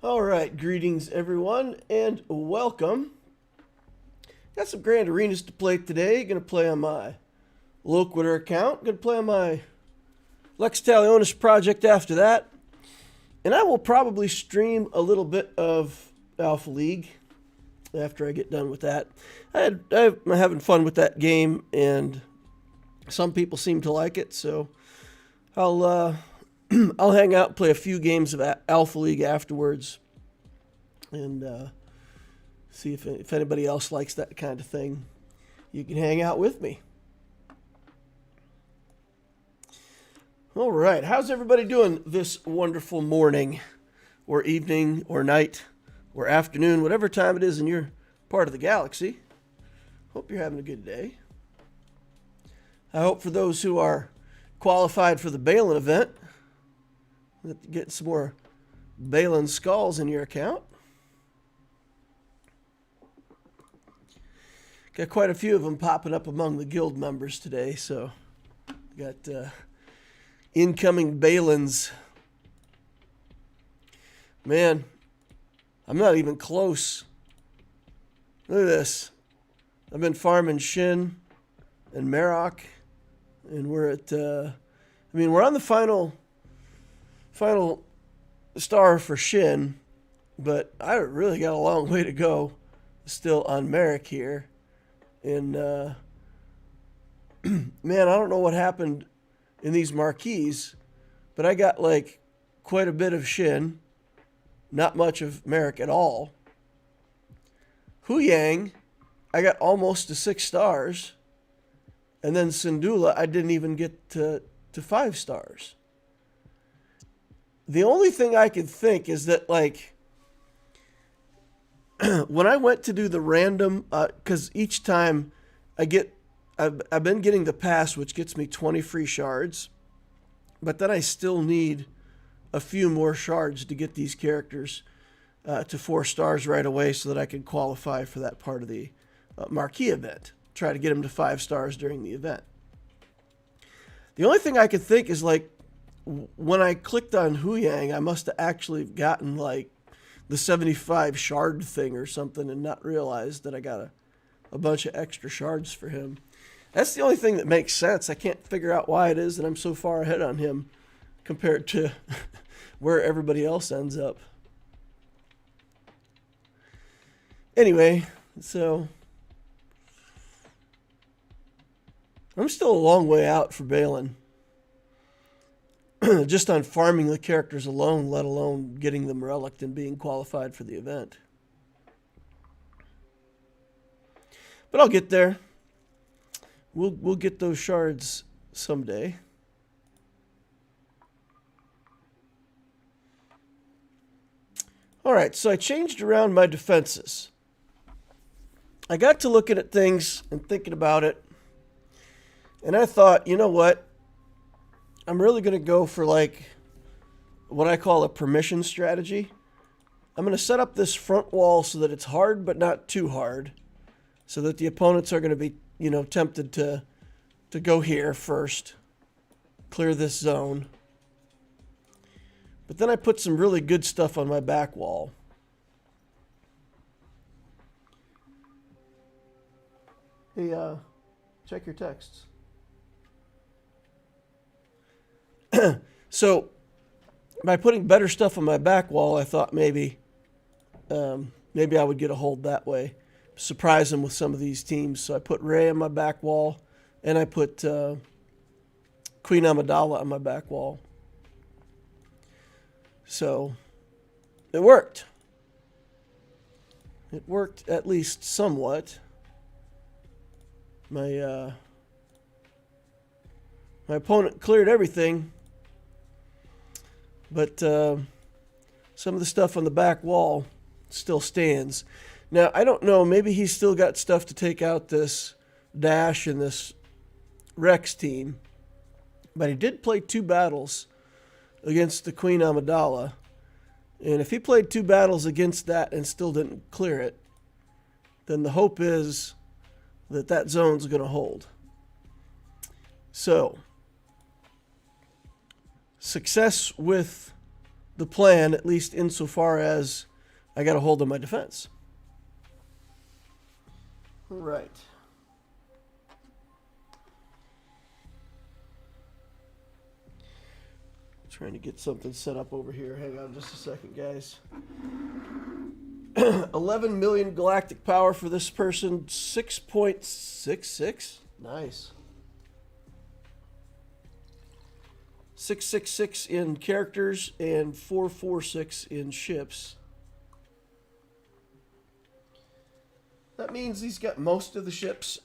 All right, greetings everyone, and welcome. Got some grand arenas to play today. Gonna play on my Loquitur account. Gonna play on my Lex Talionis project after that, and I will probably stream a little bit of Alpha League after I get done with that. I'm having fun with that game, and some people seem to like it, so I'll I'll hang out and play a few games of Alpha League afterwards and see if anybody else likes that kind of thing. You can hang out with me. All right, how's everybody doing this wonderful morning or evening or night or afternoon, whatever time it is in your part of the galaxy? Hope you're having a good day. I hope for those who are qualified for the Bane event, get some more Bane skulls in your account. Got quite a few of them popping up among the guild members today, so got incoming Balins. Man, I'm not even close. Look at this. I've been farming Shin and Marok, and we're at, we're on the final star for Shin, but I really got a long way to go still on Merrick here. And, man, I don't know what happened in these marquees, but I got, like, quite a bit of Shin, not much of Merrick at all. Huyang, I got almost to 6 stars, and then Syndulla, I didn't even get to 5 stars. The only thing I could think is that, like, when I went to do the random, because each time I've been getting the pass, which gets me 20 free shards, but then I still need a few more shards to get these characters to 4 stars right away so that I can qualify for that part of the marquee event. Try to get them to 5 stars during the event. The only thing I could think is, like, when I clicked on Huyang, I must have actually gotten, like, the 75 shard thing or something and not realized that I got a bunch of extra shards for him. That's the only thing that makes sense. I can't figure out why it is that I'm so far ahead on him compared to where everybody else ends up. Anyway, so I'm still a long way out for Bane. Just on farming the characters alone, let alone getting them relicked and being qualified for the event. But I'll get there. We'll get those shards someday. All right, so I changed around my defenses. I got to looking at things and thinking about it, and I thought, you know what? I'm really going to go for, like, what I call a permission strategy. I'm going to set up this front wall so that it's hard but not too hard, so that the opponents are going to be, tempted to go here first, clear this zone. But then I put some really good stuff on my back wall. Hey, check your texts. So, by putting better stuff on my back wall, I thought maybe I would get a hold that way. Surprise them with some of these teams. So I put Ray on my back wall, and I put Queen Amidala on my back wall. So, it worked. It worked at least somewhat. My opponent cleared everything, but some of the stuff on the back wall still stands. Now, I don't know, maybe he's still got stuff to take out this Dash and this Rex team, but he did play 2 battles against the Queen Amidala, and if he played 2 battles against that and still didn't clear it, then the hope is that zone's going to hold. So, success with the plan, at least insofar as I got a hold of my defense. All right. Trying to get something set up over here. Hang on just a second, guys. 11 million galactic power for this person. 6.66. Nice. 666 in characters and 446 in ships. That means he's got most of the ships.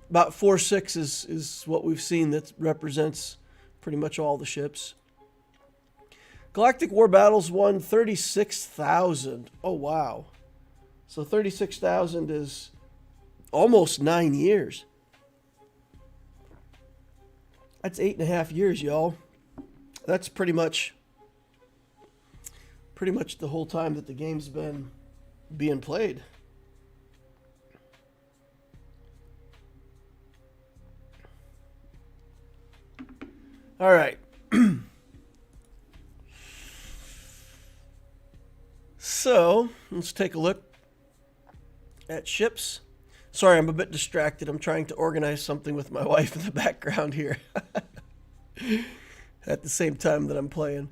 About 46 is what we've seen that represents pretty much all the ships. Galactic War Battles won 36,000. Oh, wow. So 36,000 is almost 9 years. That's 8.5 years, y'all. That's pretty much the whole time that the game's been being played. All right. So, let's take a look at ships. Sorry, I'm a bit distracted. I'm trying to organize something with my wife in the background here. At the same time that I'm playing.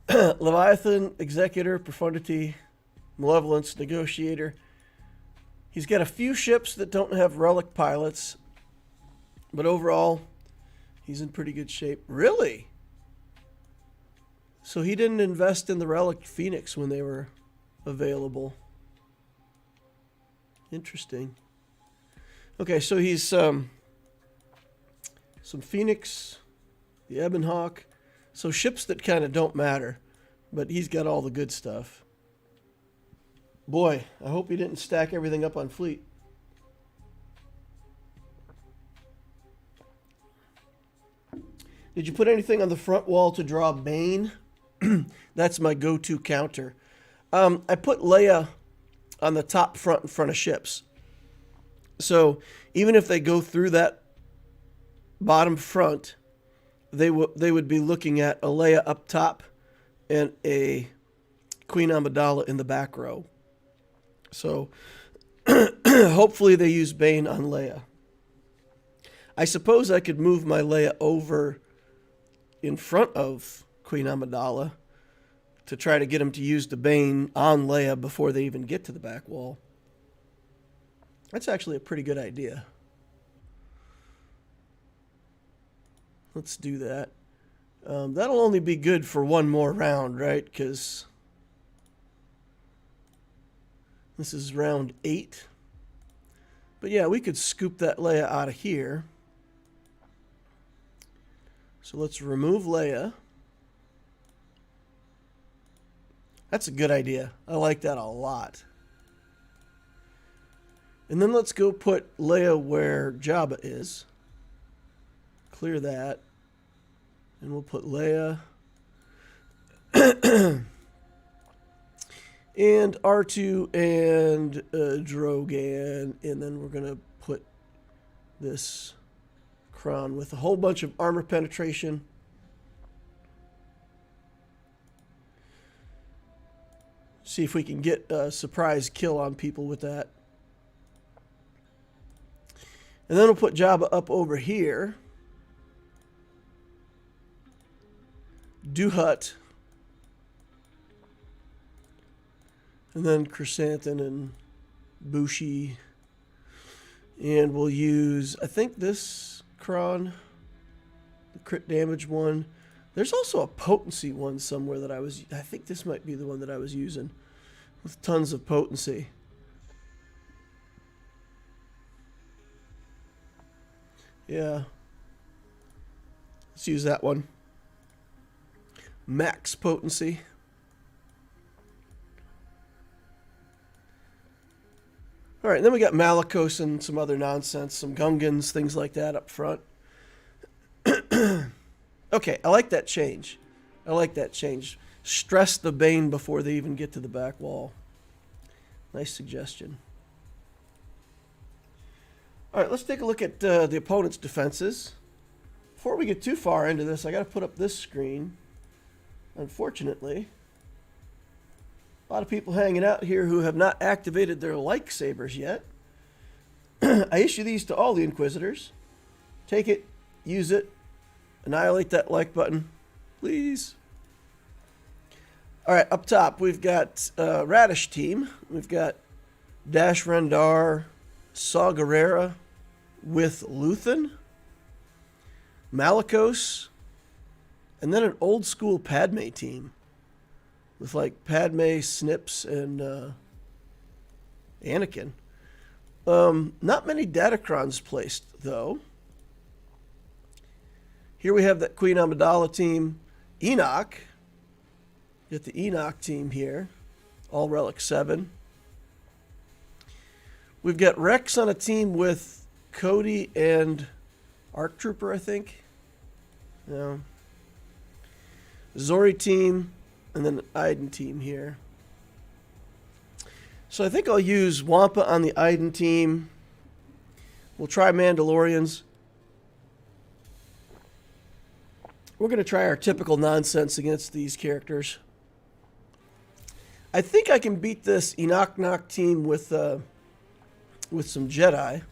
Leviathan, Executor, Profundity, Malevolence, Negotiator. He's got a few ships that don't have relic pilots. But overall, he's in pretty good shape. Really? So he didn't invest in the Relic Phoenix when they were available. Interesting. Okay, so he's some Phoenix, the Ebon Hawk. So ships that kind of don't matter. But he's got all the good stuff. Boy, I hope he didn't stack everything up on fleet. Did you put anything on the front wall to draw Bane? That's my go-to counter. I put Leia on the top front in front of ships. So even if they go through that bottom front, they would be looking at a Leia up top and a Queen Amidala in the back row. So hopefully they use Bane on Leia. I suppose I could move my Leia over in front of Queen Amidala to try to get him to use the Bane on Leia before they even get to the back wall. That's actually a pretty good idea. Let's do that. That'll only be good for one more round, right? Because this is round 8. But yeah, we could scoop that Leia out of here. So let's remove Leia. That's a good idea. I like that a lot. And then let's go put Leia where Jabba is. Clear that. And we'll put Leia. And R2 and Drogan. And then we're going to put this Kron with a whole bunch of armor penetration. See if we can get a surprise kill on people with that. And then we'll put Jabba up over here. Duhat. And then Chrysanthemum and Bushi. And we'll use, I think this Kron, the crit damage one. There's also a potency one somewhere that I think this might be the one that I was using with tons of potency. Yeah. Let's use that one. Max potency. All right, then we got Malicos and some other nonsense, some Gungans, things like that up front. Okay, I like that change. I like that change. Stress the Bane before they even get to the back wall. Nice suggestion. All right, let's take a look at the opponent's defenses. Before we get too far into this, I got to put up this screen. unfortunately, a lot of people hanging out here who have not activated their like sabers yet. I issue these to all the Inquisitors. Take it, use it, annihilate that like button, please. All right, up top, we've got Radish team. We've got Dash Rendar, Saw Gerrera with Luthen, Malicos, and then an old school Padme team with like Padme, Snips, and Anakin. Not many Datacrons placed, though. Here we have that Queen Amidala team. Enoch. Get the Enoch team here. All Relic 7. We've got Rex on a team with Cody and Arc Trooper, I think. No. Zori team, and then Iden team here. So I think I'll use Wampa on the Iden team. We'll try Mandalorians. We're going to try our typical nonsense against these characters. I think I can beat this Enoch Nock team with some Jedi.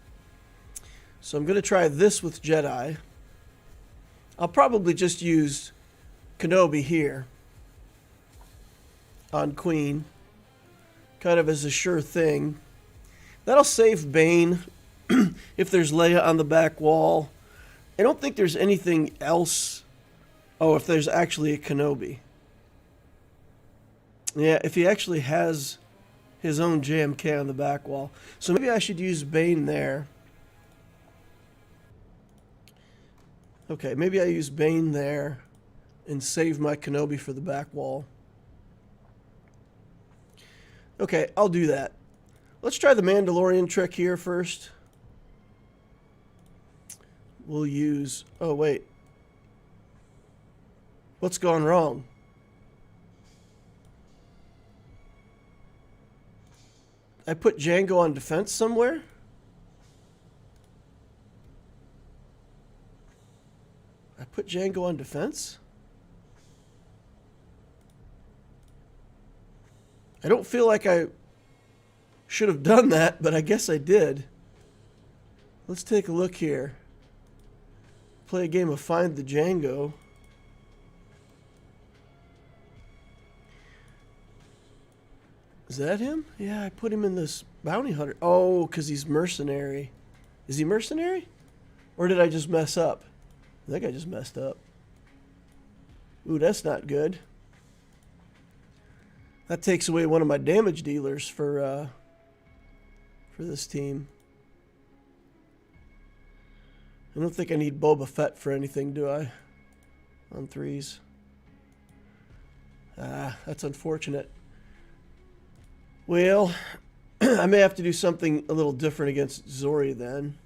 So I'm going to try this with Jedi. I'll probably just use Kenobi here on Queen, kind of as a sure thing. That'll save Bane if there's Leia on the back wall. I don't think there's anything else. Oh, if there's actually a Kenobi. Yeah, if he actually has his own JMK on the back wall. So maybe I should use Bane there. Okay, maybe I use Bane there and save my Kenobi for the back wall. Okay, I'll do that. Let's try the Mandalorian trick here first. We'll use... Oh, wait. What's gone wrong? I put Django on defense somewhere? I put Django on defense? I don't feel like I should have done that, but I guess I did. Let's take a look here. Play a game of Find the Django. Is that him? Yeah, I put him in this bounty hunter. Oh, because he's mercenary. Is he mercenary? Or did I just mess up? I think I just messed up. Ooh, that's not good. That takes away one of my damage dealers for this team. I don't think I need Boba Fett for anything, do I? On 3s. Ah, that's unfortunate. Well, I may have to do something a little different against Zori then.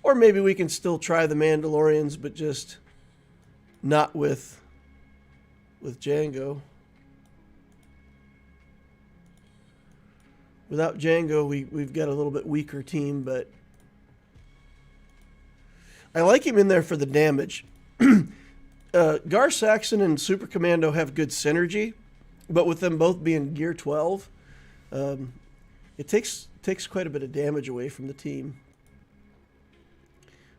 Or maybe we can still try the Mandalorians, but just not with Django. Without Django, we've got a little bit weaker team, but I like him in there for the damage. Gar Saxon and Super Commando have good synergy, but with them both being Gear 12, it takes quite a bit of damage away from the team.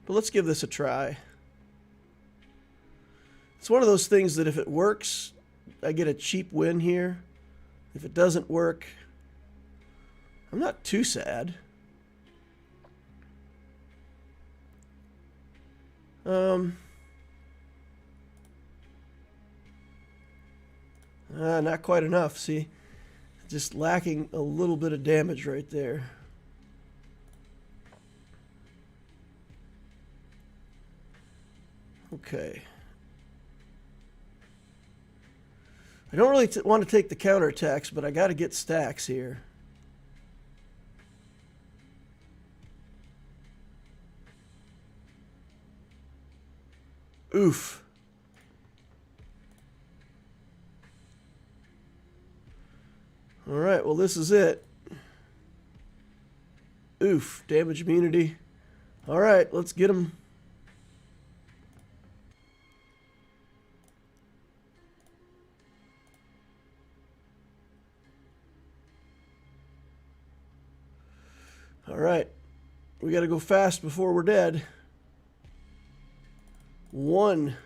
But let's give this a try. It's one of those things that if it works, I get a cheap win here. If it doesn't work, I'm not too sad. Not quite enough, see? Just lacking a little bit of damage right there. Okay. I don't really want to take the counterattacks, but I got to get stacks here. Oof. All right, well, this is it. Oof, damage immunity. All right, let's get him. All right. We got to go fast before we're dead. 1,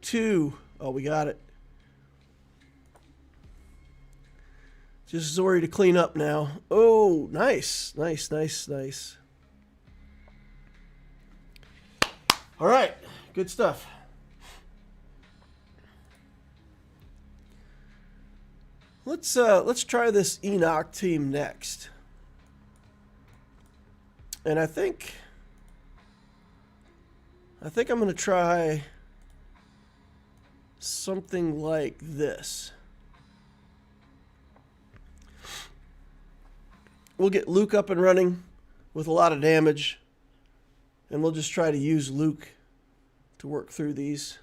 2. Oh, we got it. Just Zori to clean up now. Oh, nice. Nice, nice, nice. All right. Good stuff. Let's try this Enoch team next. And I think I'm going to try something like this. We'll get Luke up and running with a lot of damage, and we'll just try to use Luke to work through these.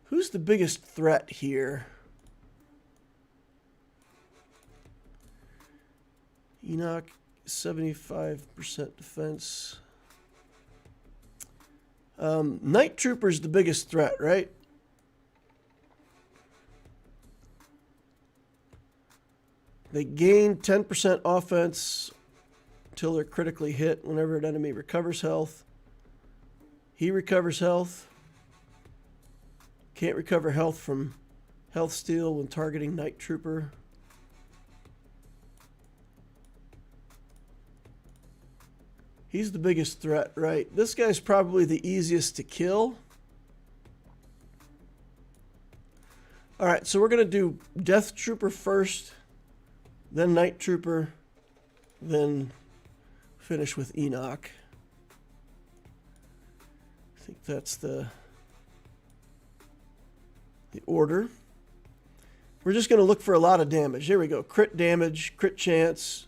Who's the biggest threat here? Enoch, 75% defense. Night Trooper's the biggest threat, right? They gain 10% offense until they're critically hit whenever an enemy recovers health. He recovers health. Can't recover health from health steal when targeting Night Trooper. He's the biggest threat, right? This guy's probably the easiest to kill. All right, so we're going to do Death Trooper first, then Night Trooper, then finish with Enoch. I think that's the order. We're just going to look for a lot of damage. There we go. Crit damage, crit chance,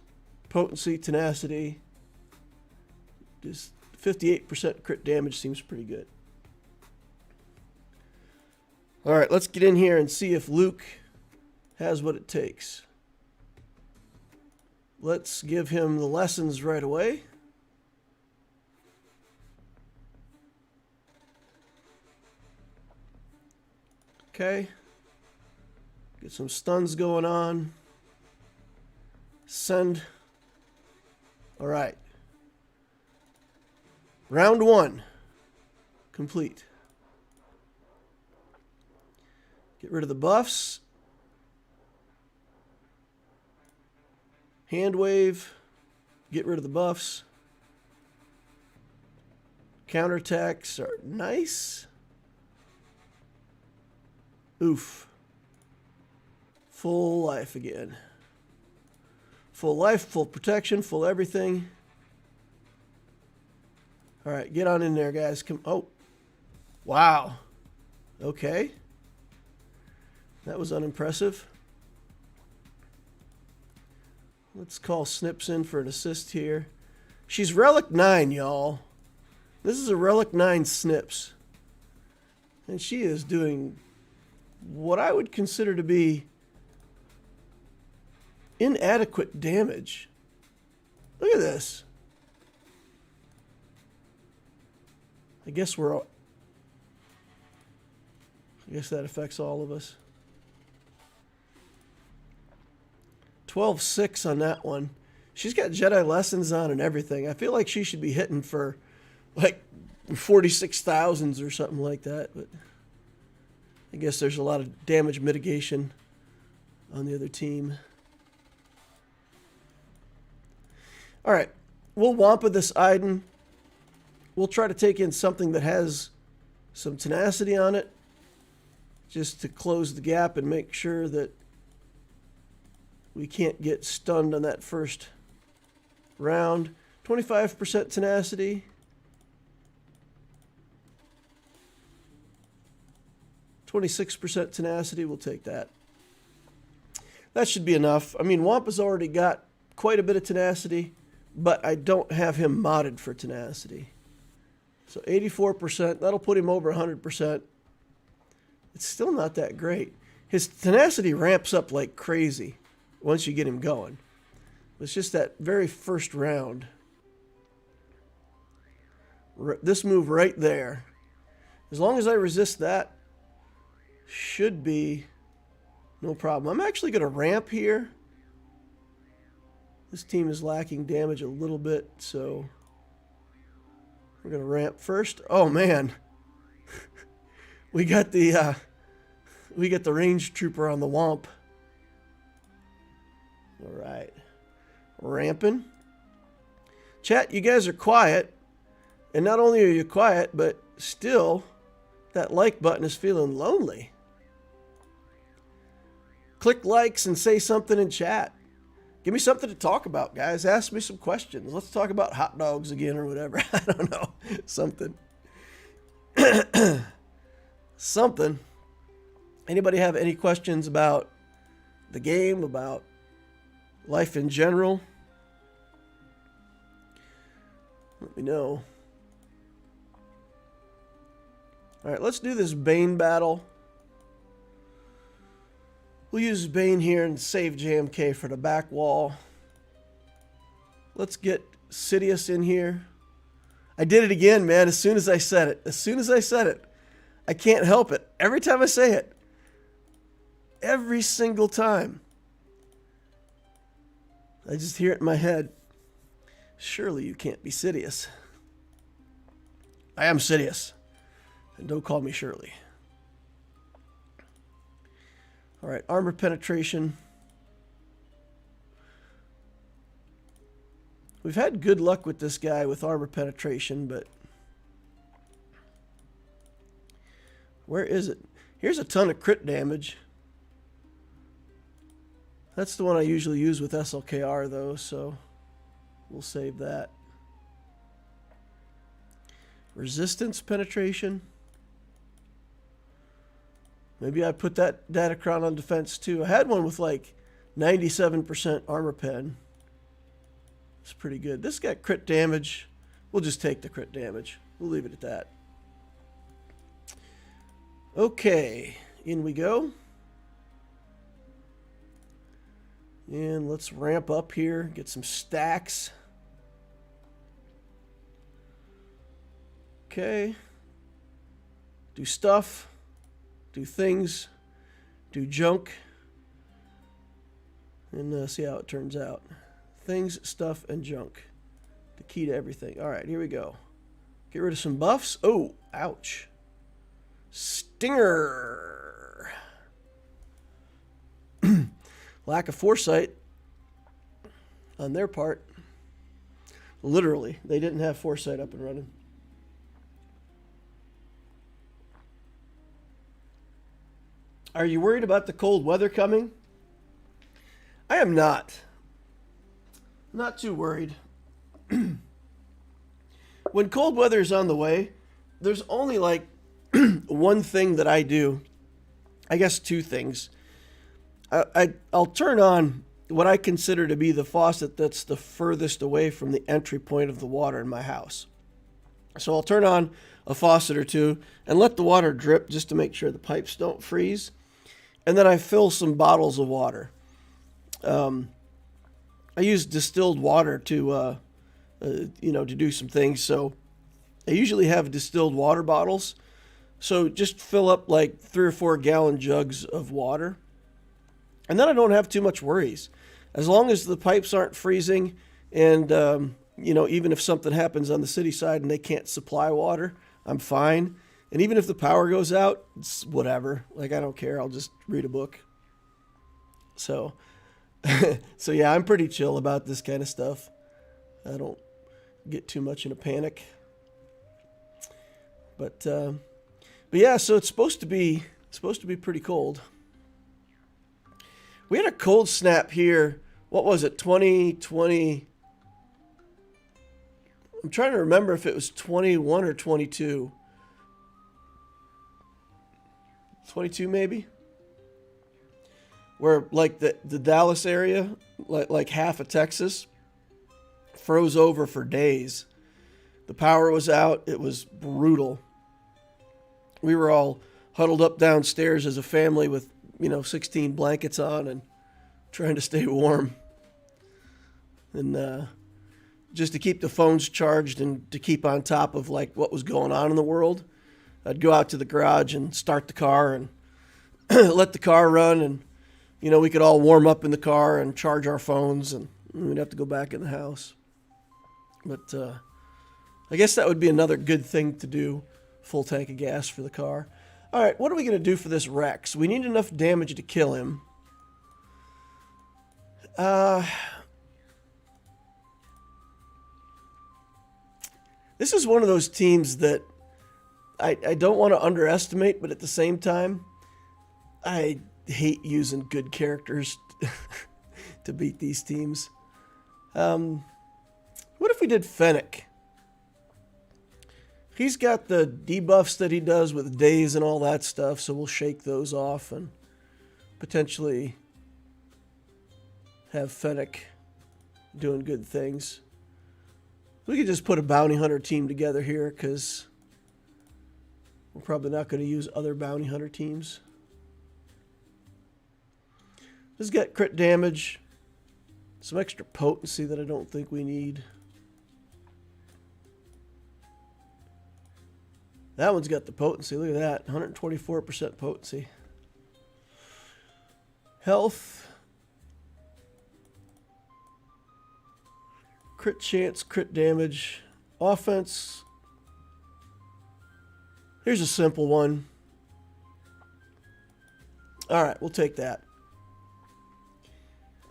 potency, tenacity. Just 58% crit damage seems pretty good. All right, let's get in here and see if Luke has what it takes. Let's give him the lessons right away. Okay. Get some stuns going on. Send. All right. Round 1. Complete. Get rid of the buffs. Hand wave. Get rid of the buffs. Counterattacks are nice. Oof. Full life again. Full life, full protection, full everything. All right, get on in there, guys. Come. Oh. Wow. Okay. That was unimpressive. Let's call Snips in for an assist here. She's Relic 9, y'all. This is a Relic 9 Snips. And she is doing what I would consider to be inadequate damage. Look at this. I guess that affects all of us. 12-6 on that one. She's got Jedi lessons on and everything. I feel like she should be hitting for like 46,000s or something like that, but I guess there's a lot of damage mitigation on the other team. All right, we'll Wampa this Iden. We'll try to take in something that has some tenacity on it, just to close the gap and make sure that we can't get stunned on that first round. 25% tenacity. 26% tenacity, we'll take that. That should be enough. I mean, Wampa's already got quite a bit of tenacity, but I don't have him modded for tenacity. So 84%, that'll put him over 100%. It's still not that great. His tenacity ramps up like crazy once you get him going. It's just that very first round. This move right there. As long as I resist that, should be no problem. I'm actually going to ramp here. This team is lacking damage a little bit, so we're going to ramp first. Oh, man. we got the range trooper on the Womp. All right. Ramping. Chat, you guys are quiet. And not only are you quiet, but still that like button is feeling lonely. Click likes and say something in chat. Give me something to talk about, guys. Ask me some questions. Let's talk about hot dogs again or whatever. I don't know. Something. Something. Anybody have any questions about the game, about life in general? Let me know. All right, let's do this Bane battle. We'll use Bane here and save JMK for the back wall. Let's get Sidious in here. I did it again, man, as soon as I said it. As soon as I said it. I can't help it. Every time I say it. Every single time. I just hear it in my head. Surely you can't be Sidious. I am Sidious. And don't call me Shirley. All right, armor penetration. We've had good luck with this guy with armor penetration, but where is it? Here's a ton of crit damage. That's the one I usually use with SLKR, though, so we'll save that. Resistance penetration. Maybe I put that Datacron on defense too. I had one with like 97% armor pen. It's pretty good. This got crit damage. We'll just take the crit damage. We'll leave it at that. Okay, in we go. And let's ramp up here, get some stacks. Okay. Do stuff. Do things, do junk, and see how it turns out. Things, stuff, and junk. The key to everything. All right, here we go. Get rid of some buffs. Oh, ouch. Stinger. Lack of foresight on their part. Literally, they didn't have foresight up and running. Are you worried about the cold weather coming? I am not. Not too worried. When cold weather is on the way, there's only like one thing that I do. I guess two things. I'll turn on what I consider to be the faucet that's the furthest away from the entry point of the water in my house. So I'll turn on a faucet or two and let the water drip just to make sure the pipes don't freeze. And then I fill some bottles of water. I use distilled water to do some things. So I usually have distilled water bottles. So just fill up like 3 or 4 gallon jugs of water. And then I don't have too much worries. As long as the pipes aren't freezing and, even if something happens on the city side and they can't supply water, I'm fine. And even if the power goes out, it's whatever. Like, I don't care. I'll just read a book. So yeah, I'm pretty chill about this kind of stuff. I don't get too much in a panic. But yeah, so it's supposed to be pretty cold. We had a cold snap here. What was it? 2020. I'm trying to remember if it was 21 or 22. 22 maybe, where like the Dallas area, like half of Texas, froze over for days. The power was out. It was brutal. We were all huddled up downstairs as a family with 16 blankets on and trying to stay warm, and just to keep the phones charged and to keep on top of like what was going on in the world. I'd go out to the garage and start the car and let the car run, and we could all warm up in the car and charge our phones, and We'd have to go back in the house. But I guess that would be another good thing to do. Full tank of gas for the car. All right, what are we going to do for this Rex? We need enough damage to kill him. This is one of those teams that I don't want to underestimate, but at the same time, I hate using good characters to beat these teams. What if we did Fennec? He's got the debuffs that he does with days and all that stuff, so we'll shake those off and potentially have Fennec doing good things. We could just put a bounty hunter team together here because we're probably not going to use other bounty hunter teams. This got crit damage, some extra potency that I don't think we need. That one's got the potency. Look at that, 124% potency. Health. Crit chance, crit damage. Offense. Here's a simple one. All right, we'll take that.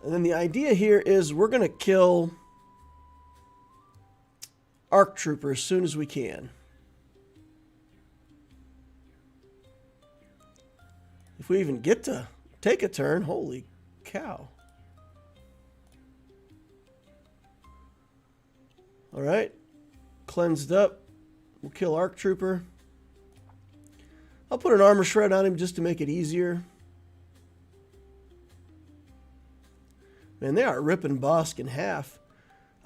And then the idea here is we're going to kill ARC Trooper as soon as we can. If we even get to take a turn, holy cow. All right, cleansed up. We'll kill ARC Trooper. I'll put an armor shred on him just to make it easier. Man, they are ripping Bosk in half.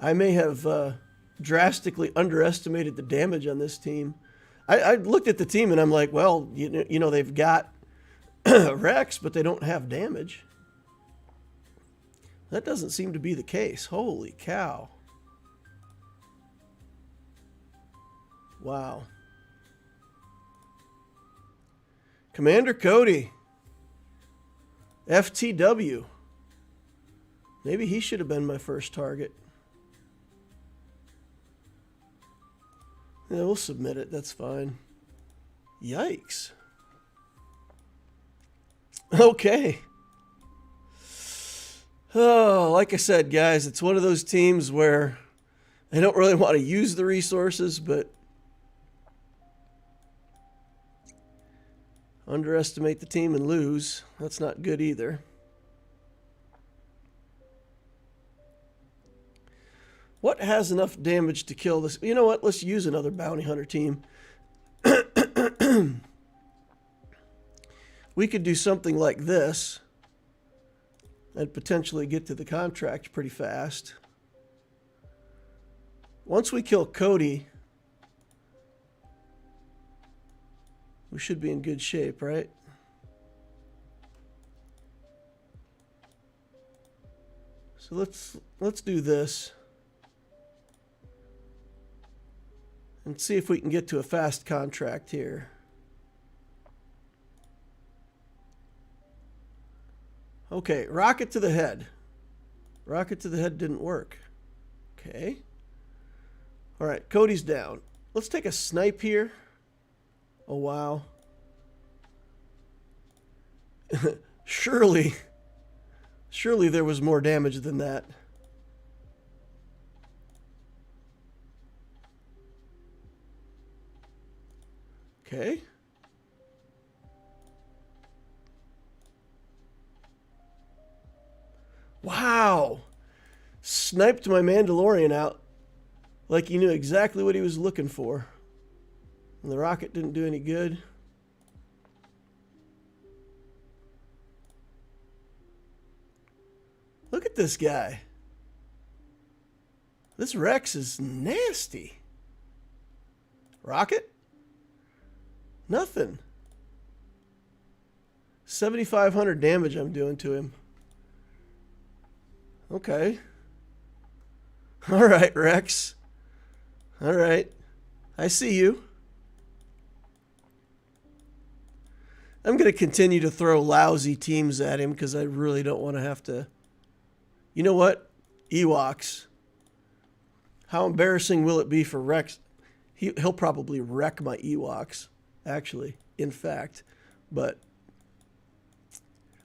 I may have drastically underestimated the damage on this team. I looked at the team and I'm like, well, you know they've got Rex, but they don't have damage. That doesn't seem to be the case. Holy cow. Wow. Commander Cody. FTW. Maybe he should have been my first target. Yeah, we'll submit it. That's fine. Yikes. Okay. Oh, like I said, guys, it's one of those teams where I don't really want to use the resources, but underestimate the team and lose. That's not good either. What has enough damage to kill this? You know what? Let's use another bounty hunter team. We could do something like this and potentially get to the contract pretty fast. Once we kill Cody, we should be in good shape, right? So let's do this and see if we can get to a fast contract here. Okay, rocket to the head. Rocket to the head didn't work. Okay. All right, Cody's down. Let's take a snipe here. Oh, wow. Surely there was more damage than that. Okay. Wow. Sniped my Mandalorian out like he knew exactly what he was looking for. And the rocket didn't do any good. Look at this guy. This Rex is nasty. Rocket? Nothing. 7,500 damage I'm doing to him. Okay. All right, Rex. All right. I see you. I'm going to continue to throw lousy teams at him because I really don't want to have to... You know what? Ewoks. How embarrassing will it be for Rex? He'll probably wreck my Ewoks, actually, in fact. But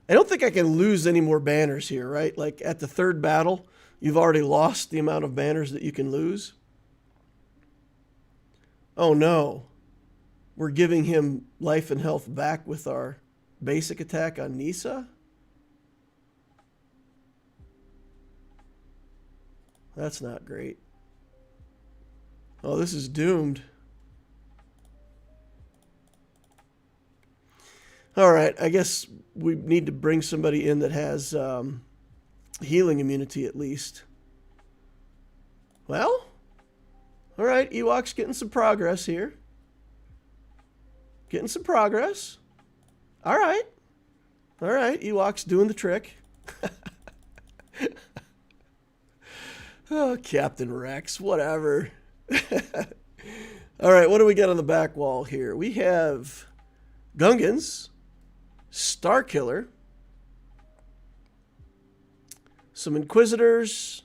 I don't think I can lose any more banners here, right? Like at the third battle, you've already lost the amount of banners that you can lose. Oh no. We're giving him life and health back with our basic attack on Nisa? That's not great. Oh, this is doomed. All right, I guess we need to bring somebody in that has healing immunity at least. Well, all right, Ewok's getting some progress here. Getting some progress. All right. All right, Ewok's doing the trick. Oh, Captain Rex, whatever. All right, what do we got on the back wall here? We have Gungans, Starkiller, some Inquisitors.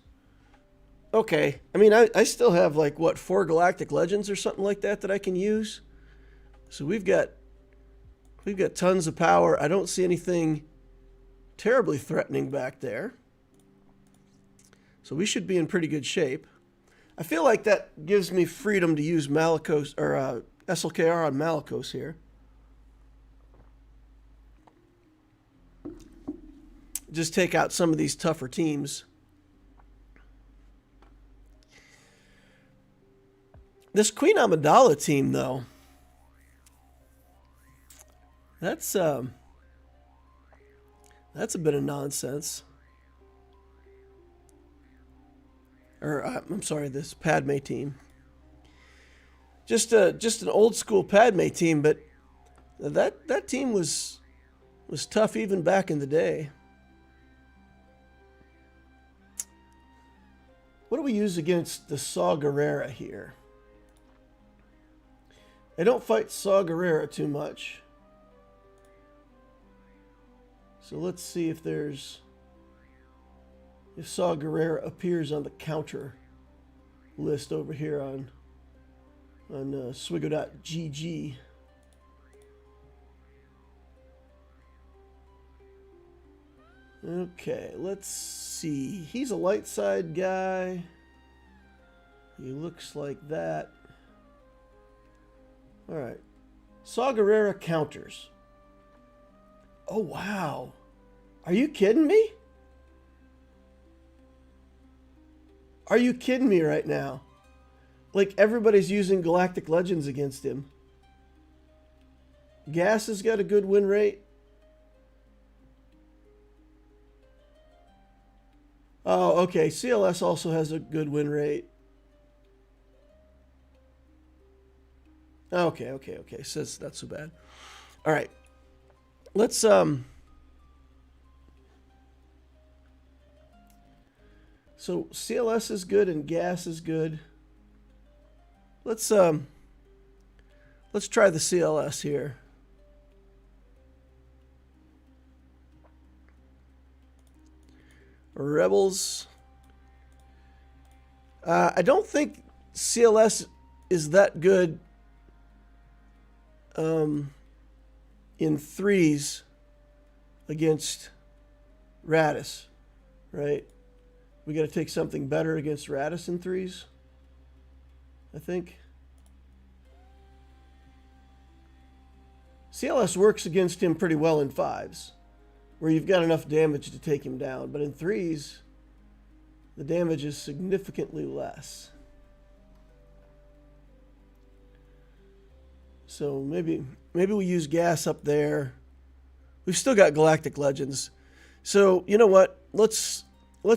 Okay, I mean, I still have like, what, 4 Galactic Legends or something like that I can use? So we've got tons of power. I don't see anything terribly threatening back there. So we should be in pretty good shape. I feel like that gives me freedom to use Malicos or SLKR on Malicos here. Just take out some of these tougher teams. This Queen Amidala team, though, that's a bit of nonsense. Or I'm sorry, this Padme team. Just an old school Padme team, but that team was tough even back in the day. What do we use against the Saw Gerrera here? I don't fight Saw Gerrera too much. So let's see if Saw Gerrera appears on the counter list over here on Swgoh.gg. Okay, let's see. He's a light side guy. He looks like that. All right. Saw Gerrera counters. Oh, wow. Are you kidding me? Are you kidding me right now? Like, everybody's using Galactic Legends against him. GAC has got a good win rate. Oh, okay. CLS also has a good win rate. Okay. So it's not so bad. All right. Let's so CLS is good and GAC is good. Let's try the CLS here. Rebels. I don't think CLS is that good in threes against Radis, right? We got to take something better against Radis in threes, I think. CLS works against him pretty well in fives, where you've got enough damage to take him down. But in threes, the damage is significantly less. So maybe we use GAC up there. We've still got Galactic Legends. So you know what? Let's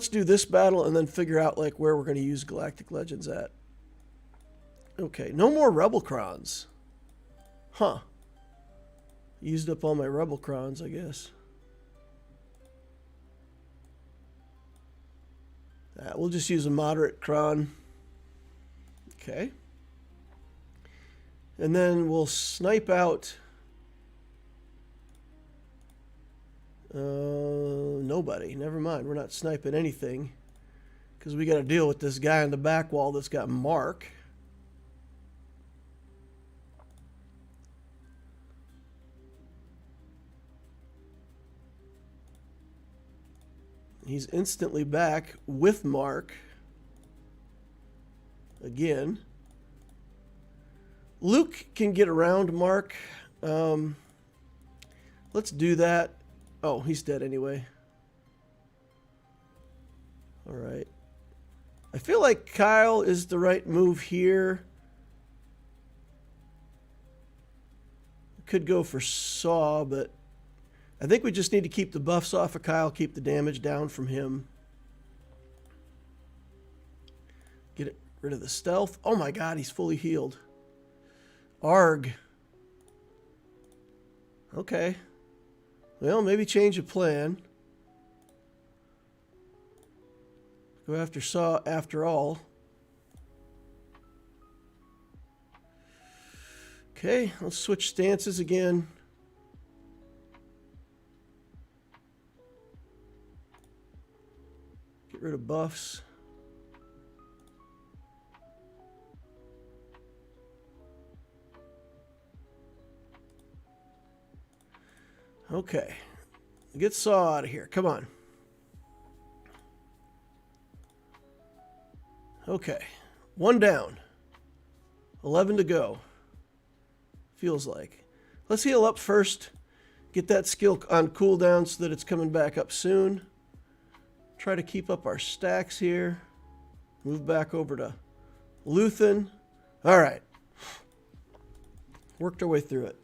do this battle and then figure out like where we're going to use Galactic Legends at. Okay, no more Rebel Crons. Huh. Used up all my Rebel Crons, I guess. We'll just use a moderate Cron. Okay. And then we'll snipe out nobody. Never mind. We're not sniping anything. because we got to deal with this guy on the back wall that's got Mark. He's instantly back with Mark. Again. Luke can get around Mark. Let's do that. Oh, he's dead anyway. All right. I feel like Kyle is the right move here. Could go for Saw, but I think we just need to keep the buffs off of Kyle, keep the damage down from him. Get rid of the stealth. Oh my god, he's fully healed. Arg. Okay. Well, maybe change of plan. Go after Saw after all. Okay, let's switch stances again. Get rid of buffs. Okay. Get Saw out of here. Come on. Okay. 1 down. 11 to go. Feels like. Let's heal up first. Get that skill on cooldown so that it's coming back up soon. Try to keep up our stacks here. Move back over to Luthen. All right. Worked our way through it.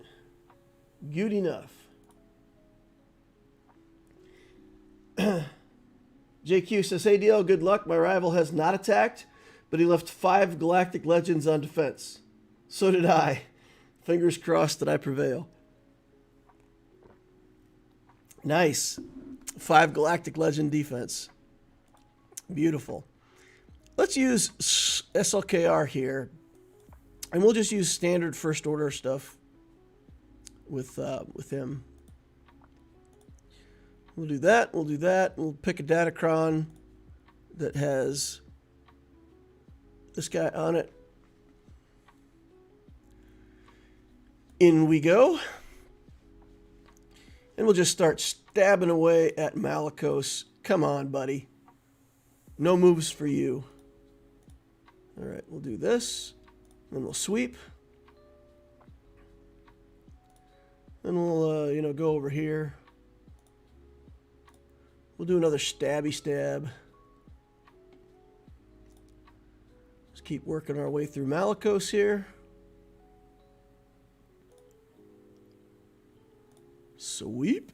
Good enough. JQ says, hey DL, good luck. My rival has not attacked, but he left 5 Galactic Legends on defense. So did I. Fingers crossed that I prevail. Nice. 5 Galactic Legend defense. Beautiful. Let's use SLKR here. And we'll just use standard first order stuff with him. We'll do that. We'll do that. We'll pick a Datacron that has this guy on it. In we go. And we'll just start stabbing away at Malicos. Come on, buddy. No moves for you. All right, we'll do this. Then we'll sweep. Then we'll, go over here. We'll do another stabby stab. Just keep working our way through Malicos here. Sweep.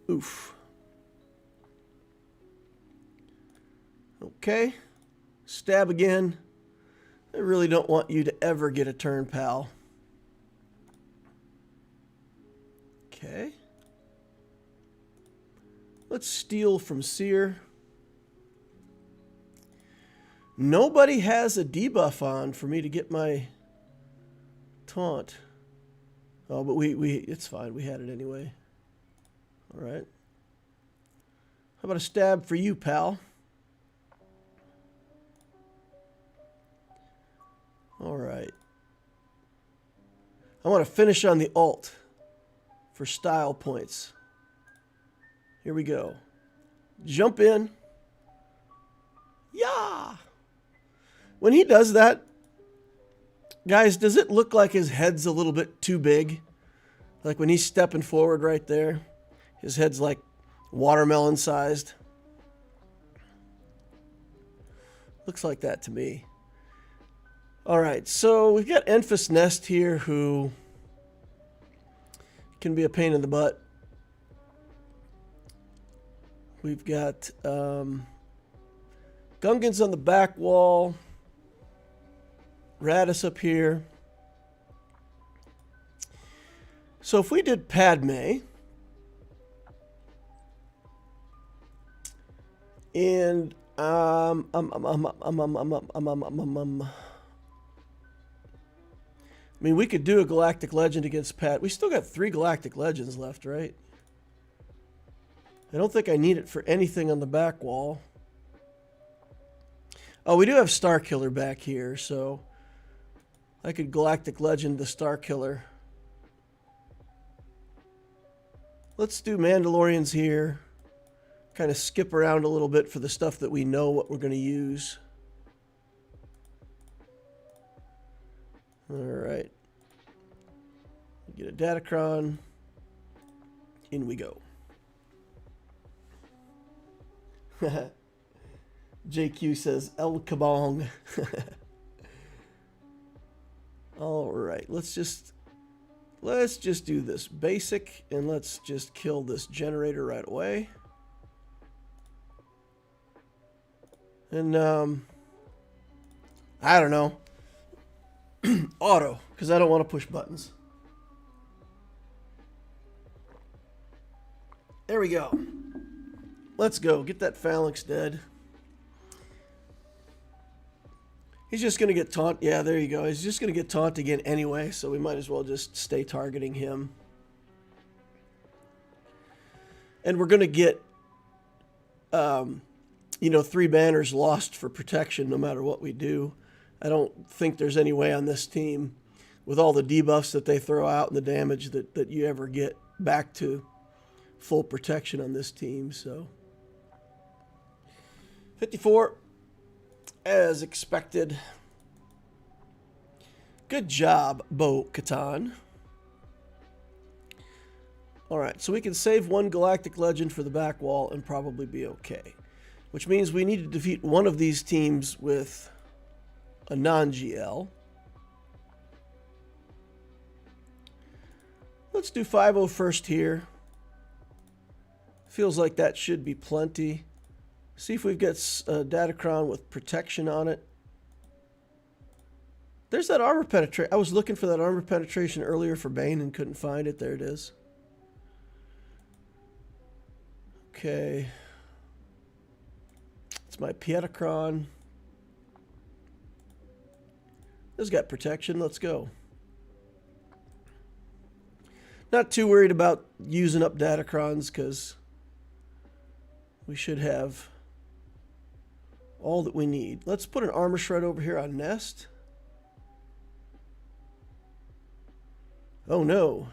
Oof. Okay. Stab again. I really don't want you to ever get a turn, pal. Okay. Let's steal from Seer. Nobody has a debuff on for me to get my taunt. Oh, but it's fine. We had it anyway. All right. How about a stab for you, pal? All right. I want to finish on the ult for style points. Here we go. Jump in. Yeah. When he does that, guys, does it look like his head's a little bit too big? Like when he's stepping forward right there, his head's like watermelon sized. Looks like that to me. All right, so we've got Enfys Nest here who can be a pain in the butt. We've got Gungan's on the back wall. Radis up here. So if we did Padme and I mean, we could do a Galactic Legend against Pat. We still got 3 Galactic Legends left, right? I don't think I need it for anything on the back wall. Oh, we do have Star Killer back here, so I could Galactic Legend the Star Killer. Let's do Mandalorians here. Kind of skip around a little bit for the stuff that we know what we're going to use. All right. Get a Datacron. In we go. JQ says El Kabong. All right, let's just do this basic, and let's just kill this generator right away. And I don't know. Auto, because I don't want to push buttons. There we go. Let's go. Get that phalanx dead. He's just going to get taunt. Yeah, there you go. He's just going to get taunt again anyway, so we might as well just stay targeting him. And we're going to get, 3 banners lost for protection no matter what we do. I don't think there's any way on this team, with all the debuffs that they throw out and the damage that you ever get back to full protection on this team. So 54 as expected. Good job, Bo-Katan. All right, so we can save 1 Galactic Legend for the back wall and probably be okay, which means we need to defeat one of these teams with a non-GL. Let's do 5-0 first here. Feels like that should be plenty. See if we've got Datacron with protection on it. There's that armor penetration. I was looking for that armor penetration earlier for Bane and couldn't find it. There it is. Okay. It's my Pietacron. This got protection. Let's go. Not too worried about using up Datacrons because we should have all that we need. Let's put an armor shred over here on Nest. Oh no.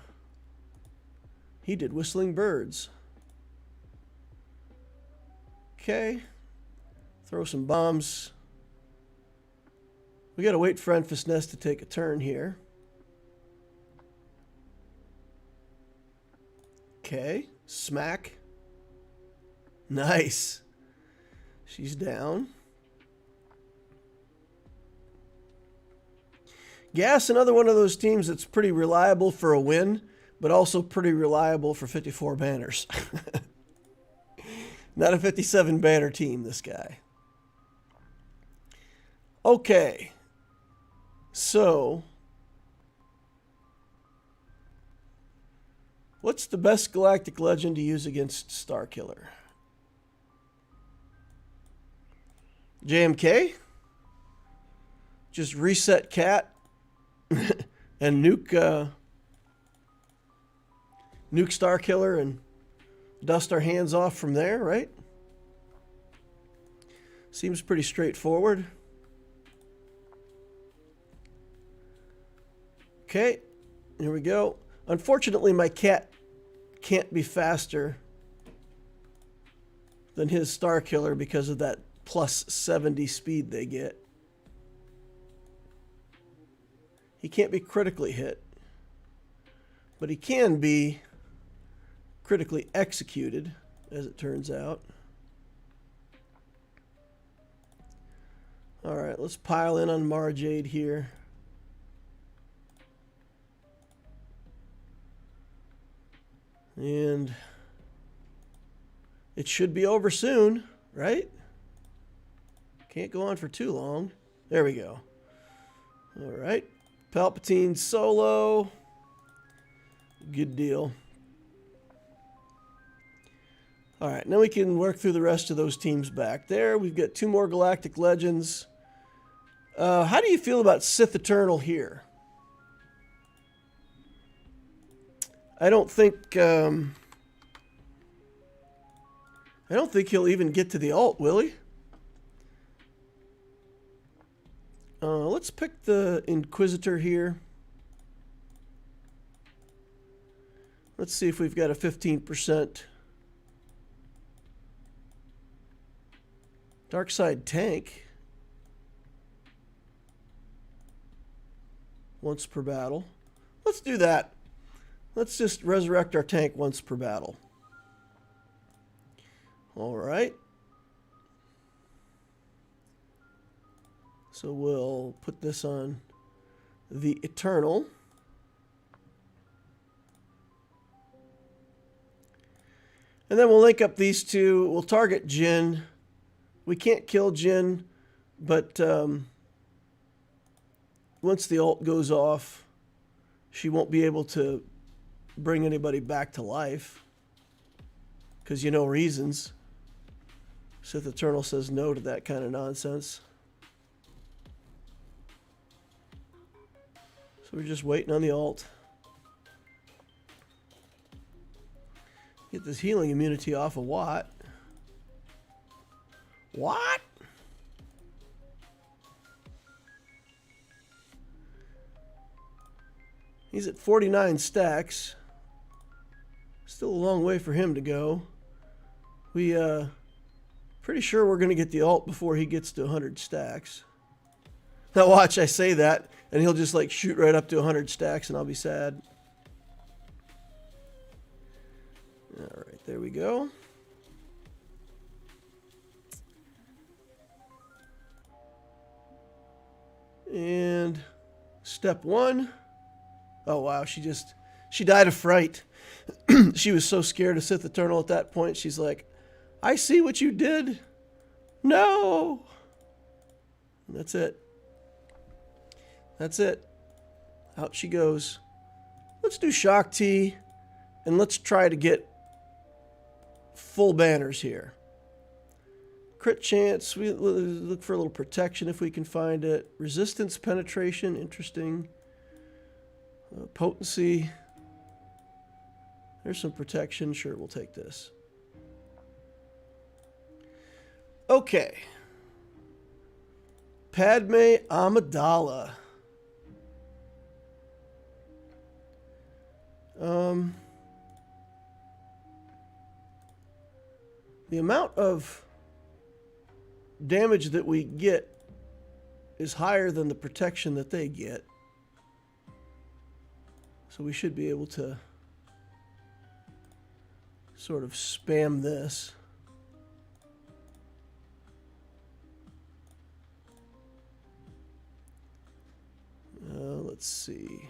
He did Whistling Birds. Okay. Throw some bombs. We gotta wait for Enfys Nest to take a turn here. Okay. Smack. Nice. She's down. GAC, another one of those teams that's pretty reliable for a win, but also pretty reliable for 54 banners. Not a 57 banner team, this guy. Okay. So, what's the best Galactic Legend to use against Starkiller? JMK? Just reset Cat and nuke Starkiller and dust our hands off from there, right? Seems pretty straightforward. Okay, here we go. Unfortunately, my Cat can't be faster than his Starkiller because of that plus 70 speed they get. He can't be critically hit, but he can be critically executed, as it turns out. All right, let's pile in on Marjade here. And it should be over soon, right? Can't go on for too long. There we go. All right. Palpatine solo. Good deal. All right, now we can work through the rest of those teams back there. We've got 2 more Galactic Legends. How do you feel about Sith Eternal here? I don't think he'll even get to the ult, will he? Let's pick the Inquisitor here. Let's see if we've got a 15% Dark Side tank. Once per battle. Let's do that. Let's just resurrect our tank once per battle. All right. So we'll put this on the Eternal. And then we'll link up these two. We'll target Jin. We can't kill Jin, but once the ult goes off, she won't be able to bring anybody back to life. Because you know reasons. Sith Eternal says no to that kind of nonsense. So we're just waiting on the ult. Get this healing immunity off of Watt. What? He's at 49 stacks. Still a long way for him to go. We pretty sure we're going to get the ult before he gets to 100 stacks. Now watch, I say that, and he'll just like shoot right up to 100 stacks, and I'll be sad. All right, there we go. And step one. Oh wow, she died of fright. She was so scared of Sith Eternal at that point. She's like, I see what you did. No. And that's it. That's it. Out she goes. Let's do Shock T, and let's try to get full banners here. Crit chance, we look for a little protection if we can find it. Resistance penetration, interesting. Potency. There's some protection. Sure, we'll take this. Okay. Padme Amidala. The amount of damage that we get is higher than the protection that they get. So we should be able to sort of spam this. Let's see.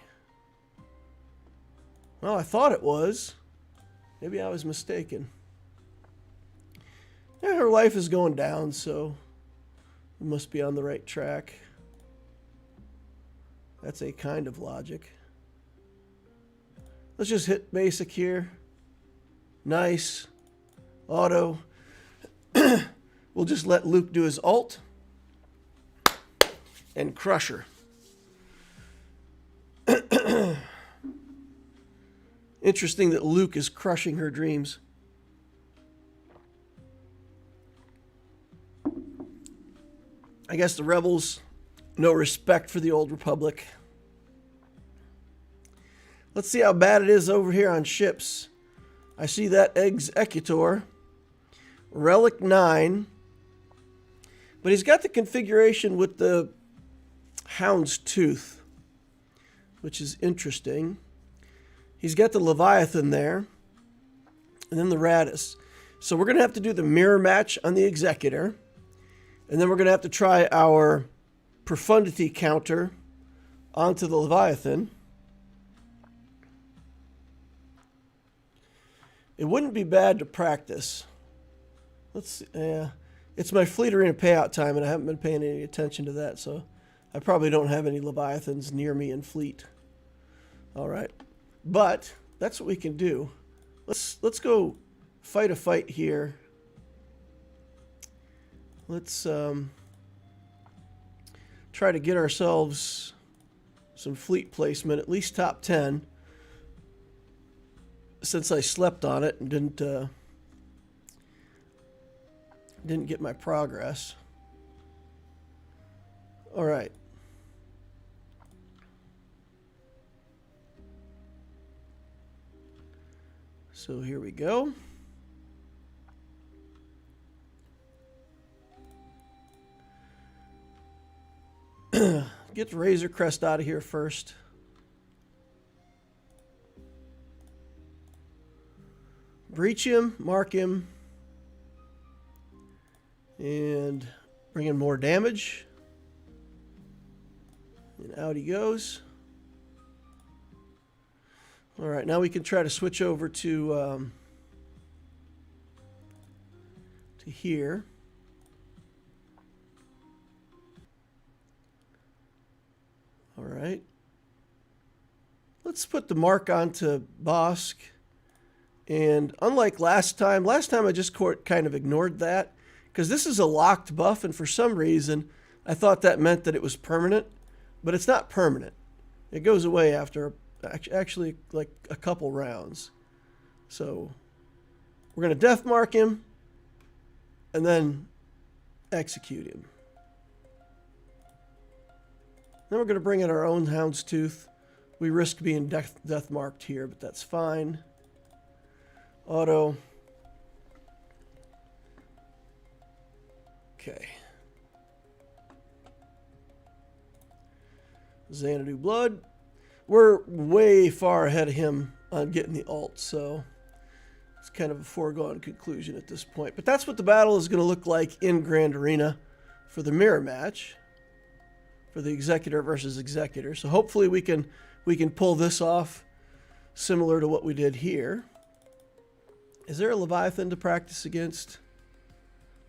Well, I thought it was. Maybe I was mistaken. Yeah, her life is going down, so we must be on the right track. That's a kind of logic. Let's just hit basic here. Nice. Auto. We'll just let Luke do his ult. And crush her. Interesting that Luke is crushing her dreams. I guess the rebels, no respect for the old Republic. Let's see how bad it is over here on ships. I see that Executor. Relic 9. But he's got the configuration with the Hound's Tooth, which is interesting. He's got the Leviathan there, and then the Radis. So we're going to have to do the mirror match on the Executor, and then we're going to have to try our Profundity counter onto the Leviathan. It wouldn't be bad to practice. Let's see. It's my Fleet Arena payout time, and I haven't been paying any attention to that, so I probably don't have any Leviathans near me in Fleet. All right. But that's what we can do. Let's go fight a fight here. Let's try to get ourselves some fleet placement, at least top 10, since I slept on it and didn't get my progress. All right. So here we go. Get the Razor Crest out of here first. Breach him, mark him, and bring in more damage. And out he goes. All right, now we can try to switch over to here. All right. Let's put the mark onto Bosk. And unlike last time I just kind of ignored that because this is a locked buff, and for some reason I thought that meant that it was permanent, but it's not permanent. It goes away after actually like a couple rounds. So we're going to death mark him and then execute him. Then we're going to bring in our own Houndstooth. We risk being death marked here, but that's fine. Auto. Okay. Xanadu Blood. We're way far ahead of him on getting the ult, so it's kind of a foregone conclusion at this point. But that's what the battle is going to look like in Grand Arena for the mirror match, for the Executor versus Executor. So hopefully we can pull this off similar to what we did here. Is there a Leviathan to practice against?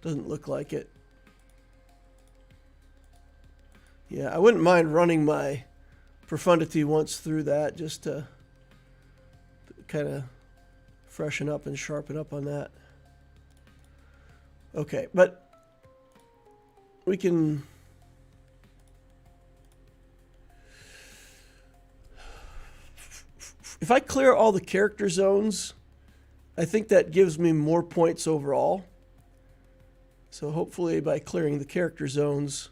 Doesn't look like it. Yeah, I wouldn't mind running my Profundity once through that just to kind of freshen up and sharpen up on that. Okay, but we can... If I clear all the character zones, I think that gives me more points overall. So hopefully by clearing the character zones,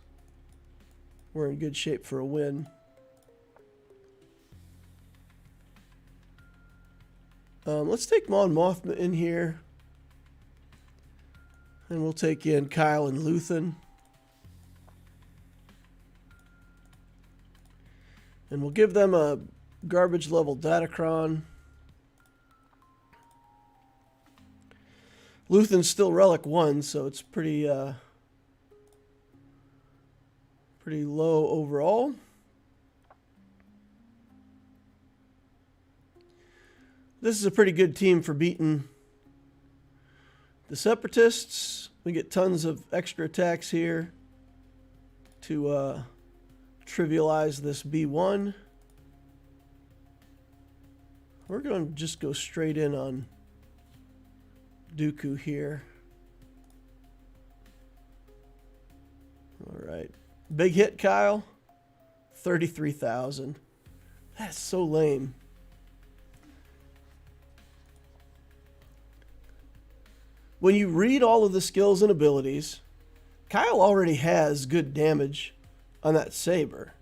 we're in good shape for a win. Let's take Mon Mothma in here. And we'll take in Kyle and Luthen. And we'll give them a garbage level Datacron. Luthen's still Relic 1, so it's pretty low overall. This is a pretty good team for beating the Separatists. We get tons of extra attacks here to trivialize this B1. We're going to just go straight in on Dooku here. All right. Big hit, Kyle. 33,000. That's so lame. When you read all of the skills and abilities, Kyle already has good damage on that saber.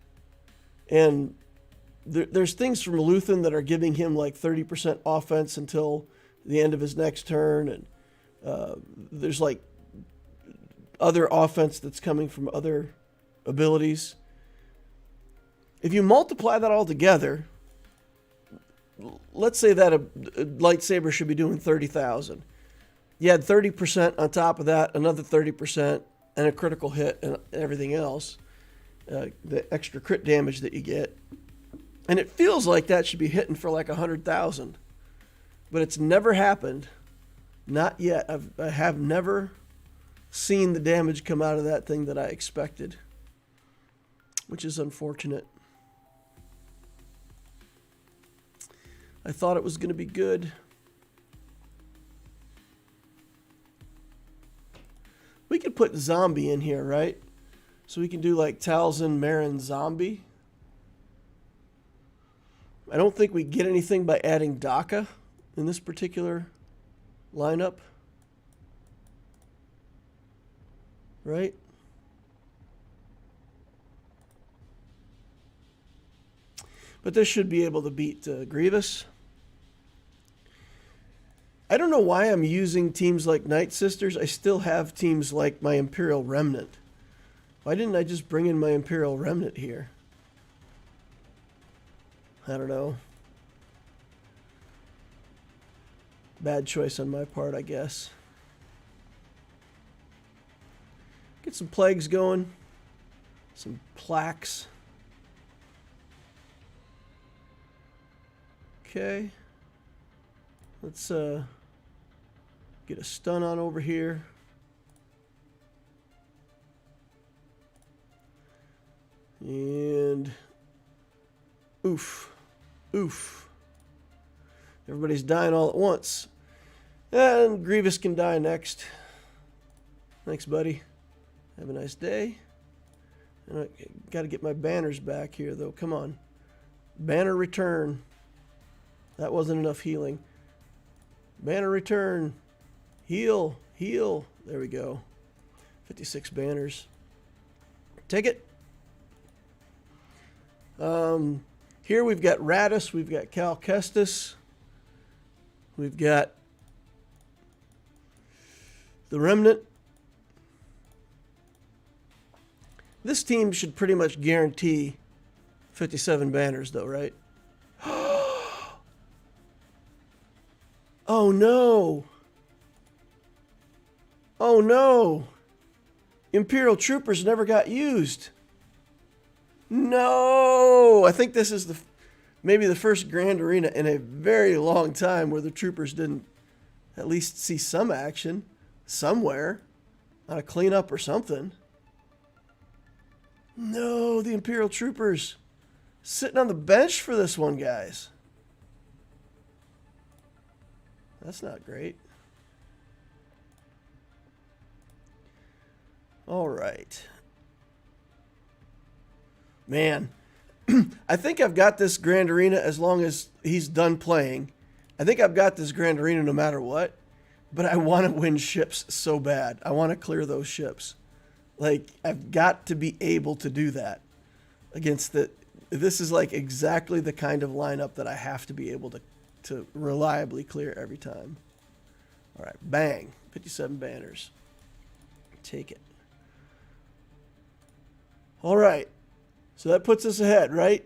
And there's things from Luthen that are giving him like 30% offense until the end of his next turn. And there's like other offense that's coming from other abilities. If you multiply that all together, let's say that a lightsaber should be doing 30,000. You had 30% on top of that, another 30%, and a critical hit and everything else. The extra crit damage that you get. And it feels like that should be hitting for like 100,000. But it's never happened. Not yet. I have never seen the damage come out of that thing that I expected. Which is unfortunate. I thought it was going to be good. We could put zombie in here, right? So we can do like Talzin, Marin, zombie. I don't think we get anything by adding Daka in this particular lineup. Right? But this should be able to beat Grievous. I don't know why I'm using teams like Night Sisters. I still have teams like my Imperial Remnant. Why didn't I just bring in my Imperial Remnant here? I don't know. Bad choice on my part, I guess. Get some plagues going. Some plaques. Okay. Let's get a stun on over here. And oof. Oof. Everybody's dying all at once. And Grievous can die next. Thanks, buddy. Have a nice day. And I got to get my banners back here, though. Come on. Banner return. That wasn't enough healing. Banner return. Heal. Heal. There we go. 56 banners. Take it. Here we've got Radis. We've got Cal Kestis. We've got the Remnant. This team should pretty much guarantee 57 banners, though, right? Oh, no. Oh, no. Imperial Troopers never got used. No. I think this is maybe the first Grand Arena in a very long time where the Troopers didn't at least see some action somewhere on a cleanup or something. No, the Imperial Troopers sitting on the bench for this one, guys. That's not great. All right. Man, I think I've got this Grand Arena as long as he's done playing. I think I've got this Grand Arena no matter what. But I want to win ships so bad. I want to clear those ships. Like, I've got to be able to do that against the... This is like exactly the kind of lineup that I have to be able to reliably clear every time. All right, bang. 57 banners. Take it. All right. So that puts us ahead, right?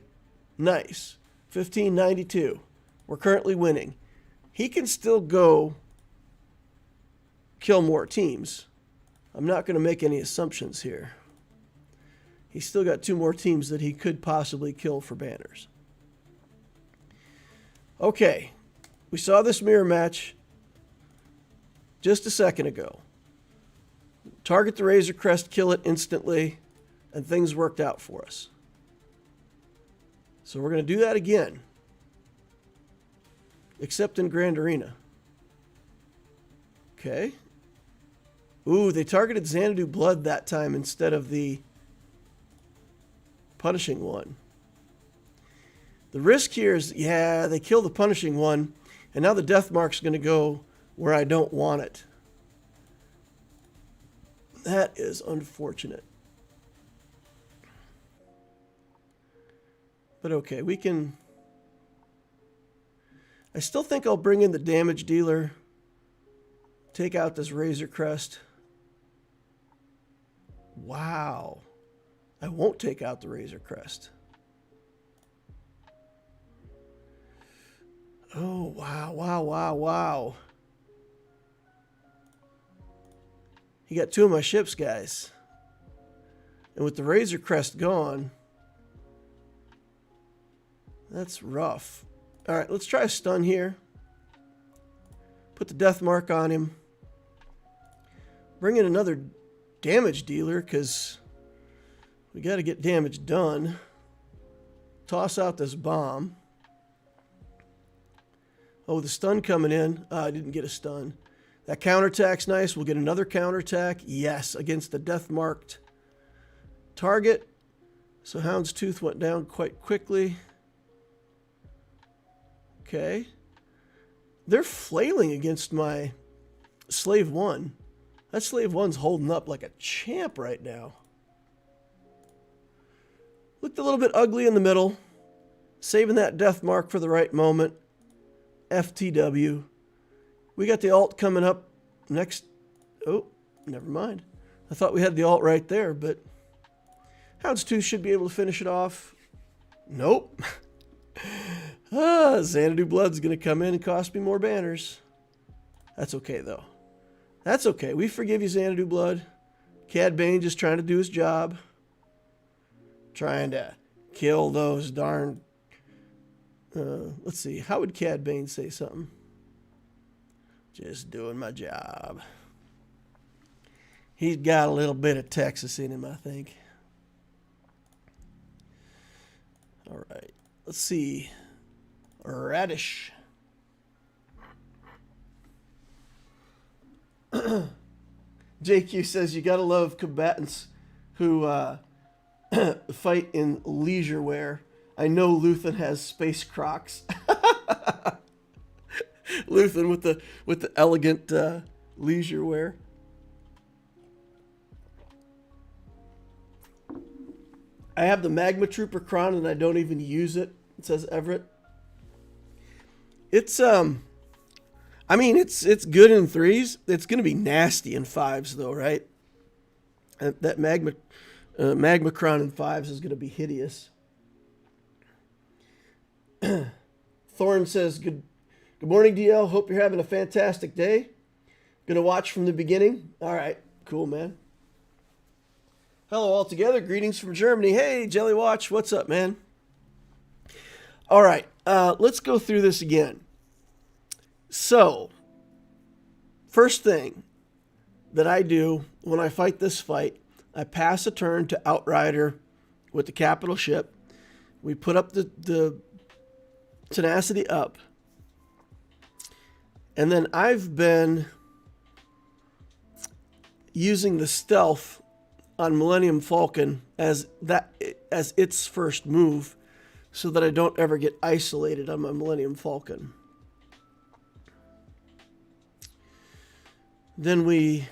Nice. 1592. We're currently winning. He can still go kill more teams. I'm not going to make any assumptions here. He's still got 2 more teams that he could possibly kill for banners. Okay. We saw this mirror match just a second ago. Target the Razor Crest, kill it instantly, and things worked out for us. So we're going to do that again. Except in Grand Arena. Okay. Ooh, they targeted Xanadu Blood that time instead of the Punishing One. The risk here is, yeah, they kill the Punishing One, and now the Death Mark's going to go where I don't want it. That is unfortunate. But okay, we can... I still think I'll bring in the damage dealer. Take out this Razor Crest. Wow. I won't take out the Razor Crest. Oh, wow, wow, wow, wow. He got 2 of my ships, guys. And with the Razor Crest gone, that's rough. All right, let's try a stun here. Put the Death Mark on him. Bring in another damage dealer because we got to get damage done. Toss out this bomb. Oh, the stun coming in. I didn't get a stun. That counterattack's nice. We'll get another counterattack. Yes, against the death-marked target. So Houndstooth went down quite quickly. Okay. They're flailing against my Slave 1. That Slave 1's holding up like a champ right now. Looked a little bit ugly in the middle. Saving that death mark for the right moment. FTW. We got the alt coming up next. Oh, never mind. I thought we had the alt right there, but Hounds 2 should be able to finish it off. Nope. Xanadu Blood's going to come in and cost me more banners. That's okay, though. That's okay. We forgive you, Xanadu Blood. Cad Bane just trying to do his job. Trying to kill those darn... let's see. How would Cad Bane say something? Just doing my job. He's got a little bit of Texas in him, I think. All right. Let's see. Radish. JQ says you gotta love combatants who fight in leisure wear. I know Luthen has space Crocs. Luthen with the elegant leisure wear. I have the Magma Trooper Cron and I don't even use it. It says Everett. It's I mean it's good in 3s. It's gonna be nasty in 5s though, right? That Magma Cron in 5s is gonna be hideous. Thorn says good morning, DL. Hope you're having a fantastic day. Gonna watch from the beginning. All right, cool, man. Hello all together. Greetings from Germany. Hey, Jelly Watch. What's up, man? All right, let's go through this again. So, first thing that I do when I fight this fight, I pass a turn to Outrider with the capital ship. We put up the tenacity up. And then I've been using the stealth on Millennium Falcon as its first move so that I don't ever get isolated on my Millennium Falcon. Then we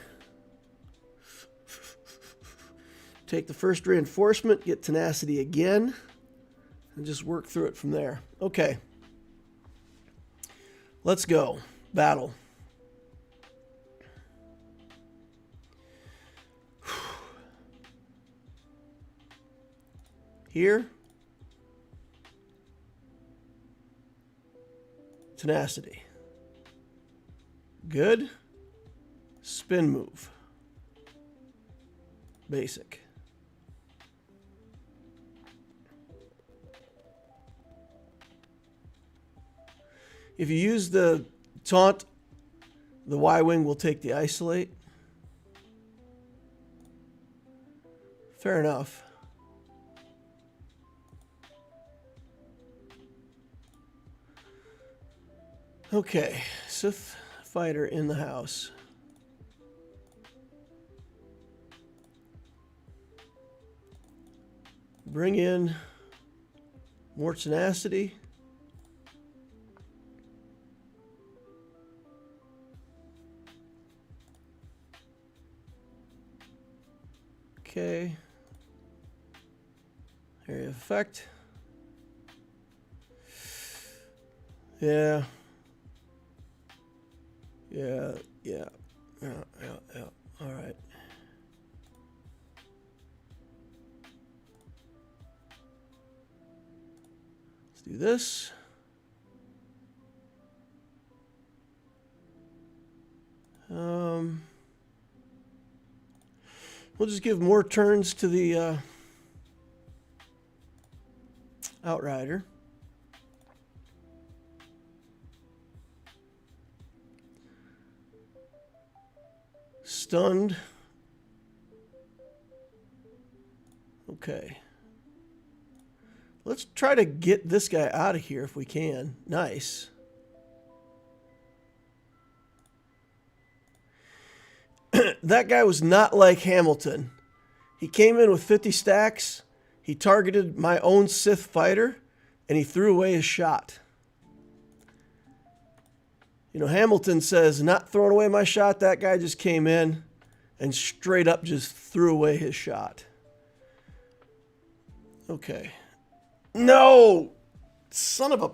take the first reinforcement, get tenacity again, and just work through it from there. Okay. Let's go. Battle. Here. Tenacity. Good. Spin move. Basic. If you use the taunt, the Y-Wing will take the isolate. Fair enough. Okay, Sith fighter in the house. Bring in more tenacity. Okay. Area of effect. Yeah. All right. Let's do this. We'll just give more turns to the Outrider. Stunned. Okay. Let's try to get this guy out of here if we can. Nice. That guy was not like Hamilton. He came in with 50 stacks. He targeted my own Sith fighter, and he threw away his shot. You know, Hamilton says, not throwing away my shot. That guy just came in and straight up just threw away his shot. Okay. No! Son of a...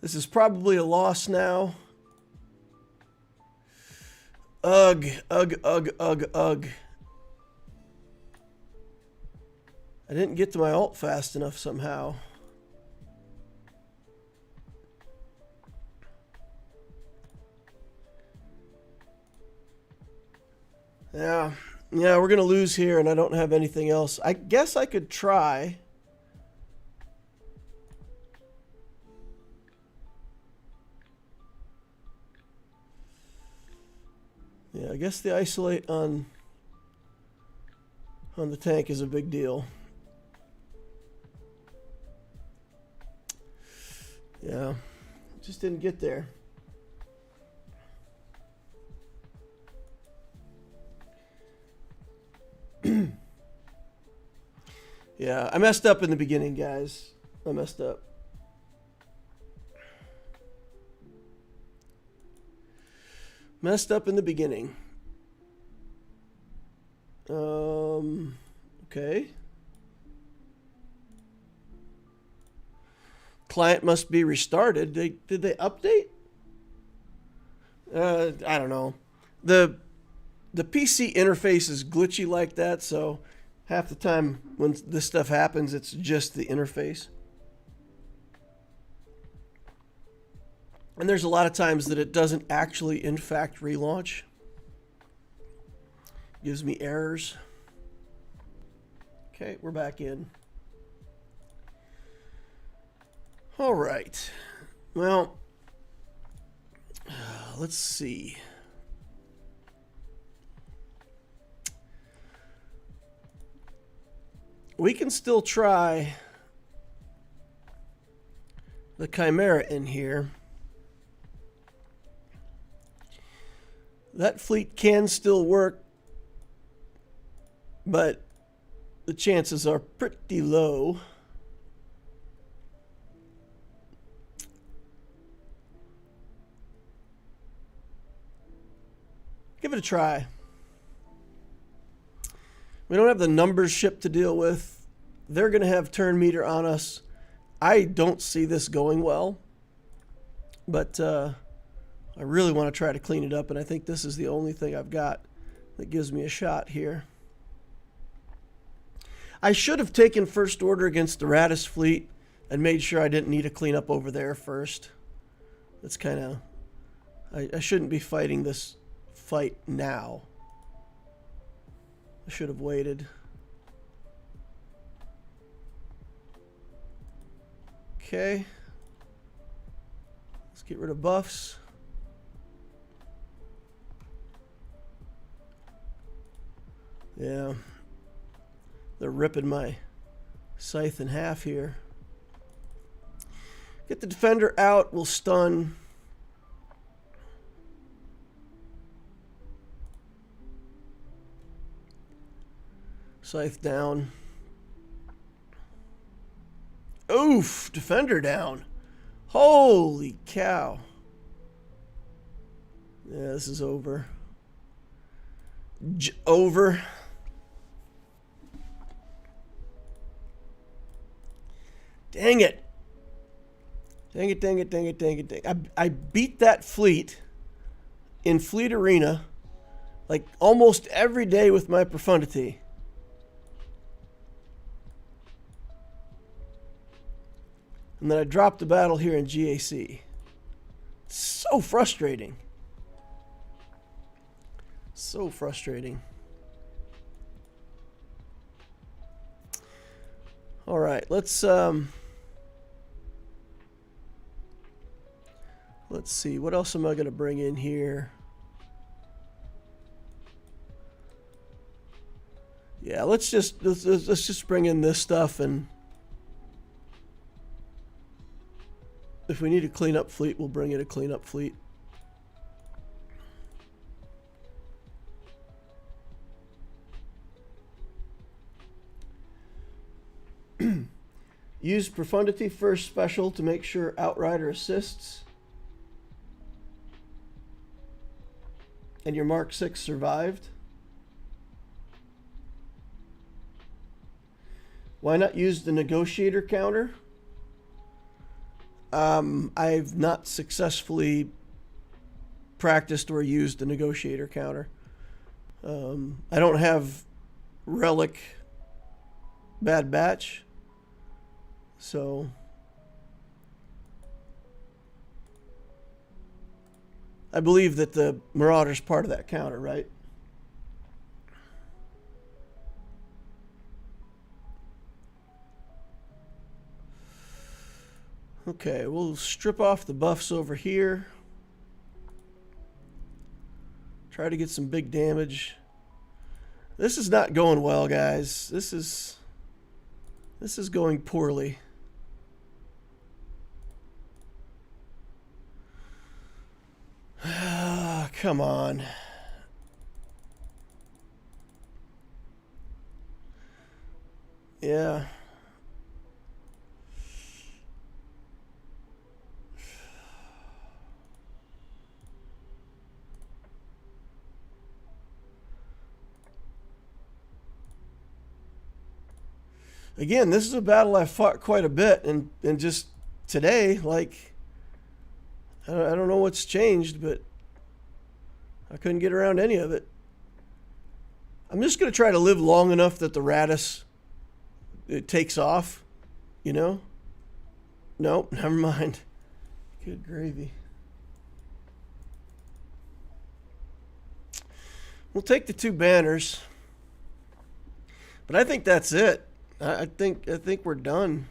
This is probably a loss now. Ugh, ugh, ugh, ugh, ugh. I didn't get to my alt fast enough somehow. Yeah, we're going to lose here, and I don't have anything else. I guess I could try. Yeah, I guess the isolate on the tank is a big deal. Yeah, just didn't get there. Yeah, I messed up in the beginning, guys. I messed up. Messed up in the beginning. Okay. Client must be restarted. Did they update? I don't know. The PC interface is glitchy like that, so half the time when this stuff happens, it's just the interface. And there's a lot of times that it doesn't actually, in fact, relaunch. Gives me errors. Okay, we're back in. All right. Well, let's see. We can still try the Chimera in here. That fleet can still work, but the chances are pretty low. Give it a try. We don't have the numbers ship to deal with. They're going to have turn meter on us. I don't see this going well, but I really want to try to clean it up, and I think this is the only thing I've got that gives me a shot here. I should have taken first order against the Radis fleet and made sure I didn't need to clean up over there first. That's kind of... I shouldn't be fighting this fight now. I should have waited. Okay. Let's get rid of buffs. Yeah. They're ripping my scythe in half here. Get the defender out. We'll stun. Scythe down. Oof! Defender down. Holy cow. Yeah, this is over. Over. Dang it. Dang it, dang it, dang it, dang it, dang it. I beat that fleet in Fleet Arena like almost every day with my profundity. And then I dropped the battle here in GAC. So frustrating. So frustrating. All right, let's see. What else am I going to bring in here? Yeah, let's just bring in this stuff, and if we need a cleanup fleet, we'll bring in a cleanup fleet. Use Profundity first special to make sure Outrider assists. And your Mark 6 survived. Why not use the negotiator counter? I've not successfully practiced or used the negotiator counter. I don't have relic bad batch, so I believe that the Marauder's part of that counter, right? Okay, we'll strip off the buffs over here. Try to get some big damage. This is not going well, guys. This is going poorly. Come on. Yeah. Again, this is a battle I fought quite a bit, and just today, like, I don't know what's changed, but I couldn't get around any of it. I'm just going to try to live long enough that the Radis, it takes off, you know? Nope, never mind. Good gravy. We'll take the 2 banners, but I think that's it. I think we're done.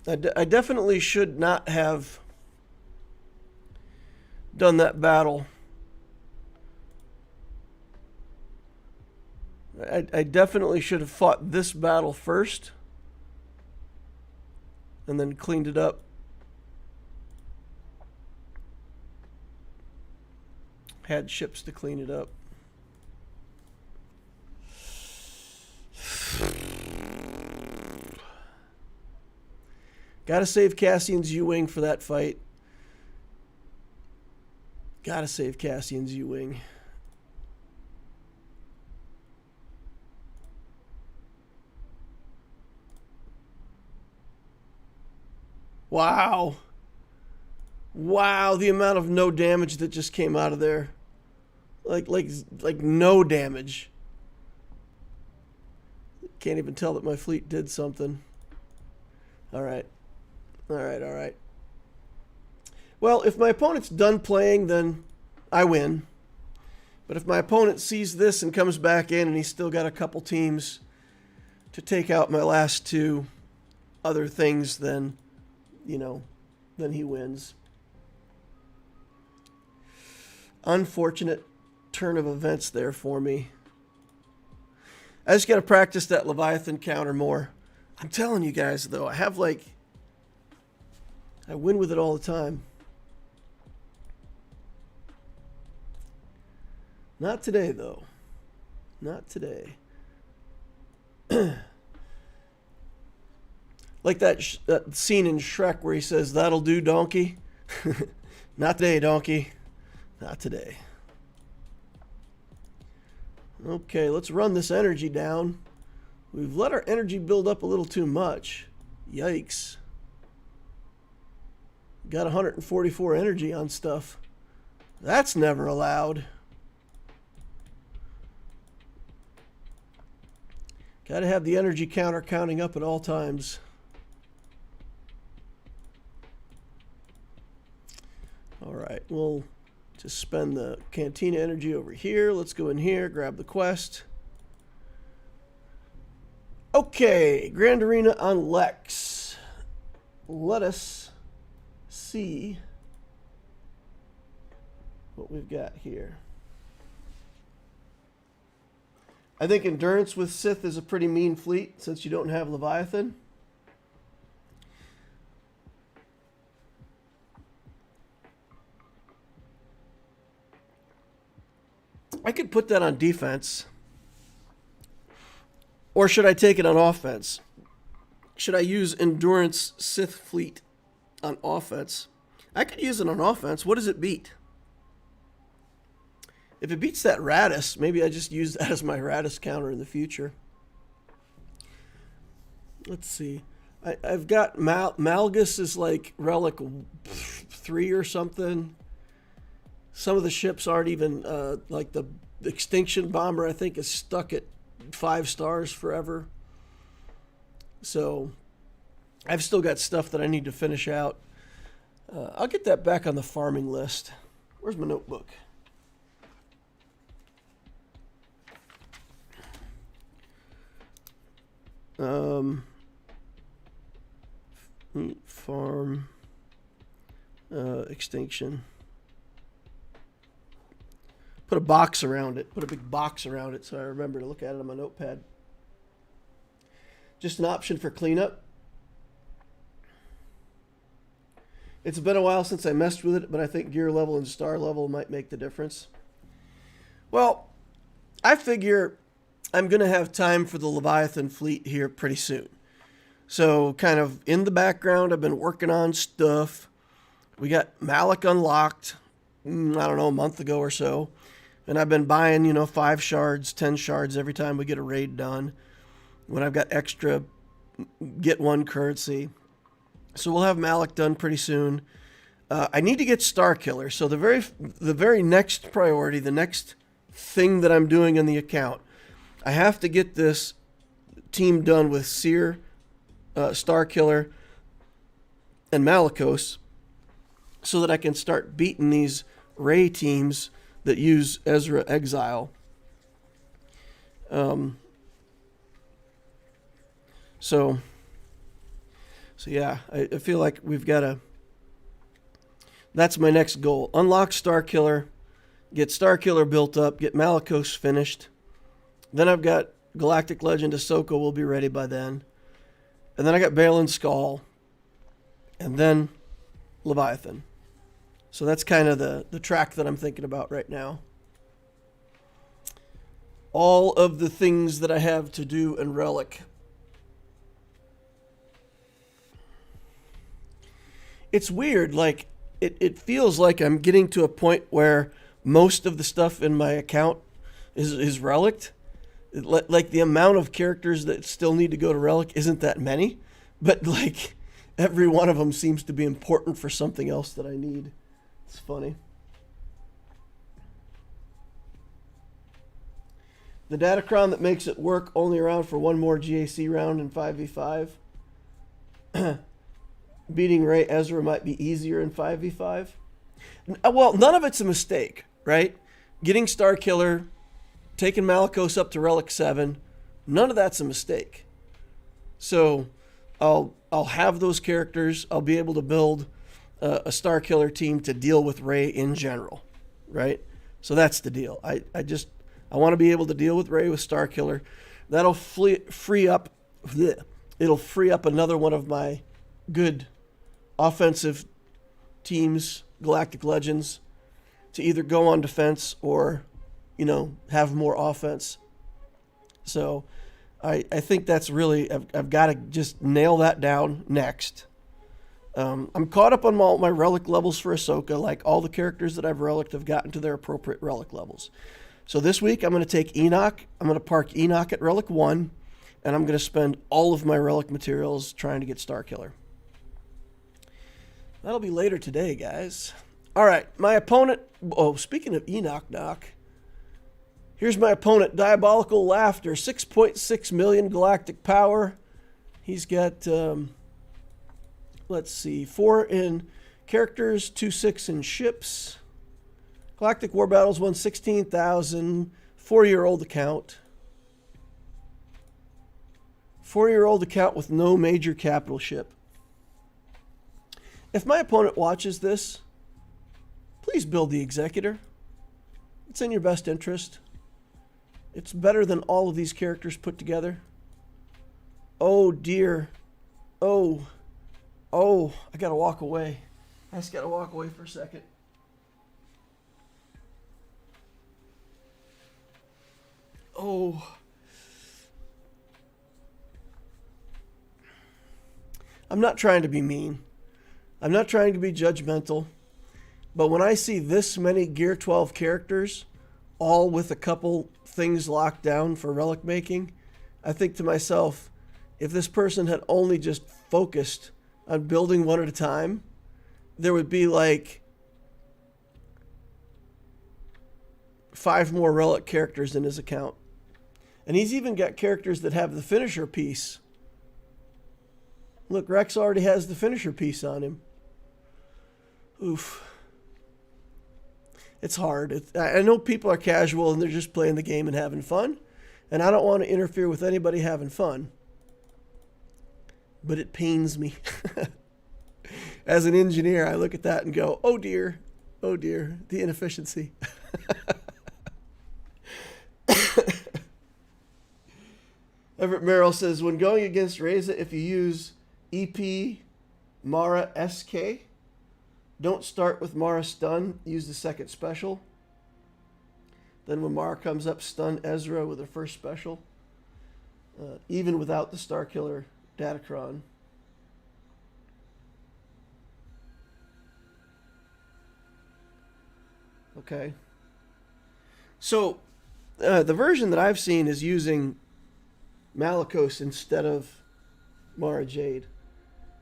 I definitely should not have done that battle. I definitely should have fought this battle first and then cleaned it up. Had ships to clean it up. Gotta save Cassian's U-Wing for that fight. Gotta save Cassian's U-Wing. Wow. Wow, the amount of no damage that just came out of there. Like no damage. Can't even tell that my fleet did something. All right. All right. Well, if my opponent's done playing, then I win. But if my opponent sees this and comes back in and he's still got a couple teams to take out my last 2 other things, then, you know, then he wins. Unfortunate turn of events there for me. I just got to practice that Leviathan counter more. I'm telling you guys, though, I have I win with it all the time. Not today, though. Not today. Like that scene in Shrek where he says, "That'll do, donkey." Not today, donkey. Not today. Okay, let's run this energy down. We've let our energy build up a little too much. Yikes. Got 144 energy on stuff. That's never allowed. Got to have the energy counter counting up at all times. All right, we'll just spend the Cantina energy over here. Let's go in here, grab the quest. Okay, Grand Arena on Lex. Let us see what we've got here. I think Endurance with Sith is a pretty mean fleet since you don't have Leviathan. I could put that on defense. Or should I take it on offense? Should I use Endurance Sith fleet on offense? I could use it on offense. What does it beat? If it beats that Radis, maybe I just use that as my Radis counter in the future. let's see. I've got Malgus is like relic 3 or something. Some of the ships aren't even like the Extinction Bomber, I think, is stuck at 5 stars forever. So I've still got stuff that I need to finish out. I'll get that back on the farming list. Where's my notebook? Farm extinction. Put a box around it. Put a big box around it so I remember to look at it on my notepad. Just an option for cleanup. It's been a while since I messed with it, but I think gear level and star level might make the difference. Well, I figure I'm going to have time for the Leviathan fleet here pretty soon. So kind of in the background, I've been working on stuff. We got Malik unlocked, I don't know, a month ago or so. And I've been buying, 5 shards, 10 shards every time we get a raid done. When I've got extra, get 1 currency. So we'll have Malik done pretty soon. I need to get Star Killer. So the very next priority, the next thing that I'm doing in the account, I have to get this team done with Seer, Star Killer, and Malicos, so that I can start beating these Ray teams that use Ezra Exile. So yeah, I feel like we've got to... That's my next goal. Unlock Star Killer, get Star Killer built up, get Malicos finished. Then I've got Galactic Legend Ahsoka will be ready by then. And then I got Bale and Skull. And then Leviathan. So that's kind of the track that I'm thinking about right now. All of the things that I have to do in Relic. It's weird, like, it feels like I'm getting to a point where most of the stuff in my account is Relic. Like, the amount of characters that still need to go to Relic isn't that many, but, like, every one of them seems to be important for something else that I need. It's funny. The Datacron that makes it work only around for 1 more GAC round in 5v5. Beating Ray Ezra might be easier in 5v5. Well, none of it's a mistake, right? Getting Star Killer, taking Malicos up to Relic 7, none of that's a mistake. So I'll have those characters. I'll be able to build a Star Killer team to deal with Ray in general, right? So that's the deal. I want to be able to deal with Ray with Star Killer. That'll free up. It'll free up another one of my good offensive teams, Galactic Legends, to either go on defense or, have more offense. So I think that's really, I've got to just nail that down next. I'm caught up on all my relic levels for Ahsoka. Like, all the characters that I've reliced have gotten to their appropriate relic levels. So this week I'm going to take Enoch. I'm going to park Enoch at Relic 1, and I'm going to spend all of my relic materials trying to get Star Killer. That'll be later today, guys. All right, my opponent... Oh, speaking of Enoch Knock, here's my opponent, Diabolical Laughter, 6.6 million galactic power. He's got, let's see, 4 in characters, 2/6 in ships. Galactic War Battles won 16,000, 4-year-old account. 4-year-old account with no major capital ship. If my opponent watches this, please build the Executor. It's in your best interest. It's better than all of these characters put together. Oh dear. Oh, I gotta walk away. I just gotta walk away for a second. Oh. I'm not trying to be mean. I'm not trying to be judgmental. But when I see this many Gear 12 characters, all with a couple things locked down for relic making, I think to myself, if this person had only just focused on building one at a time, there would be like 5 more relic characters in his account. And he's even got characters that have the finisher piece. Look, Rex already has the finisher piece on him. Oof. It's hard. I know people are casual and they're just playing the game and having fun. And I don't want to interfere with anybody having fun. But it pains me. As an engineer, I look at that and go, oh dear, the inefficiency. Everett Merrill says, when going against Reza, if you use EP Mara SK, don't start with Mara stun, use the second special. Then when Mara comes up, stun Ezra with her first special, even without the Star Killer Datacron. Okay. So, the version that I've seen is using Malicos instead of Mara Jade.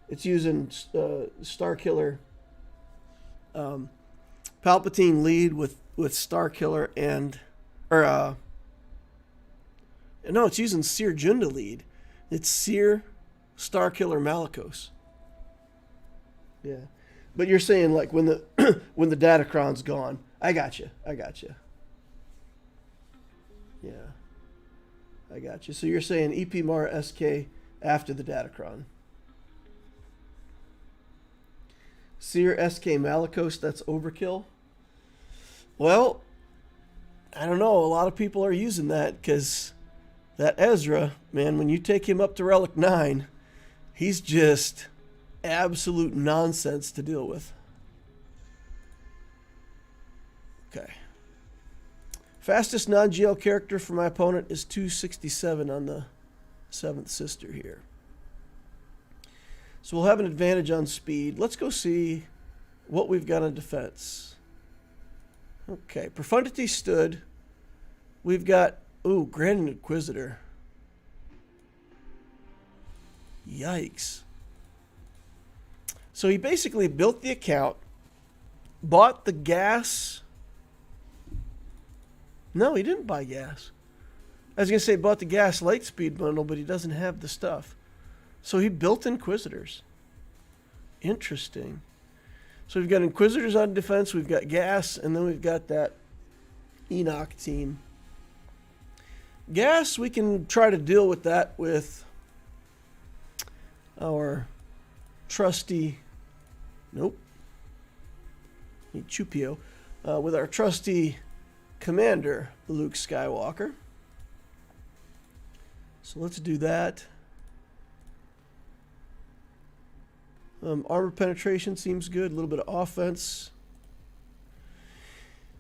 It's using Star Killer, Palpatine lead with Star Killer and, no, it's using Seer Junda lead. It's Seer, Star Killer, Malicos. Yeah, but you're saying like when the when the Datacron's gone. I got you. Yeah, I got you. So you're saying EP Mara SK after the Datacron. Seer SK Malicos, that's overkill. Well, I don't know. A lot of people are using that because that Ezra, man, when you take him up to Relic 9, he's just absolute nonsense to deal with. Okay. Fastest non-GL character for my opponent is 267 on the 7th Sister here. So we'll have an advantage on speed. Let's go see what we've got on defense. Okay, Profundity stood. We've got, Grand Inquisitor. Yikes. So he basically built the account, bought the gas. No, he didn't buy gas. I was going to say bought the gas Lightspeed bundle, but he doesn't have the stuff. So he built Inquisitors. Interesting. So we've got Inquisitors on defense, we've got gas, and then we've got that Enoch team. Gas, we can try to deal with that with our trusty... Nope. Need Chupio. With our trusty commander, Luke Skywalker. So let's do that. Armor penetration seems good. A little bit of offense.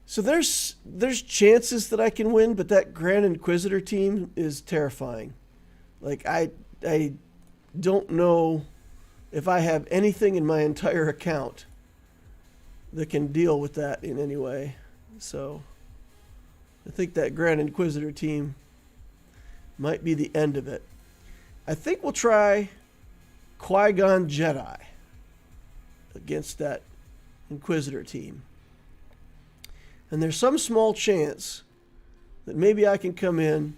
So there's chances that I can win, but that Grand Inquisitor team is terrifying. Like I don't know if I have anything in my entire account that can deal with that in any way. So I think that Grand Inquisitor team might be the end of it. I think we'll try Qui-Gon Jedi against that Inquisitor team. And there's some small chance that maybe I can come in,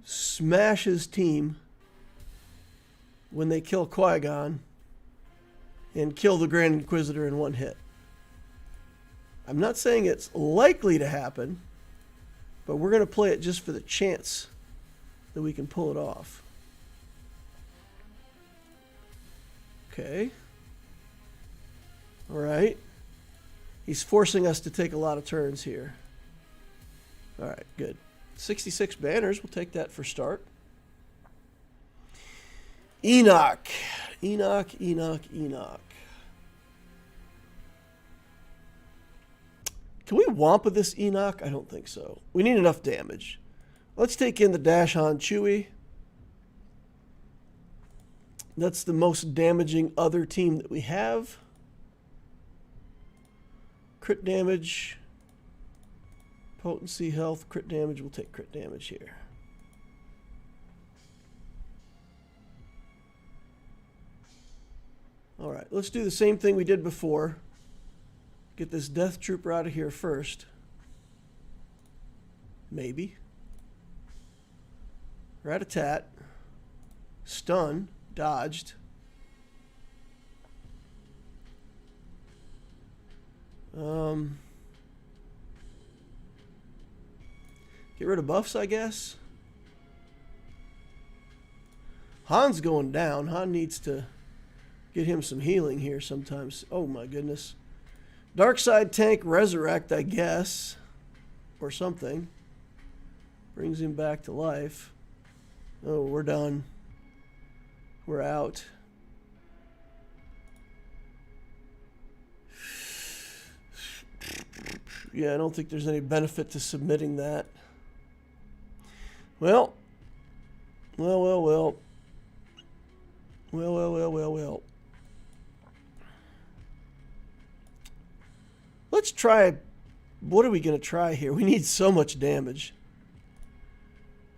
smash his team when they kill Qui-Gon, and kill the Grand Inquisitor in one hit. I'm not saying it's likely to happen, but we're going to play it just for the chance that we can pull it off. Okay. All right. He's forcing us to take a lot of turns here. All right, good. 66 banners. We'll take that for start. Enoch. Enoch. Can we Wampa this Enoch? I don't think so. We need enough damage. Let's take in the Dash-Han Chewie. That's the most damaging other team that we have. Crit damage. Potency, health, crit damage. We'll take crit damage here. All right, let's do the same thing we did before. Get this Death Trooper out of here first. Maybe. Rat-a-tat. Stun. Dodged. Get rid of buffs, I guess. Han's going down. Han needs to get him some healing here sometimes. Oh my goodness. Dark side tank resurrect, I guess. Or something. Brings him back to life. Oh, we're done. We're out. Yeah, I don't think there's any benefit to submitting that. Well. Well. Let's try. What are we going to try here? We need so much damage.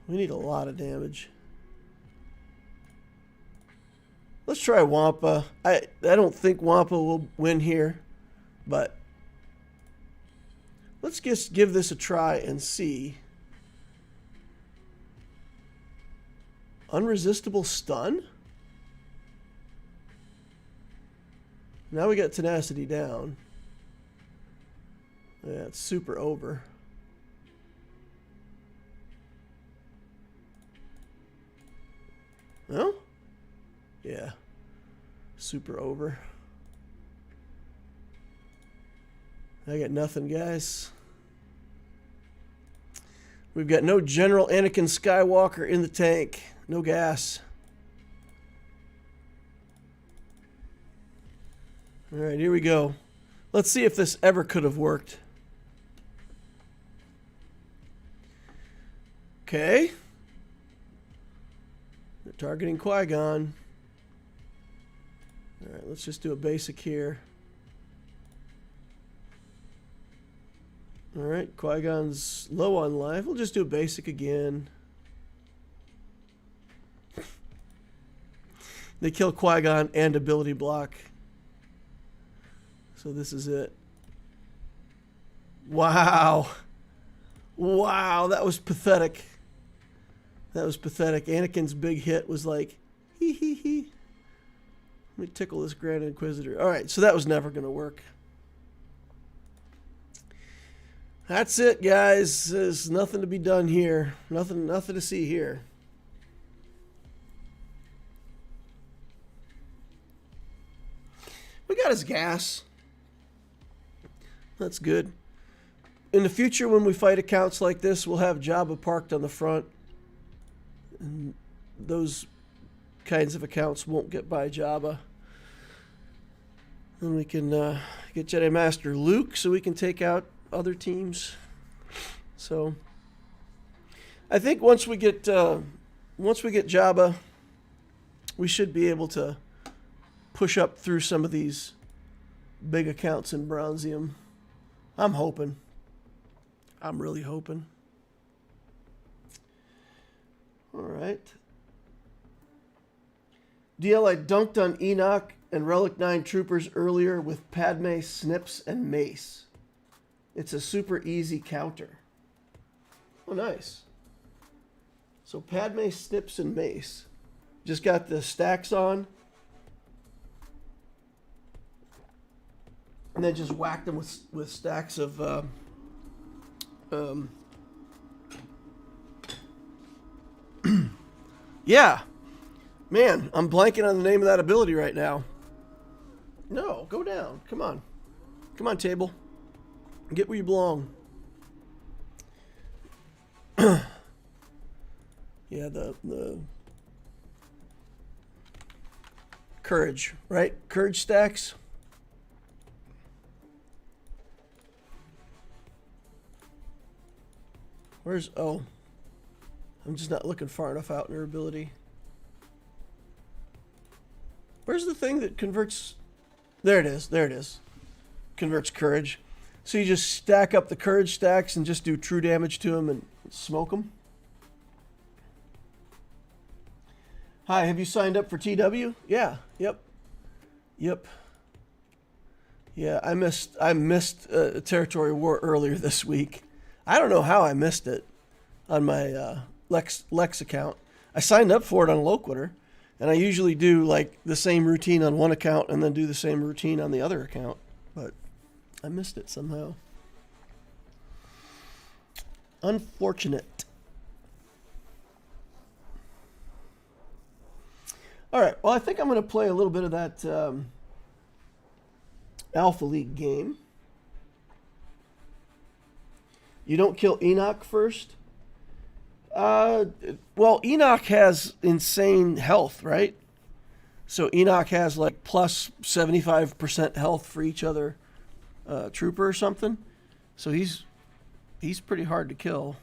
We need a lot of damage. Let's try Wampa. I don't think Wampa will win here, but let's just give this a try and see. Unresistible stun? Now we got tenacity down. Yeah, it's super over. No? Yeah. Super over. I got nothing, guys. We've got no General Anakin Skywalker in the tank. No gas. All right, here we go. Let's see if this ever could have worked. Okay. They're targeting Qui-Gon. All right, let's just do a basic here. All right, Qui-Gon's low on life. We'll just do a basic again. They kill Qui-Gon and ability block. So this is it. Wow. Wow, that was pathetic. That was pathetic. Anakin's big hit was like, hee hee hee. Let me tickle this Grand Inquisitor. All right, so that was never going to work. That's it, guys. There's nothing to be done here. Nothing to see here. We got his gas. That's good. In the future, when we fight accounts like this, we'll have Jabba parked on the front. And those kinds of accounts won't get by Jabba. And we can get Jedi Master Luke so we can take out other teams. So I think once we get Jabba, we should be able to push up through some of these big accounts in Bronzium. I'm hoping. I'm really hoping. All right. DL, I dunked on Enoch and Relic 9 troopers earlier with Padme, Snips, and Mace. It's a super easy counter. Oh, nice. So Padme, Snips, and Mace. Just got the stacks on. And then just whacked them with stacks of yeah. Man, I'm blanking on the name of that ability right now. No, go down. Come on. Come on, table. Get where you belong. Yeah, the courage, right? Courage stacks. Where's... Oh. I'm just not looking far enough out in her ability. Where's the thing that converts... There it is. There it is. Converts courage. So you just stack up the courage stacks and just do true damage to them and smoke them. Hi, have you signed up for TW? Yeah. Yep. Yep. Yeah, I missed Territory War earlier this week. I don't know how I missed it on my Lex account. I signed up for it on Loquitur, and I usually do like the same routine on one account and then do the same routine on the other account, but I missed it somehow. Unfortunate. All right, well, I think I'm going to play a little bit of that Alpha League game. You don't kill Enoch first? Well, Enoch has insane health, right? So Enoch has like plus 75% health for each other trooper or something. So he's pretty hard to kill.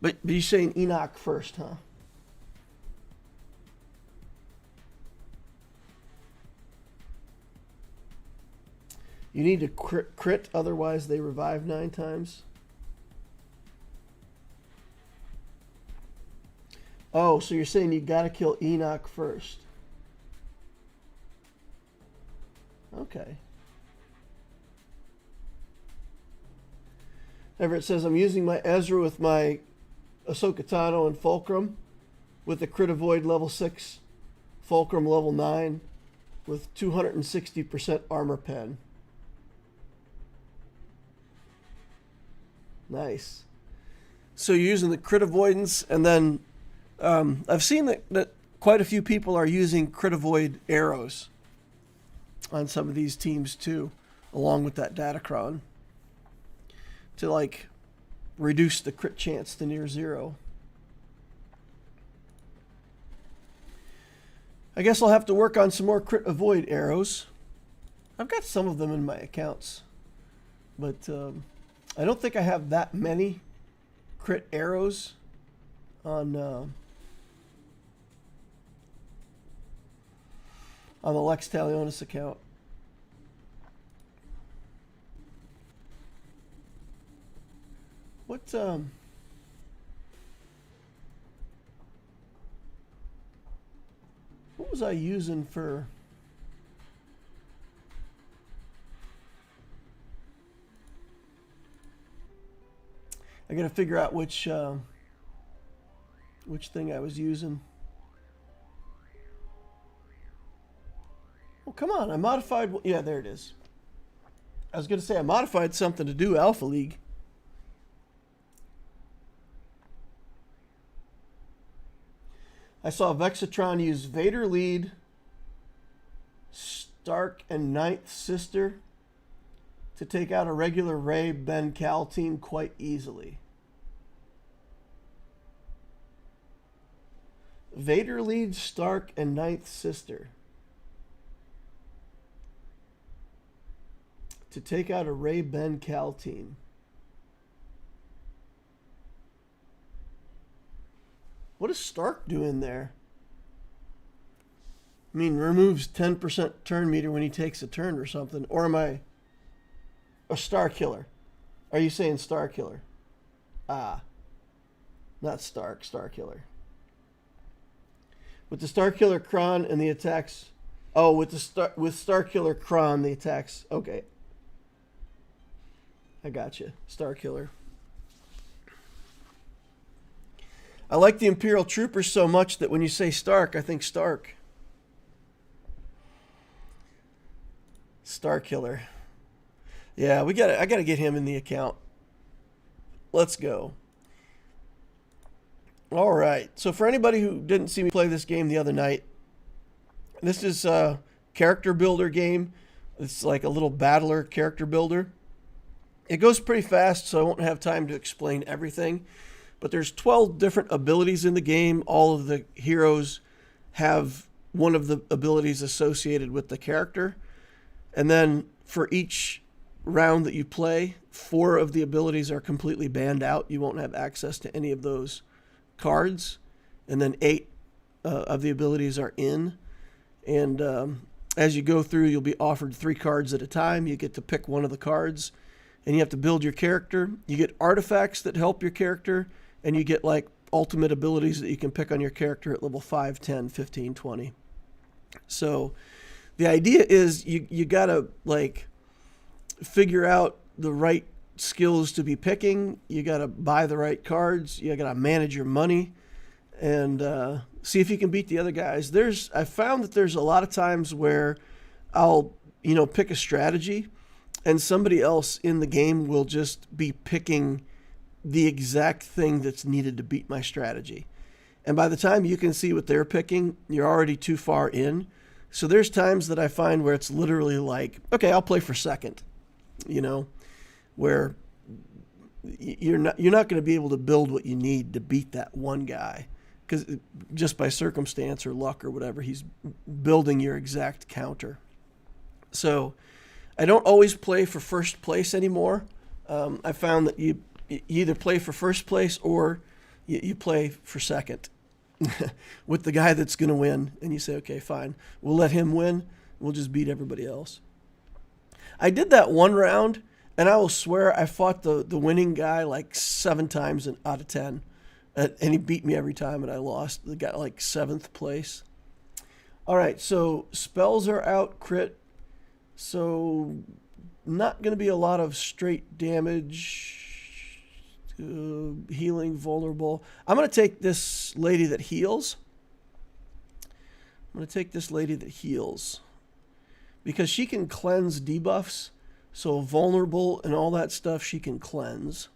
But you're saying Enoch first, huh? You need to crit, otherwise they revive 9 times. Oh, so you're saying you gotta kill Enoch first. Okay. Everett says, I'm using my Ezra with my Ahsoka Tano and Fulcrum with the crit avoid level 6, Fulcrum level 9 with 260% armor pen. Nice. So you're using the crit avoidance, and then I've seen that quite a few people are using crit avoid arrows on some of these teams too, along with that Datacron, to like reduce the crit chance to near 0. I guess I'll have to work on some more crit avoid arrows. I've got some of them in my accounts, but I don't think I have that many crit arrows on the Lex Talionis account. What was I using for? I gotta figure out which thing I was using. Oh, come on, I modified. Yeah, there it is. I was gonna say I modified something to do Alpha League. I saw Vexatron use Vader lead, Stark, and Ninth Sister to take out a regular Rey Ben Cal team quite easily. Vader lead, Stark, and Ninth Sister to take out a Rey Ben Cal team. What does Stark do in there? I mean, removes 10% turn meter when he takes a turn or something. Or am I a Star Killer? Are you saying Star Killer? Ah, not Stark, Star Killer. With the Star Killer Kron and the attacks. Oh, with Star Killer Kron, the attacks. Okay, I got you. Star Killer. I like the Imperial Troopers so much that when you say Stark, I think Stark. Star Killer. Yeah, I gotta get him in the account. Let's go. All right. So for anybody who didn't see me play this game the other night, this is a character builder game. It's like a little battler character builder. It goes pretty fast, so I won't have time to explain everything. But there's 12 different abilities in the game. All of the heroes have one of the abilities associated with the character. And then for each round that you play, 4 of the abilities are completely banned out. You won't have access to any of those cards. And then 8 of the abilities are in. And as you go through, you'll be offered 3 cards at a time. You get to pick one of the cards. And you have to build your character. You get artifacts that help your character. And you get like ultimate abilities that you can pick on your character at level 5, 10, 15, 20. So the idea is you gotta like figure out the right skills to be picking. You gotta buy the right cards. You gotta manage your money, and see if you can beat the other guys. I found that there's a lot of times where I'll pick a strategy, and somebody else in the game will just be picking the exact thing that's needed to beat my strategy. And by the time you can see what they're picking, you're already too far in. So there's times that I find where it's literally like, okay, I'll play for second, where you're not going to be able to build what you need to beat that one guy, because just by circumstance or luck or whatever, he's building your exact counter. So I don't always play for first place anymore. I found that you either play for first place or you play for second with the guy that's going to win. And you say, okay, fine, we'll let him win. We'll just beat everybody else. I did that one round, and I will swear I fought the winning guy like 7 times out of 10. And he beat me every time, and I lost. The guy like 7th place. All right, so spells are out, crit. So not going to be a lot of straight damage, healing, vulnerable. I'm going to take this lady that heals. Because she can cleanse debuffs. So vulnerable and all that stuff she can cleanse.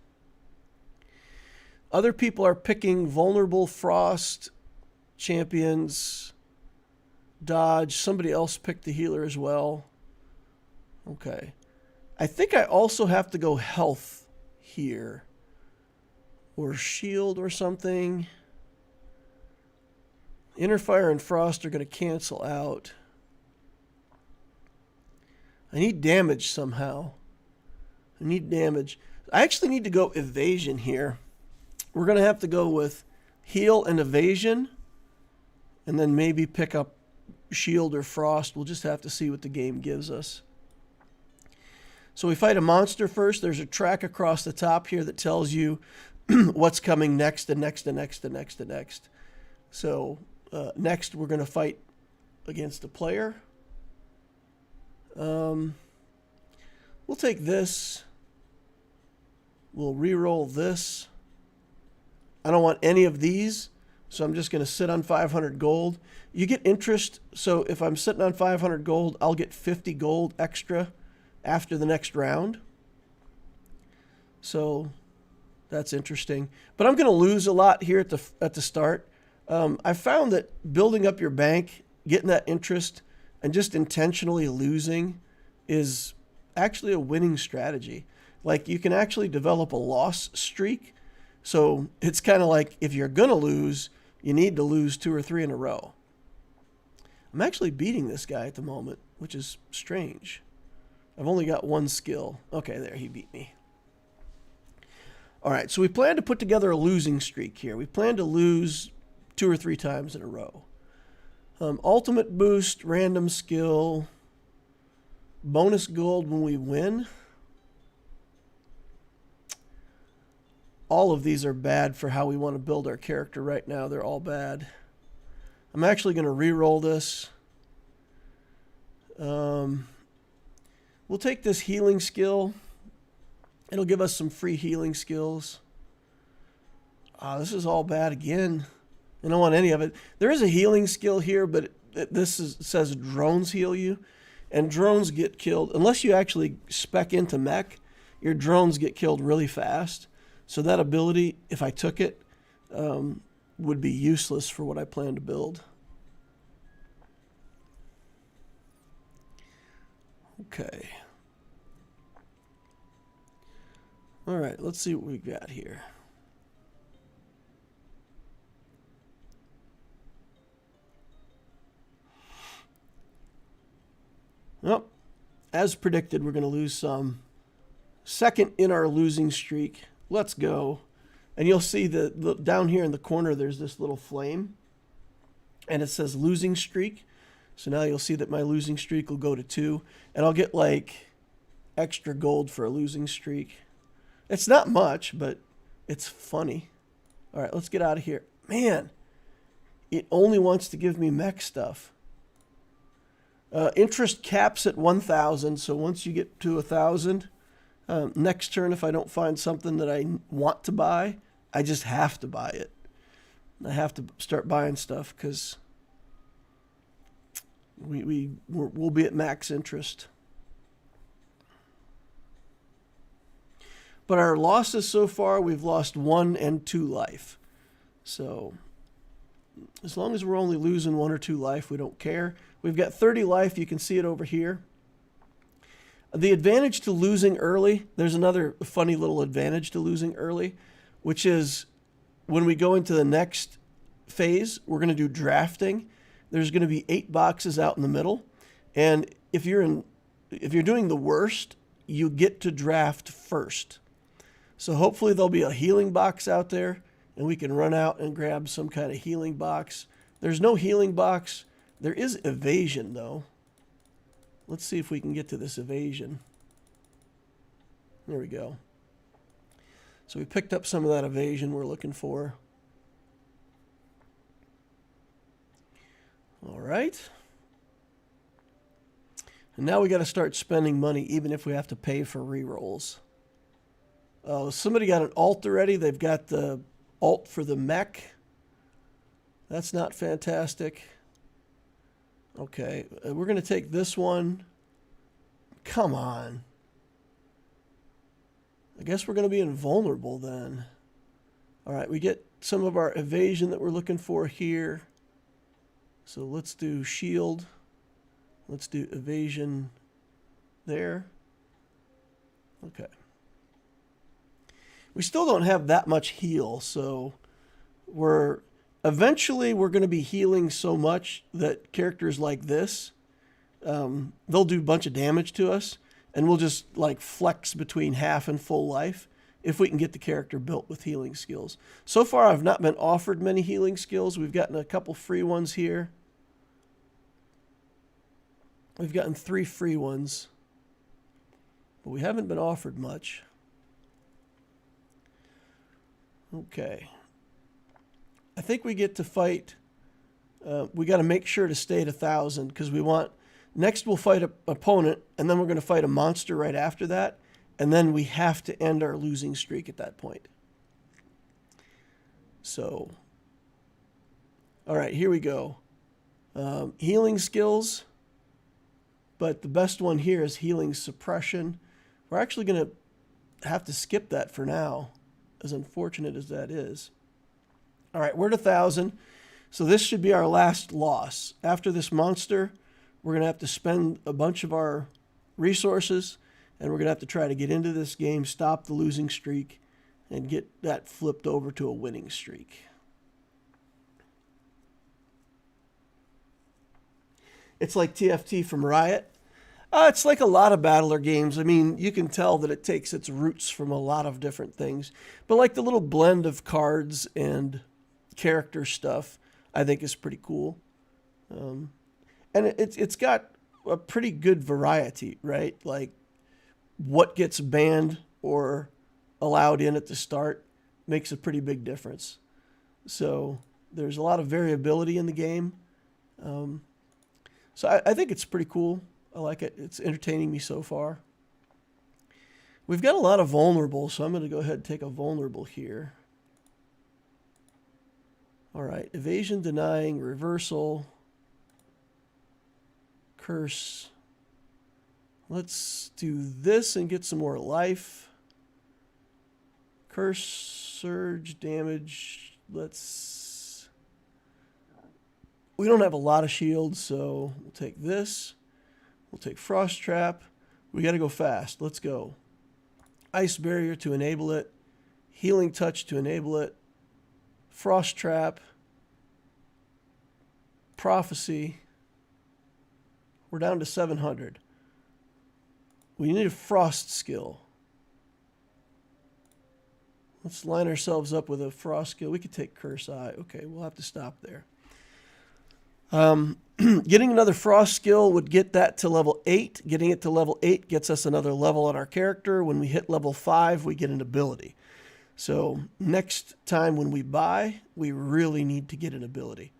Other people are picking vulnerable, frost, champions, dodge. Somebody else picked the healer as well. Okay. I think I also have to go health here. Or shield or something. Inner fire and frost are going to cancel out. I need damage somehow. I actually need to go evasion here. We're going to have to go with heal and evasion. And then maybe pick up shield or frost. We'll just have to see what the game gives us. So we fight a monster first. There's a track across the top here that tells you what's coming next and next and next and next and next. So next we're going to fight against a player. We'll take this. We'll re-roll this. I don't want any of these, so I'm just going to sit on 500 gold. You get interest, so if I'm sitting on 500 gold, I'll get 50 gold extra after the next round. So that's interesting. But I'm going to lose a lot here at the start. I found that building up your bank, getting that interest, and just intentionally losing is actually a winning strategy. Like, you can actually develop a loss streak. So it's kind of like, if you're going to lose, you need to lose 2 or 3 in a row. I'm actually beating this guy at the moment, which is strange. I've only got 1 skill. Okay, there, he beat me. All right, so we plan to put together a losing streak here. We plan to lose 2 or 3 times in a row. Ultimate boost, random skill, bonus gold when we win. All of these are bad for how we want to build our character right now. They're all bad. I'm actually going to re-roll this. We'll take this healing skill. It'll give us some free healing skills. This is all bad again. I don't want any of it. There is a healing skill here, but it says drones heal you. And drones get killed. Unless you actually spec into mech, your drones get killed really fast. So that ability, if I took it, would be useless for what I plan to build. Okay. All right, let's see what we got here. Well, as predicted, we're going to lose some. Second in our losing streak. Let's go. And you'll see that down here in the corner, there's this little flame. And it says losing streak. So now you'll see that my losing streak will go to 2. And I'll get like extra gold for a losing streak. It's not much, but it's funny. All right, let's get out of here. Man, it only wants to give me mech stuff. Interest caps at 1,000. So once you get to 1,000, next turn, if I don't find something that I want to buy, I just have to buy it. I have to start buying stuff because we'll be at max interest. But our losses so far, we've lost 1 and 2 life. So as long as we're only losing 1 or 2 life, we don't care. We've got 30 life. You can see it over here. The advantage to losing early, there's another funny little advantage to losing early, which is when we go into the next phase, we're going to do drafting. There's going to be 8 boxes out in the middle. And if you're doing the worst, you get to draft first. So hopefully there'll be a healing box out there and we can run out and grab some kind of healing box. There's no healing box. There is evasion though. Let's see if we can get to this evasion. There we go. So we picked up some of that evasion we're looking for. All right. And now we got to start spending money even if we have to pay for rerolls. Oh, somebody got an alt already. They've got the alt for the mech. That's not fantastic. Okay, we're going to take this one. Come on. I guess we're going to be invulnerable then. All right, we get some of our evasion that we're looking for here. So let's do shield. Let's do evasion there. Okay. We still don't have that much heal, so eventually we're going to be healing so much that characters like this, they'll do a bunch of damage to us, and we'll just like flex between half and full life if we can get the character built with healing skills. So far, I've not been offered many healing skills. We've gotten a couple free ones here. We've gotten 3 free ones, but we haven't been offered much. Okay. I think we get to fight. We got to make sure to stay at 1,000 because we want. Next, we'll fight an opponent, and then we're going to fight a monster right after that, and then we have to end our losing streak at that point. So, all right, here we go. Healing skills, but the best one here is healing suppression. We're actually going to have to skip that for now, as unfortunate as that is. All right, we're at 1,000. So this should be our last loss. After this monster, we're going to have to spend a bunch of our resources, and we're going to have to try to get into this game, stop the losing streak, and get that flipped over to a winning streak. It's like TFT from Riot. It's like a lot of battler games. I mean, you can tell that it takes its roots from a lot of different things. But like the little blend of cards and character stuff, I think is pretty cool. And it's got a pretty good variety, right? Like what gets banned or allowed in at the start makes a pretty big difference. So there's a lot of variability in the game. So I think it's pretty cool. I like it. It's entertaining me so far. We've got a lot of vulnerables, so I'm going to go ahead and take a vulnerable here. All right, evasion, denying, reversal, curse. Let's do this and get some more life. Curse, surge, damage. We don't have a lot of shields, so we'll take this. We'll take Frost Trap. We got to go fast. Let's go. Ice Barrier to enable it. Healing Touch to enable it. Frost Trap. Prophecy. We're down to 700. We need a Frost skill. Let's line ourselves up with a Frost skill. We could take Curse Eye. Okay, we'll have to stop there. Getting another Frost skill would get that to level 8. Getting it to level 8 gets us another level on our character. When we hit level 5, we get an ability. So next time when we buy, we really need to get an ability.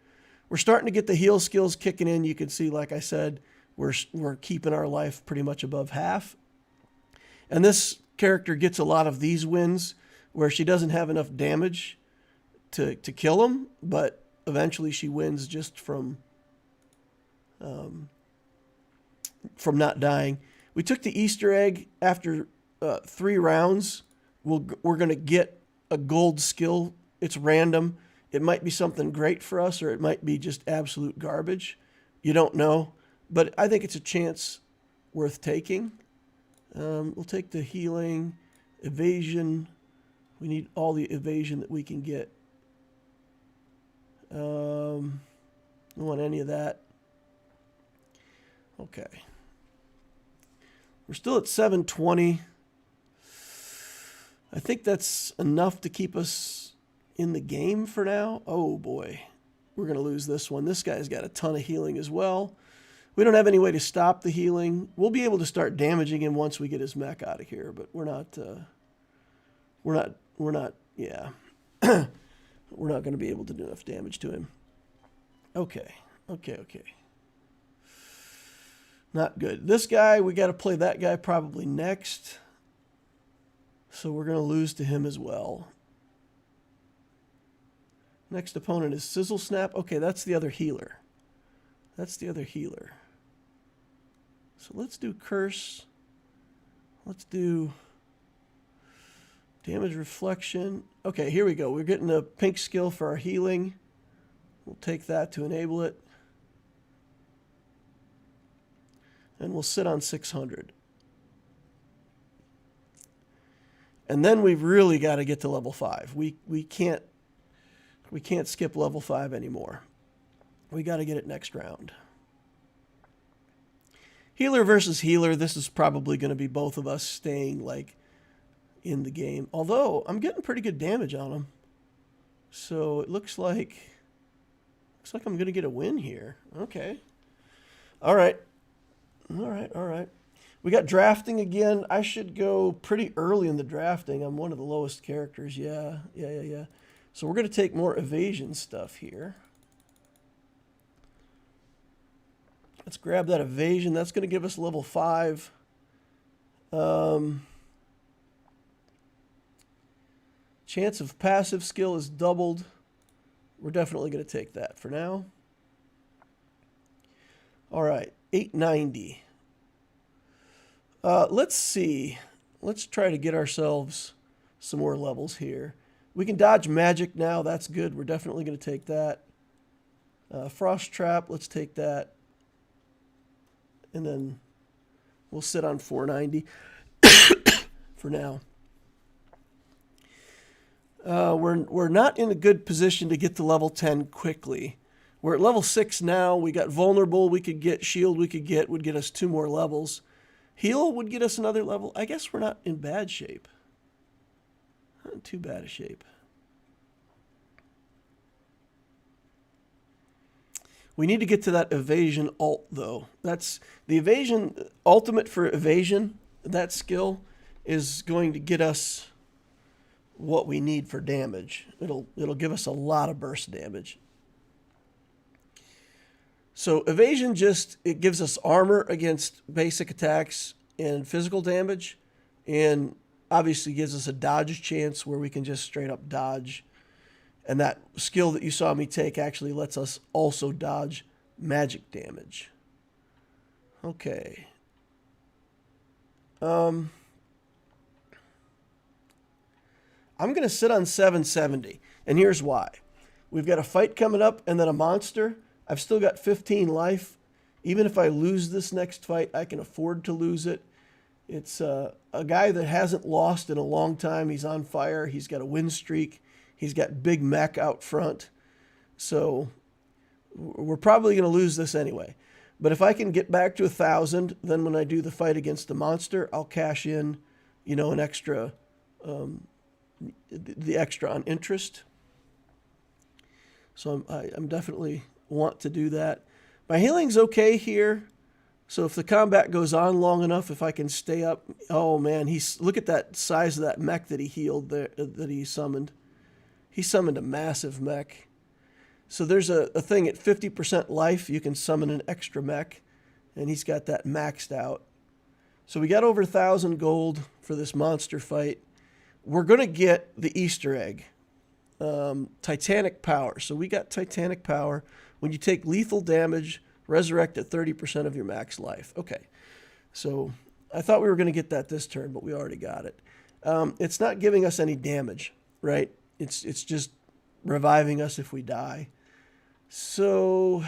We're starting to get the heal skills kicking in. You can see, like I said, we're keeping our life pretty much above half. And this character gets a lot of these wins where she doesn't have enough damage to kill him, but eventually she wins just from not dying. We took the Easter egg after 3 rounds. We're going to get a gold skill. It's random. It might be something great for us, or it might be just absolute garbage. You don't know. But I think it's a chance worth taking. We'll take the healing, evasion. We need all the evasion that we can get. Don't want any of that. Okay. We're still at 720. I think that's enough to keep us in the game for now. Oh boy, we're going to lose this one. This guy's got a ton of healing as well. We don't have any way to stop the healing. We'll be able to start damaging him once we get his mech out of here, but we're not, yeah. We're not going to be able to do enough damage to him. Okay. Not good. This guy, we got to play that guy probably next. So we're going to lose to him as well. Next opponent is Sizzle Snap. Okay, that's the other healer. So let's do Curse. Let's do Damage Reflection. Okay, here we go. We're getting a pink skill for our healing. We'll take that to enable it. And we'll sit on 600. And then we've really got to get to level 5. We can't skip level 5 anymore. We got to get it next round. Healer versus healer. This is probably going to be both of us staying like in the game. Although I'm getting pretty good damage on him. So it looks like I'm going to get a win here. Okay. All right. We got drafting again. I should go pretty early in the drafting. I'm one of the lowest characters. Yeah. So we're going to take more evasion stuff here. Let's grab that evasion. That's going to give us level 5. Chance of passive skill is doubled. We're definitely going to take that for now. All right, 890. Let's see. Let's try to get ourselves some more levels here. We can dodge magic now. That's good. We're definitely going to take that. Frost Trap. Let's take that. And then we'll sit on 490 for now. We're not in a good position to get to level 10 quickly. We're at level 6 now. We got vulnerable. We could get shield. Would get us 2 more levels. Heal would get us another level. I guess we're not in bad shape. Not in too bad a shape. We need to get to that evasion ult, though. That's the evasion ultimate for evasion. That skill is going to get us what we need for damage. It'll give us a lot of burst damage. So evasion it gives us armor against basic attacks and physical damage, and obviously gives us a dodge chance where we can just straight up dodge. And that skill that you saw me take actually lets us also dodge magic damage. Okay. I'm going to sit on 770, and here's why. We've got a fight coming up and then a monster. I've still got 15 life. Even if I lose this next fight, I can afford to lose it. It's a guy that hasn't lost in a long time. He's on fire. He's got a win streak. He's got big mech out front. So we're probably going to lose this anyway. But if I can get back to 1,000, then when I do the fight against the monster, I'll cash in, an extra, the extra on interest. So I'm definitely want to do that. My healing's okay here. So if the combat goes on long enough, if I can stay up, oh man, look at that size of that mech that he healed there, that he summoned. He summoned a massive mech. So there's a thing at 50% life, you can summon an extra mech. and he's got that maxed out. So we got over 1,000 gold for this monster fight. We're going to get the Easter egg, Titanic Power. So we got Titanic Power. When you take lethal damage, resurrect at 30% of your max life. Okay, so I thought we were going to get that this turn, but we already got it. It's not giving us any damage, right? It's just reviving us if we die. So,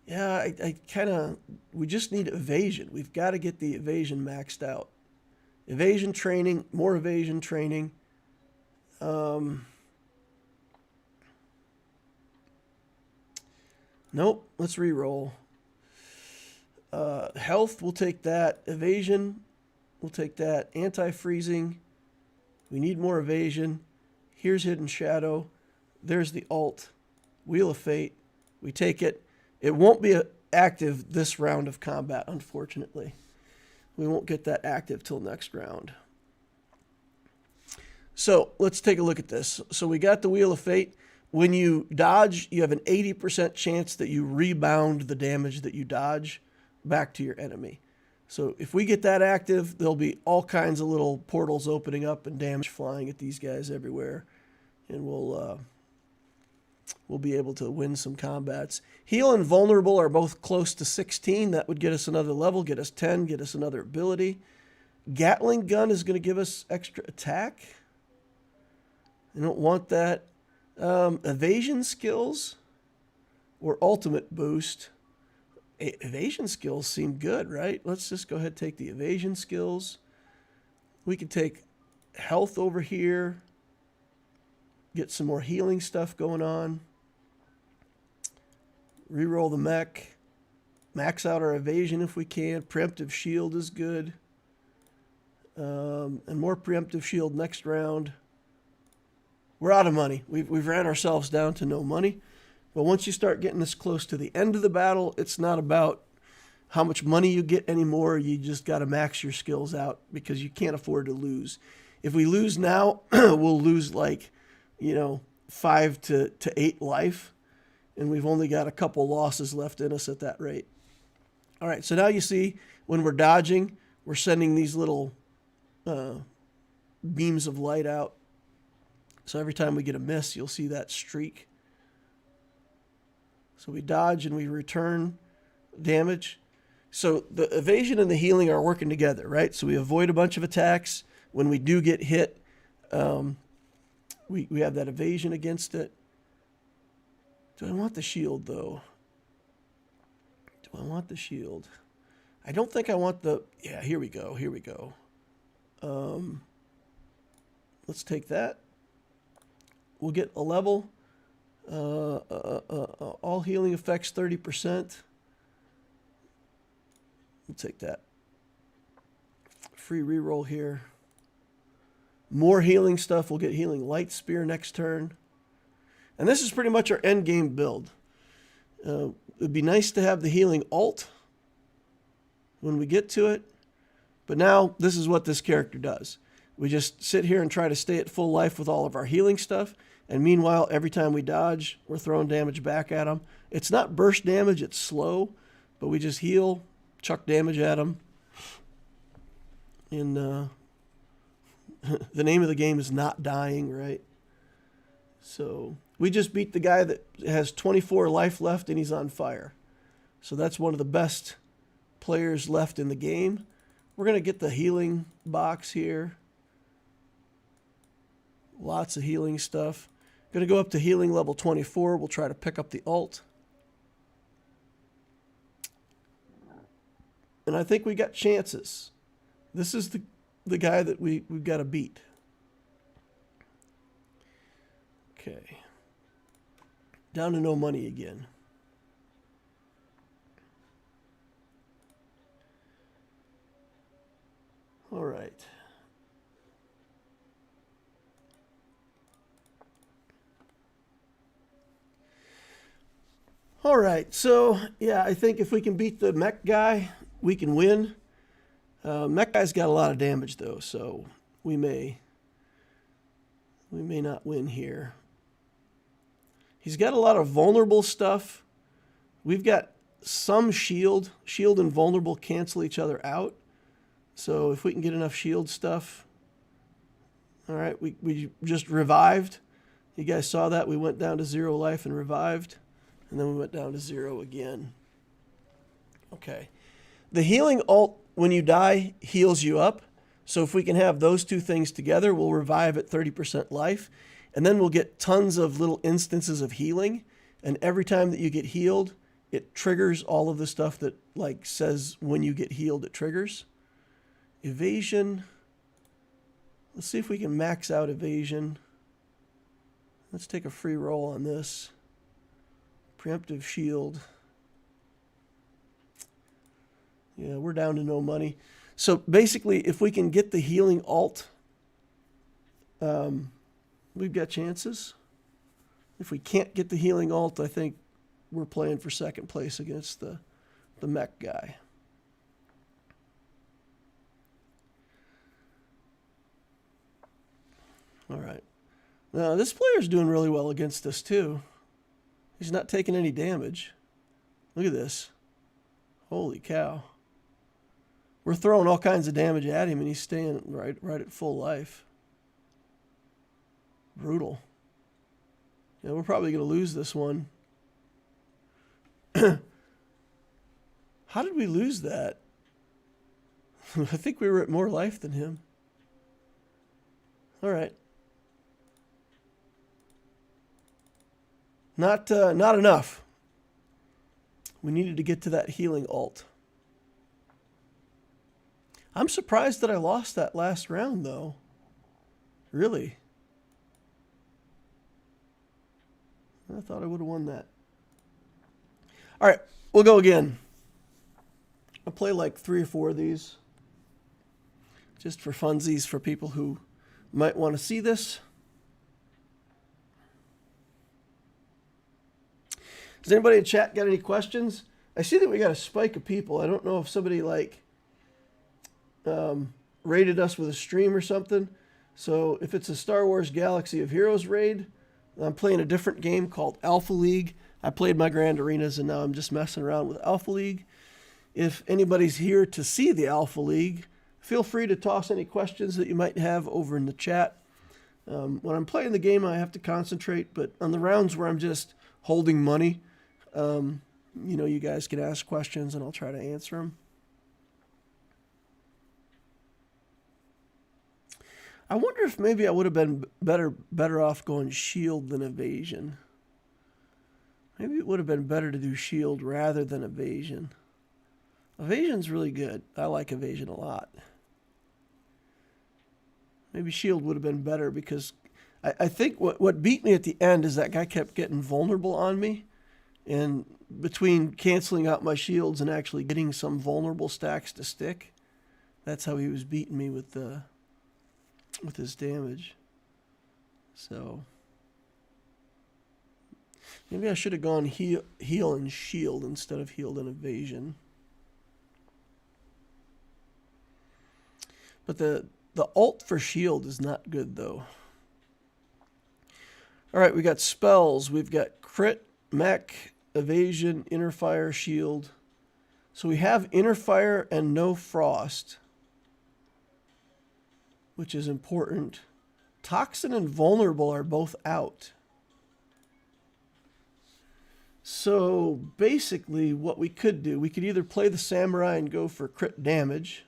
yeah, I kind of, we just need evasion. We've got to get the evasion maxed out. Evasion training, more evasion training. Nope, let's re-roll. Health, we'll take that. Evasion, we'll take that. Anti-freezing, we need more evasion. Here's Hidden Shadow. There's the alt. Wheel of Fate, we take it. It won't be active this round of combat, unfortunately. We won't get that active till next round. So let's take a look at this. So we got the Wheel of Fate. When you dodge, you have an 80% chance that you rebound the damage that you dodge back to your enemy. So if we get that active, there'll be all kinds of little portals opening up and damage flying at these guys everywhere. And we'll be able to win some combats. Heal and Vulnerable are both close to 16. That would get us another level, get us 10, get us another ability. Gatling Gun is going to give us extra attack. I don't want that. Evasion skills or ultimate boost. Evasion skills seem good, right? Let's just go ahead and take the evasion skills. We can take health over here. Get some more healing stuff going on. Reroll the mech. Max out our evasion if we can. Preemptive shield is good. And more preemptive shield next round. We're out of money. We've ran ourselves down to no money. But once you start getting this close to the end of the battle, it's not about how much money you get anymore. You just got to max your skills out because you can't afford to lose. If we lose now, we'll lose like, 5 to 8 life. And we've only got a couple losses left in us at that rate. All right, so now you see when we're dodging, we're sending these little beams of light out. So every time we get a miss, you'll see that streak. So we dodge and we return damage. So the evasion and the healing are working together, right? So we avoid a bunch of attacks. When we do get hit, we have that evasion against it. Do I want the shield, though? Do I want the shield? I don't think I want the... Yeah, here we go. Here we go. Let's take that. We'll get a level. All healing effects 30%. We'll take that. Free reroll here. More healing stuff. We'll get healing light spear next turn. And this is pretty much our end game build. It'd be nice to have the healing alt when we get to it. But now this is what this character does. We just sit here and try to stay at full life with all of our healing stuff. And meanwhile, every time we dodge, we're throwing damage back at them. It's not burst damage, it's slow. But we just heal, chuck damage at them. And the name of the game is not dying, right? So we just beat the guy that has 24 life left and he's on fire. So that's one of the best players left in the game. We're going to get the healing box here. Lots of healing stuff. Going to go up to healing level 24. We'll try to pick up the alt. And I think we got chances. This is the guy that we've got to beat. Okay. Down to no money again. All right. All right, so yeah, I think if we can beat the mech guy, we can win. Mech guy's got a lot of damage though, so we may not win here. He's got a lot of vulnerable stuff. We've got some shield. Shield and vulnerable cancel each other out. So if we can get enough shield stuff. All right, we just revived. You guys saw that. We went down to 0 life and revived. And then we went down to 0 again. Okay. The healing ult, when you die, heals you up. So if we can have those two things together, we'll revive at 30% life. And then we'll get tons of little instances of healing. And every time that you get healed, it triggers all of the stuff that like says when you get healed, it triggers. Evasion. Let's see if we can max out evasion. Let's take a free roll on this. Preemptive shield. Yeah, we're down to no money. So basically, if we can get the healing ult, we've got chances. If we can't get the healing ult, I think we're playing for second place against the mech guy. All right. Now, this player's doing really well against us, too. He's not taking any damage. Look at this. Holy cow. We're throwing all kinds of damage at him, and he's staying right at full life. Brutal. Yeah, we're probably going to lose this one. How did we lose that? I think we were at more life than him. All right. Not enough. We needed to get to that healing ult. I'm surprised that I lost that last round, though. Really. I thought I would have won that. All right, we'll go again. I'll play like 3 or 4 of these. Just for funsies, for people who might want to see this. Does anybody in chat got any questions? I see that we got a spike of people. I don't know if somebody like raided us with a stream or something. So if it's a Star Wars Galaxy of Heroes raid, I'm playing a different game called Alpha League. I played my Grand Arenas and now I'm just messing around with Alpha League. If anybody's here to see the Alpha League, feel free to toss any questions that you might have over in the chat. When I'm playing the game, I have to concentrate, but on the rounds where I'm just holding money, you guys can ask questions and I'll try to answer them. I wonder if maybe I would have been better off going shield than evasion. Maybe it would have been better to do shield rather than evasion. Evasion's really good. I like evasion a lot. Maybe shield would have been better because I think what beat me at the end is that guy kept getting vulnerable on me. And between canceling out my shields and actually getting some vulnerable stacks to stick, that's how he was beating me with his damage. So maybe I should have gone heal and shield instead of healed and evasion. But the ult for shield is not good though. All right, we got spells. We've got crit, mech, evasion, inner fire, shield. So we have inner fire and no frost, which is important. Toxin and vulnerable are both out. So basically what we could do, we could either play the samurai and go for crit damage,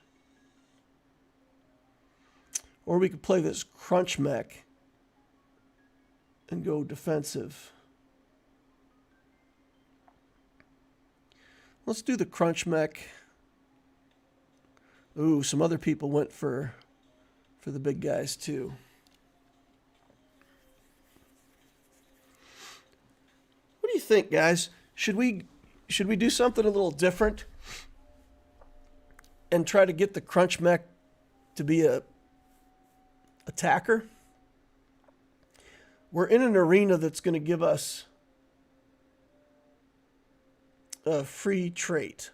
or we could play this crunch mech and go defensive. Let's do the crunch mech. Ooh, some other people went for the big guys too. What do you think, guys? Should we do something a little different and try to get the crunch mech to be a attacker? We're in an arena that's going to give us a free trait.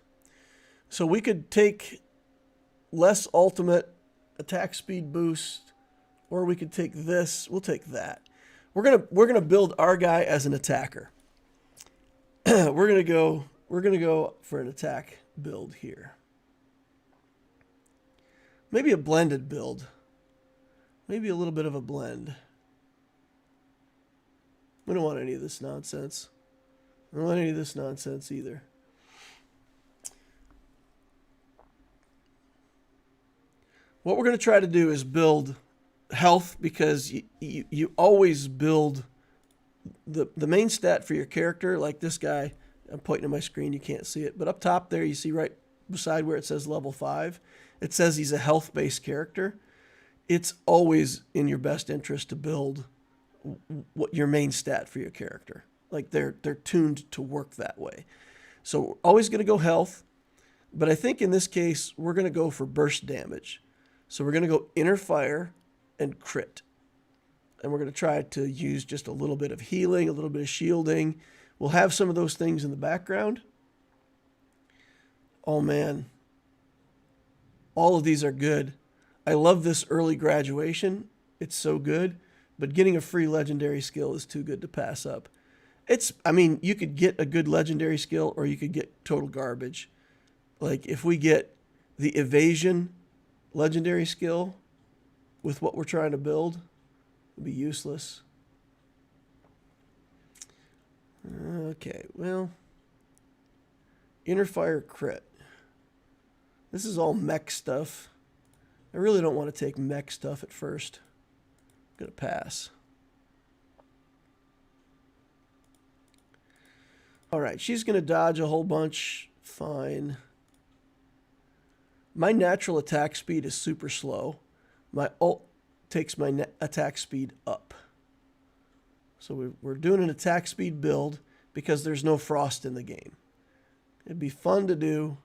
So we could take less ultimate attack speed boost, or we could take this. We'll take that. we're gonna build our guy as an attacker. we're gonna go for an attack build here. Maybe a blended build. Maybe a little bit of a blend. We don't want any of this nonsense. I don't want any of this nonsense either. What we're going to try to do is build health, because you always build the main stat for your character. Like this guy, I'm pointing at my screen, you can't see it, but up top there you see right beside where it says level 5, it says he's a health-based character. It's always in your best interest to build what your main stat for your character. Like they're tuned to work that way. So we're always going to go health, but I think in this case we're going to go for burst damage. So we're going to go inner fire and crit. And we're going to try to use just a little bit of healing, a little bit of shielding. We'll have some of those things in the background. Oh man. All of these are good. I love this early graduation. It's so good. But getting a free legendary skill is too good to pass up. I mean, you could get a good legendary skill or you could get total garbage. Like if we get the evasion legendary skill with what we're trying to build, it'd be useless. Okay, well, inner fire crit. This is all mech stuff. I really don't want to take mech stuff at first. I'm going to pass. All right, she's going to dodge a whole bunch. Fine. My natural attack speed is super slow. My ult takes my attack speed up. So we're doing an attack speed build because there's no frost in the game. It'd be fun to do.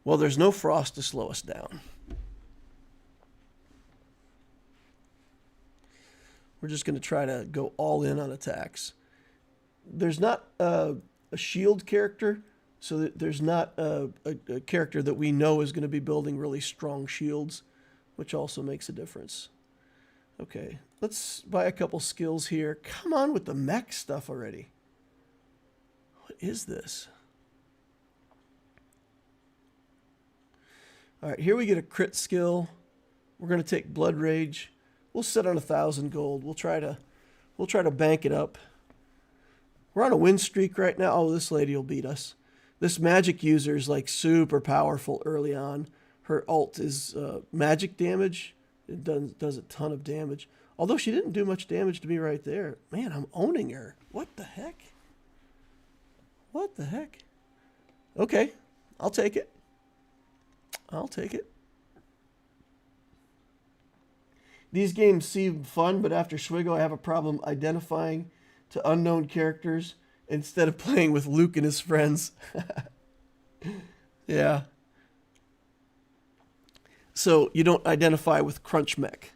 Well, there's no frost to slow us down. We're just going to try to go all in on attacks. There's not a shield character, so there's not a character that we know is going to be building really strong shields, which also makes a difference. Okay, let's buy a couple skills here. Come on with the mech stuff already. What is this? All right, here we get a crit skill. We're going to take Blood Rage. We'll set on 1,000 gold. We'll try to bank it up. We're on a win streak right now. Oh, this lady will beat us. This magic user is like super powerful early on. Her ult is magic damage. It does a ton of damage. Although she didn't do much damage to me right there. Man, I'm owning her. What the heck? What the heck? Okay, I'll take it. I'll take it. These games seem fun, but after Swgoh, I have a problem identifying to unknown characters instead of playing with Luke and his friends. Yeah. So you don't identify with Crunch Mech.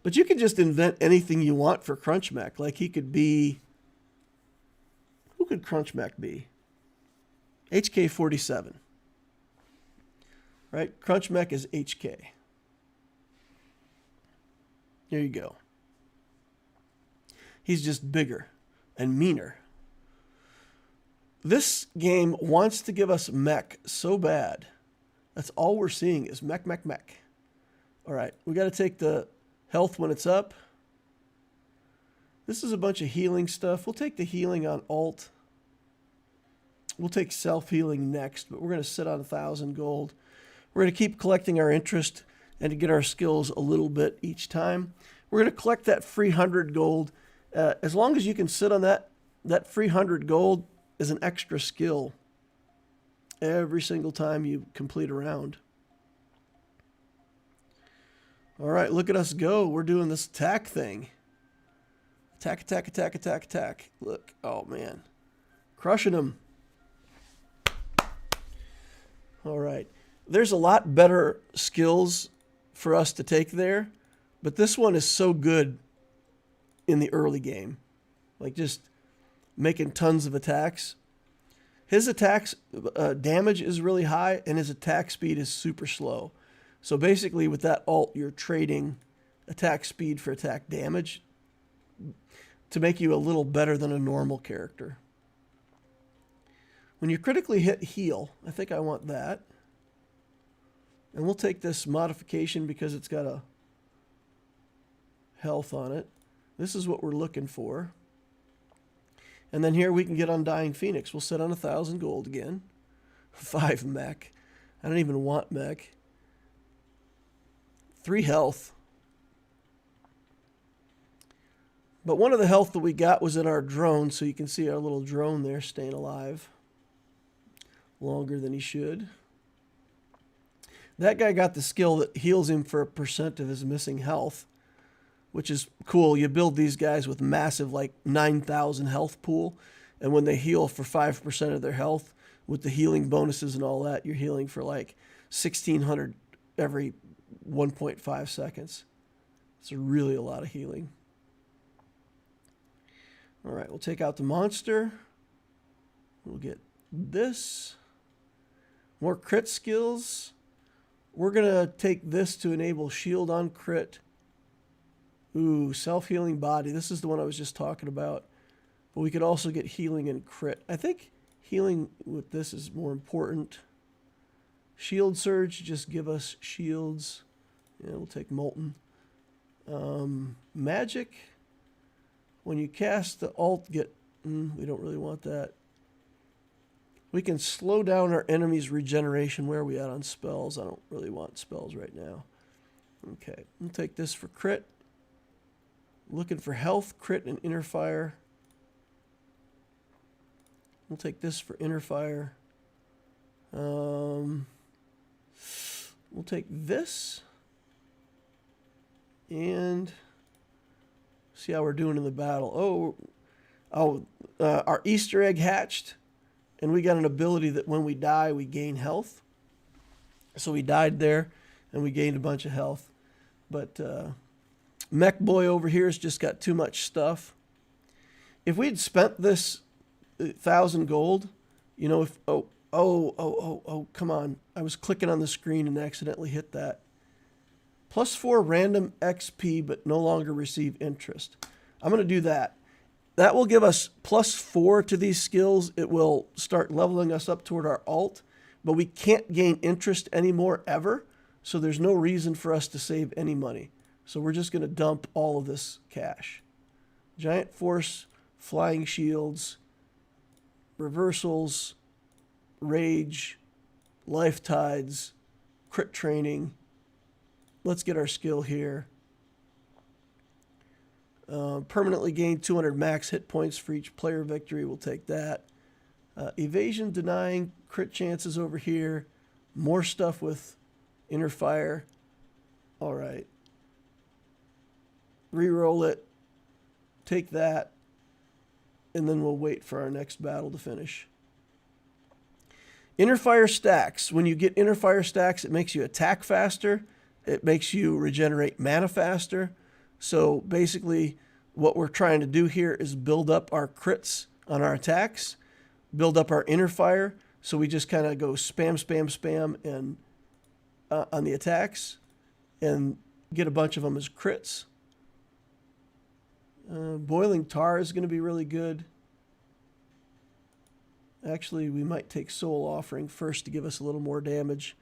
But you can just invent anything you want for Crunch Mech. Like he could be... Who could Crunch Mech be? HK-47. Right? Crunch Mech is HK. There you go. He's just bigger and meaner. This game wants to give us mech so bad. That's all we're seeing is mech, mech, mech. All right, we got to take the health when it's up. This is a bunch of healing stuff. We'll take the healing on ult. We'll take self-healing next, but we're going to sit on 1,000 gold. We're going to keep collecting our interest and to get our skills a little bit each time. We're going to collect that free 100 gold. As long as you can sit on that free 100 gold is an extra skill every single time you complete a round. All right, look at us go. We're doing this attack thing. Attack, attack, attack, attack, attack. Look, oh man. Crushing them. All right. There's a lot better skills for us to take there, but this one is so good in the early game. Like just making tons of attacks. His attacks damage is really high and his attack speed is super slow. So basically with that ult, you're trading attack speed for attack damage to make you a little better than a normal character. When you critically hit, heal. I think I want that. And we'll take this modification because it's got a health on it. This is what we're looking for. And then here we can get Undying Phoenix. We'll set on 1,000 gold again. 5 mech. I don't even want mech. 3 health. But one of the health that we got was in our drone, so you can see our little drone there staying alive longer than he should. That guy got the skill that heals him for a % of his missing health, which is cool. You build these guys with massive, like 9,000 health pool, and when they heal for 5% of their health, with the healing bonuses and all that, you're healing for like 1,600 every 1.5 seconds. It's really a lot of healing. All right, we'll take out the monster. We'll get this. More crit skills. We're going to take this to enable shield on crit. Ooh, self-healing body. This is the one I was just talking about. But we could also get healing and crit. I think healing with this is more important. Shield surge, just give us shields. Yeah, we'll take molten. Magic. When you cast the alt, we don't really want that. We can slow down our enemy's regeneration. Where are we at on spells? I don't really want spells right now. Okay, we'll take this for crit. Looking for health, crit, and inner fire. We'll take this for inner fire. We'll take this. And see how we're doing in the battle. Our Easter egg hatched. And we got an ability that when we die, we gain health. So we died there, and we gained a bunch of health. But Mech Boy over here has just got too much stuff. If we'd spent this 1,000 gold, you know, if come on. I was clicking on the screen and accidentally hit that. +4 random XP, but no longer receive interest. I'm going to do that. That will give us +4 to these skills. It will start leveling us up toward our alt, but we can't gain interest anymore ever, so there's no reason for us to save any money. So we're just going to dump all of this cash. Giant Force, Flying Shields, Reversals, Rage, Life Tides, Crit Training. Let's get our skill here. Permanently gain 200 max hit points for each player victory. We'll take that. Evasion denying, crit chances over here. More stuff with inner fire. All right. Reroll it. Take that. And then we'll wait for our next battle to finish. Inner fire stacks. When you get inner fire stacks, it makes you attack faster. It makes you regenerate mana faster. So basically, what we're trying to do here is build up our crits on our attacks, build up our inner fire. So we just kind of go spam, spam, spam and on the attacks and get a bunch of them as crits. Boiling Tar is going to be really good. Actually, we might take Soul Offering first to give us a little more damage.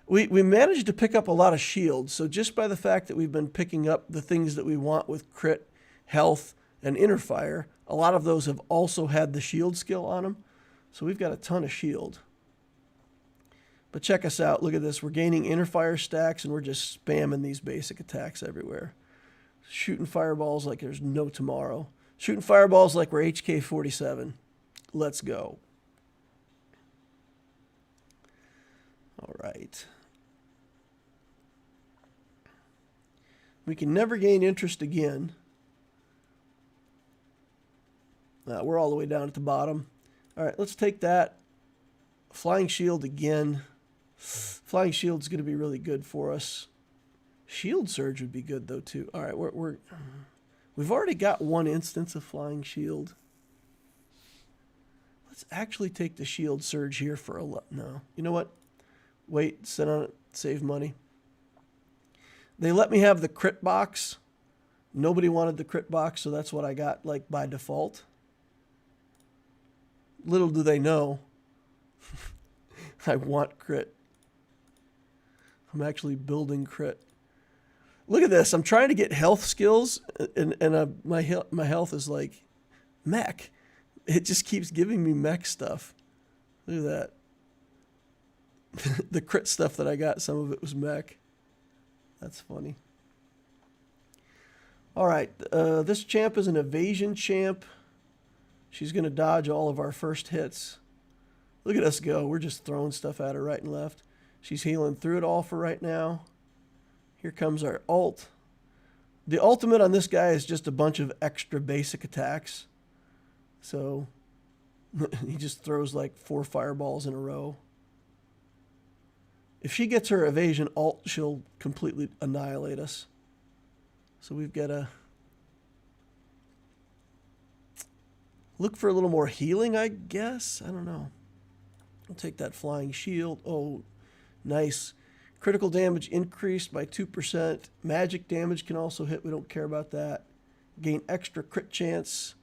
We managed to pick up a lot of shields, so just by the fact that we've been picking up the things that we want with crit, health, and inner fire, a lot of those have also had the shield skill on them. So we've got a ton of shield. But check us out. Look at this. We're gaining inner fire stacks, and we're just spamming these basic attacks everywhere. Shooting fireballs like there's no tomorrow. Shooting fireballs like we're HK-47. Let's go. All right. We can never gain interest again. We're all the way down at the bottom. All right, let's take that. Flying Shield again. Flying Shield's going to be really good for us. Shield Surge would be good, though, too. All right, we've already got one instance of Flying Shield. Let's actually take the Shield Surge here for a... No. You know what? Wait, sit on it, save money. They let me have the crit box. Nobody wanted the crit box, so that's what I got, like, by default. Little do they know, I want crit. I'm actually building crit. Look at this. I'm trying to get health skills, and my health is like mech. It just keeps giving me mech stuff. Look at that. The crit stuff that I got, some of it was mech. That's funny. All right. This champ is an evasion champ. She's going to dodge all of our first hits. Look at us go. We're just throwing stuff at her right and left. She's healing through it all for right now. Here comes our ult. The ultimate on this guy is just a bunch of extra basic attacks. So he just throws like 4 fireballs in a row. If she gets her evasion ult, she'll completely annihilate us. So we've got to look for a little more healing, I guess. I don't know. I'll take that flying shield. Oh, nice. Critical damage increased by 2%. Magic damage can also hit. We don't care about that. Gain extra crit chance.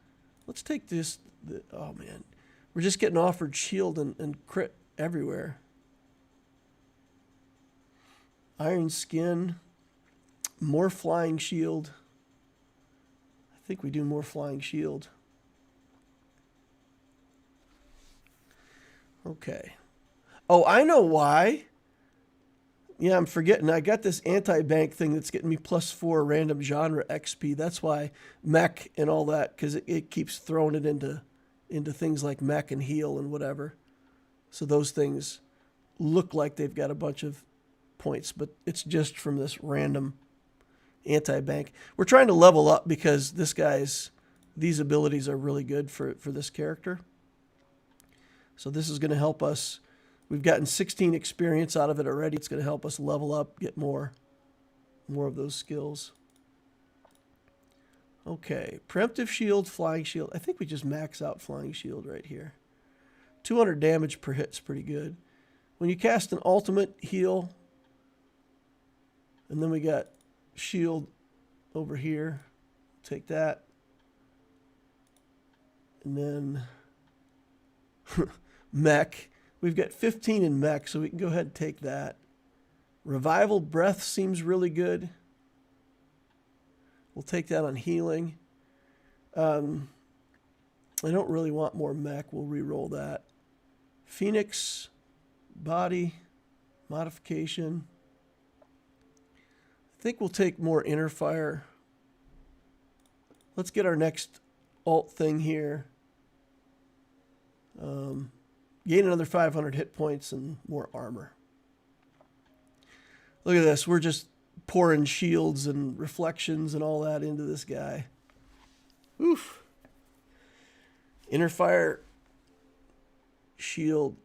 Let's take this. Oh, man. We're just getting offered shield and crit everywhere. Iron skin. More flying shield. I think we do more flying shield. Okay. Oh, I know why. Yeah, I'm forgetting. I got this anti-bank thing that's getting me +4 random genre XP. That's why mech and all that, because it keeps throwing it into things like mech and heal and whatever. So those things look like they've got a bunch of points, but it's just from this random anti-bank. We're trying to level up because these abilities are really good for this character. So this is going to help us. We've gotten 16 experience out of it already. It's going to help us level up, get more of those skills. Okay, preemptive shield, flying shield. I think we just max out flying shield right here. 200 damage per hit's pretty good. When you cast an ultimate, heal. And then we got shield over here. Take that. And then mech. We've got 15 in mech, so we can go ahead and take that. Revival breath seems really good. We'll take that on healing. I don't really want more mech. We'll re-roll that. Phoenix, body, modification. I think we'll take more inner fire. Let's get our next alt thing here. Gain another 500 hit points and more armor. Look at this. We're just pouring shields and reflections and all that into this guy. Oof. Inner fire, shield.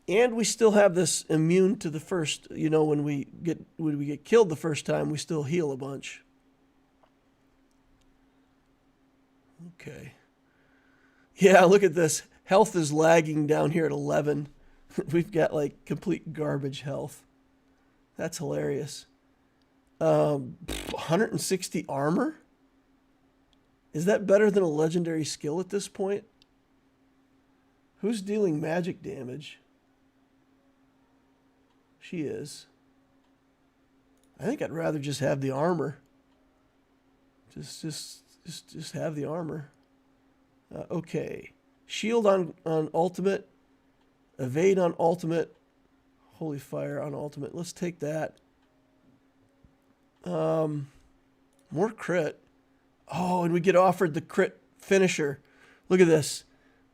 And we still have this immune to the first, when we get killed the first time, we still heal a bunch. Okay. Yeah, look at this. Health is lagging down here at 11. We've got like complete garbage health. That's hilarious. 160 armor? Is that better than a legendary skill at this point? Who's dealing magic damage? She is. I think I'd rather just have the armor. Just have the armor. Okay. Shield on ultimate. Evade on ultimate. Holy fire on ultimate. Let's take that. More crit. Oh, and we get offered the crit finisher. Look at this.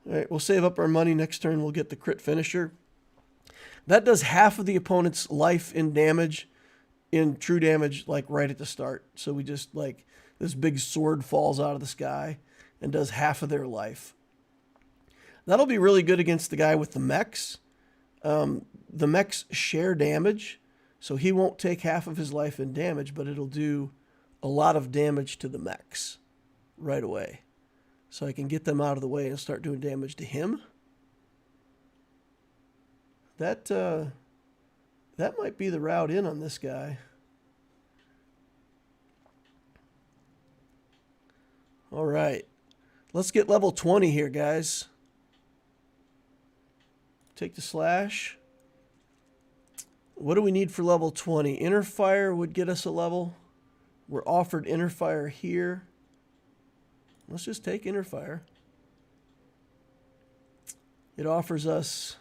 All right, we'll save up our money. Next turn, we'll get the crit finisher. That does half of the opponent's life in damage, in true damage, like right at the start. So we just, like, this big sword falls out of the sky and does half of their life. That'll be really good against the guy with the mechs. The mechs share damage, so he won't take half of his life in damage, but it'll do a lot of damage to the mechs right away. So I can get them out of the way and start doing damage to him. That might be the route in on this guy. All right. Let's get level 20 here, guys. Take the slash. What do we need for level 20? Inner fire would get us a level. We're offered inner fire here. Let's just take inner fire. It offers us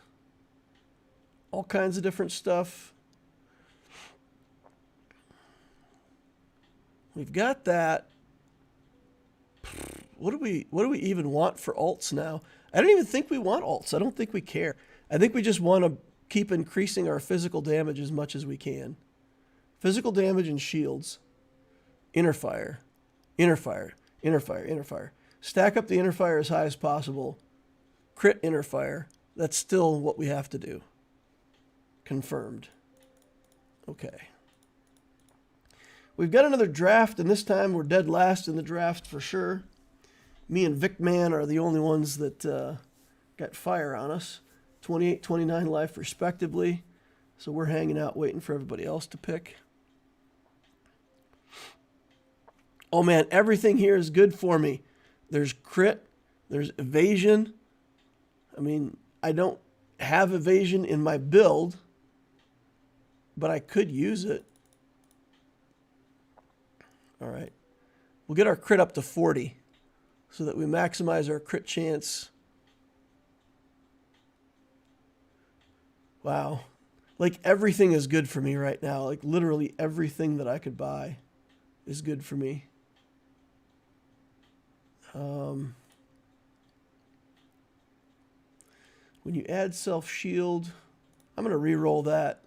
all kinds of different stuff. We've got that. What do we even want for alts now? I don't even think we want alts. I don't think we care. I think we just want to keep increasing our physical damage as much as we can. Physical damage and shields. Inner fire. Inner fire. Inner fire. Inner fire. Stack up the inner fire as high as possible. Crit inner fire. That's still what we have to do. Confirmed. Okay. We've got another draft, and this time we're dead last in the draft for sure. Me and Vic Man are the only ones that got fire on us. 28, 29 life respectively. So we're hanging out waiting for everybody else to pick. Oh man, everything here is good for me. There's crit. There's evasion. I mean, I don't have evasion in my build, but I could use it. All right. We'll get our crit up to 40 so that we maximize our crit chance. Wow. Like everything is good for me right now. Like literally everything that I could buy is good for me. When you add self-shield, I'm going to re-roll that.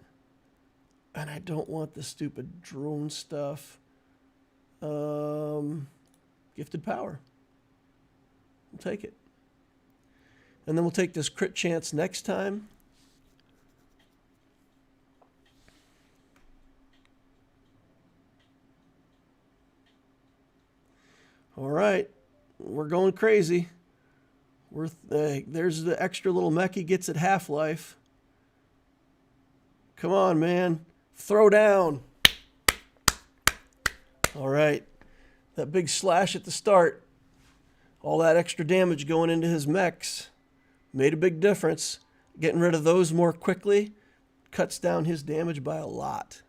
And I don't want the stupid drone stuff. Gifted power. We'll take it. And then we'll take this crit chance next time. All right. We're going crazy. There's the extra little mech he gets at half-life. Come on, man. Throw down. All right. That big slash at the start. All that extra damage going into his mechs made a big difference. Getting rid of those more quickly cuts down his damage by a lot.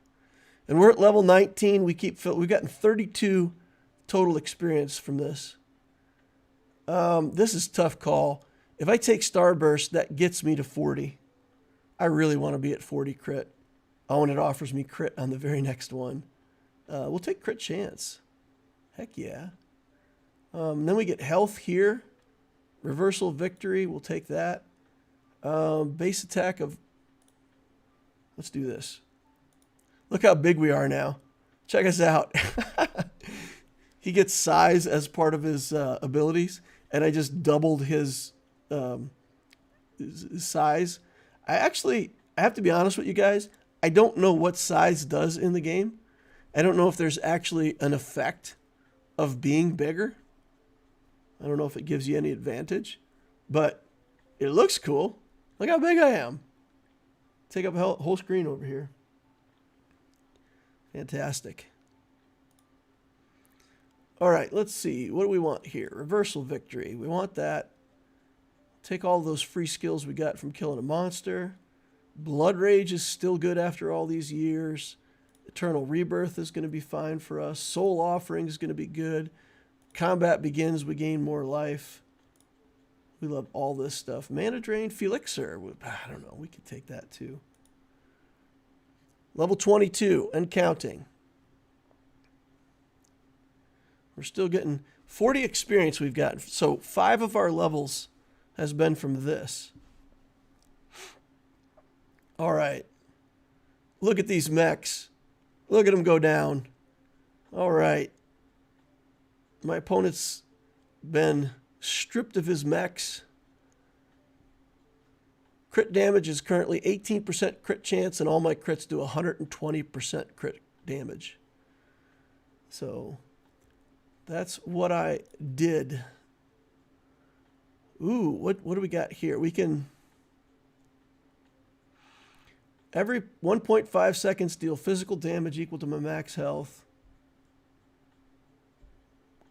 And we're at level 19. We've gotten 32 total experience from this. This is a tough call. If I take Starburst, that gets me to 40. I really want to be at 40 crit. Oh, and it offers me crit on the very next one. We'll take crit chance. Heck yeah. Then we get health here. Reversal victory. We'll take that. Base attack of... Let's do this. Look how big we are now. Check us out. He gets size as part of his abilities, and I just doubled his size. I have to be honest with you guys. I don't know what size does in the game. I don't know if there's actually an effect of being bigger. I don't know if it gives you any advantage, but it looks cool. Look how big I am. Take up a whole screen over here. Fantastic. All right, let's see. What do we want here? Reversal victory. We want that. Take all those free skills we got from killing a monster. Blood Rage is still good after all these years. Eternal Rebirth is going to be fine for us. Soul Offering is going to be good. Combat Begins, we gain more life. We love all this stuff. Mana Drain, Felixer. I don't know. We could take that too. Level 22 and counting. We're still getting 40 experience we've got. So 5 of our levels has been from this. All right. Look at these mechs. Look at them go down. All right. My opponent's been stripped of his mechs. Crit damage is currently 18% crit chance, and all my crits do 120% crit damage. So that's what I did. Ooh, what do we got here? We can... Every 1.5 seconds deal physical damage equal to my max health.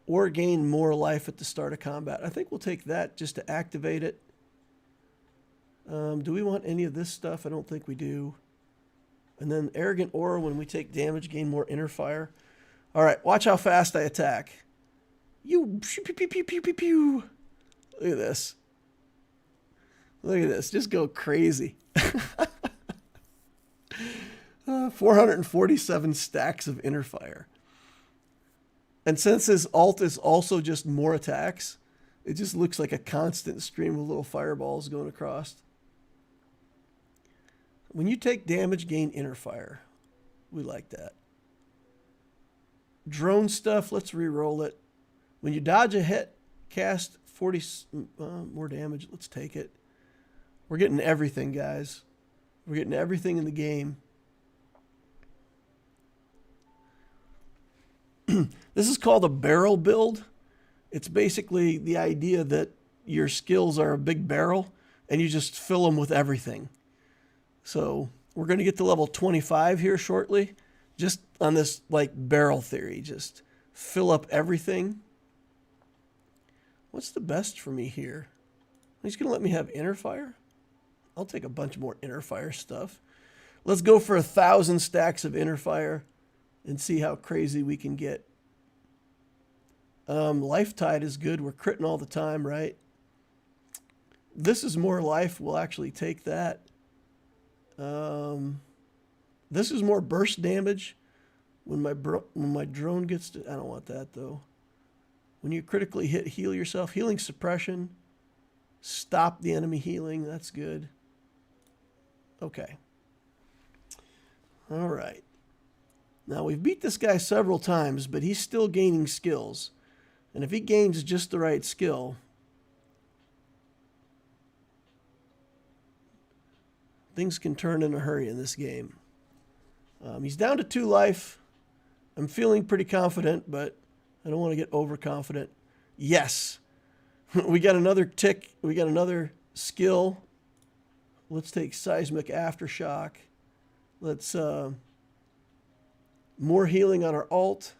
or gain more life at the start of combat. I think we'll take that just to activate it. Do we want any of this stuff? I don't think we do. And then Arrogant Aura, when we take damage, gain more inner fire. All right, watch how fast I attack. You pew, pew, pew, pew, pew, pew. Look at this. Look at this. Just go crazy. 447 stacks of inner fire. And since his ult is also just more attacks, it just looks like a constant stream of little fireballs going across. When you take damage, gain inner fire. We like that. Drone stuff, let's re-roll it. When you dodge a hit, cast 40 more damage. Let's take it. We're getting everything, guys. We're getting everything in the game. This is called a barrel build. It's basically the idea that your skills are a big barrel and you just fill them with everything. So we're going to get to level 25 here shortly, just on this like barrel theory. Just fill up everything. What's the best for me here? He's going to let me have inner fire? I'll take a bunch more inner fire stuff. Let's go for 1,000 stacks of inner fire and see how crazy we can get. Life Tide is good. We're critting all the time, right? This is more life. We'll actually take that. This is more burst damage. When my drone gets to... I don't want that, though. When you critically hit, heal yourself. Healing suppression. Stop the enemy healing. That's good. Okay. All right. Now, we've beat this guy several times, but he's still gaining skills. And if he gains just the right skill, things can turn in a hurry in this game. He's down to 2 life. I'm feeling pretty confident, but I don't want to get overconfident. Yes. We got another tick. We got another skill. Let's take Seismic Aftershock. Let's... more healing on our ult.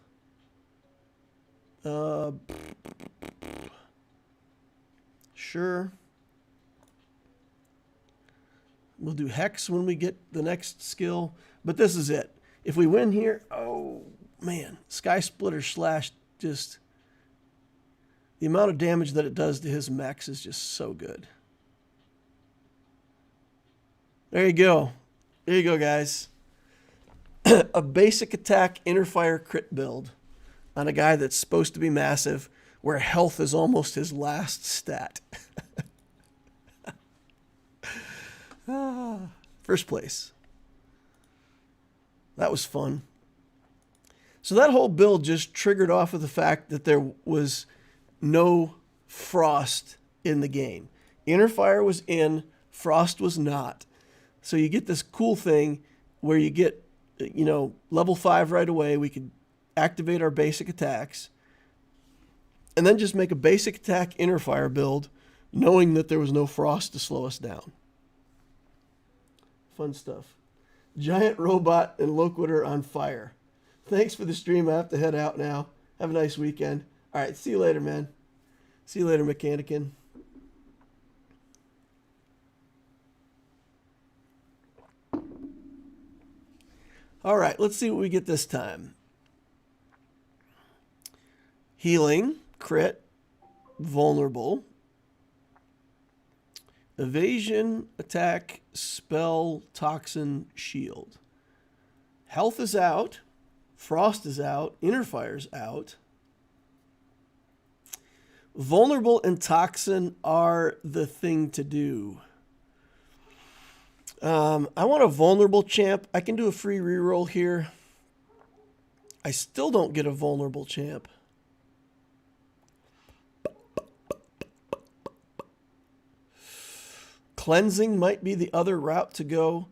Sure. We'll do Hex when we get the next skill. But this is it. If we win here, oh man, Sky Splitter Slash, just the amount of damage that it does to his mechs is just so good. There you go. There you go, guys. A basic attack inner fire crit build on a guy that's supposed to be massive, where health is almost his last stat. First place. That was fun. So that whole build just triggered off of the fact that there was no frost in the game. Inner fire was in, frost was not. So you get this cool thing where you get, you know, level 5 right away. We could activate our basic attacks and then just make a basic attack inner fire build, knowing that there was no frost to slow us down. Fun stuff. Giant Robot and Loquid are on fire. Thanks for the stream. I have to head out now. Have a nice weekend. All right, see you later, man. See you later, Mechanican. All right, let's see what we get this time. Healing, crit, vulnerable, evasion, attack, spell, toxin, shield. Health is out, frost is out, inner fire's out. Vulnerable and toxin are the thing to do. I want a vulnerable champ. I can do a free reroll here. I still don't get a vulnerable champ. Cleansing might be the other route to go.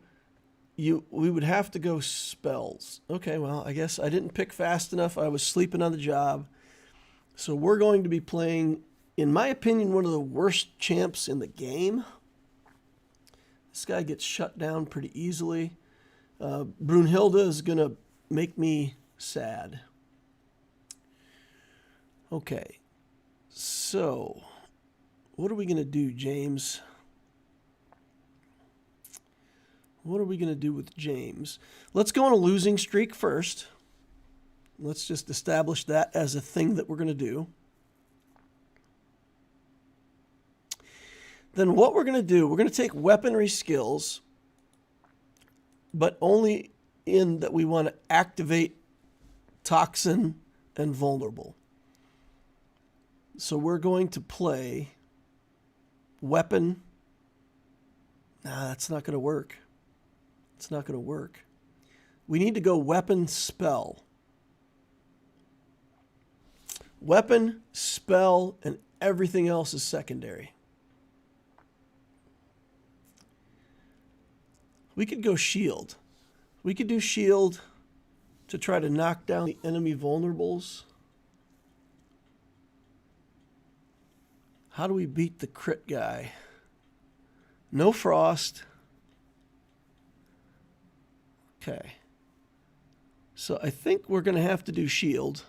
We would have to go spells. Okay, well, I guess I didn't pick fast enough. I was sleeping on the job. So we're going to be playing, in my opinion, one of the worst champs in the game. This guy gets shut down pretty easily. Brunhilde is going to make me sad. Okay. So, what are we going to do, James? What are we going to do with James? Let's go on a losing streak first. Let's just establish that as a thing that we're going to do. Then what we're going to do, we're going to take weaponry skills, but only in that we want to activate toxin and vulnerable. So we're going to play weapon. Nah, that's not going to work. It's not going to work. We need to go weapon, spell. Weapon, spell, and everything else is secondary. We could go shield. We could do shield to try to knock down the enemy vulnerables. How do we beat the crit guy? No frost. Okay. So I think we're going to have to do shield.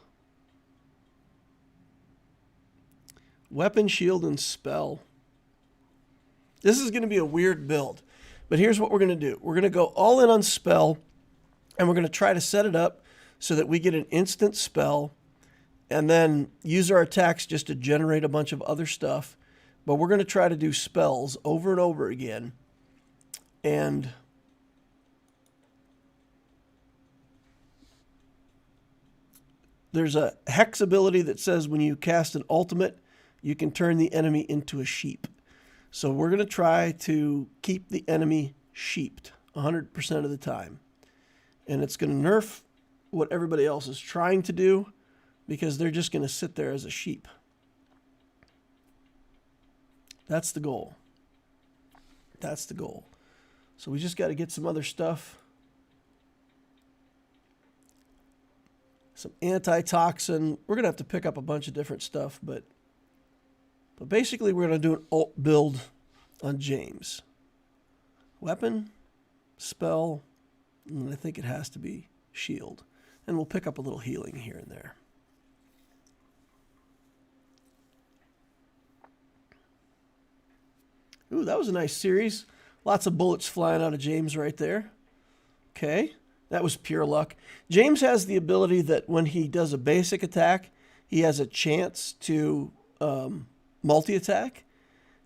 Weapon, shield, and spell. This is going to be a weird build. But here's what we're going to do. We're going to go all in on spell, and we're going to try to set it up so that we get an instant spell, and then use our attacks just to generate a bunch of other stuff. But we're going to try to do spells over and over again. And there's a hex ability that says when you cast an ultimate, you can turn the enemy into a sheep. So we're going to try to keep the enemy sheeped 100% of the time. And it's going to nerf what everybody else is trying to do because they're just going to sit there as a sheep. That's the goal. That's the goal. So we just got to get some other stuff. Some antitoxin. We're going to have to pick up a bunch of different stuff, but basically we're going to do an ult build on James. Weapon, spell, and I think it has to be shield. And we'll pick up a little healing here and there. Ooh, that was a nice series. Lots of bullets flying out of James right there. Okay, that was pure luck. James has the ability that when he does a basic attack, he has a chance to multi-attack.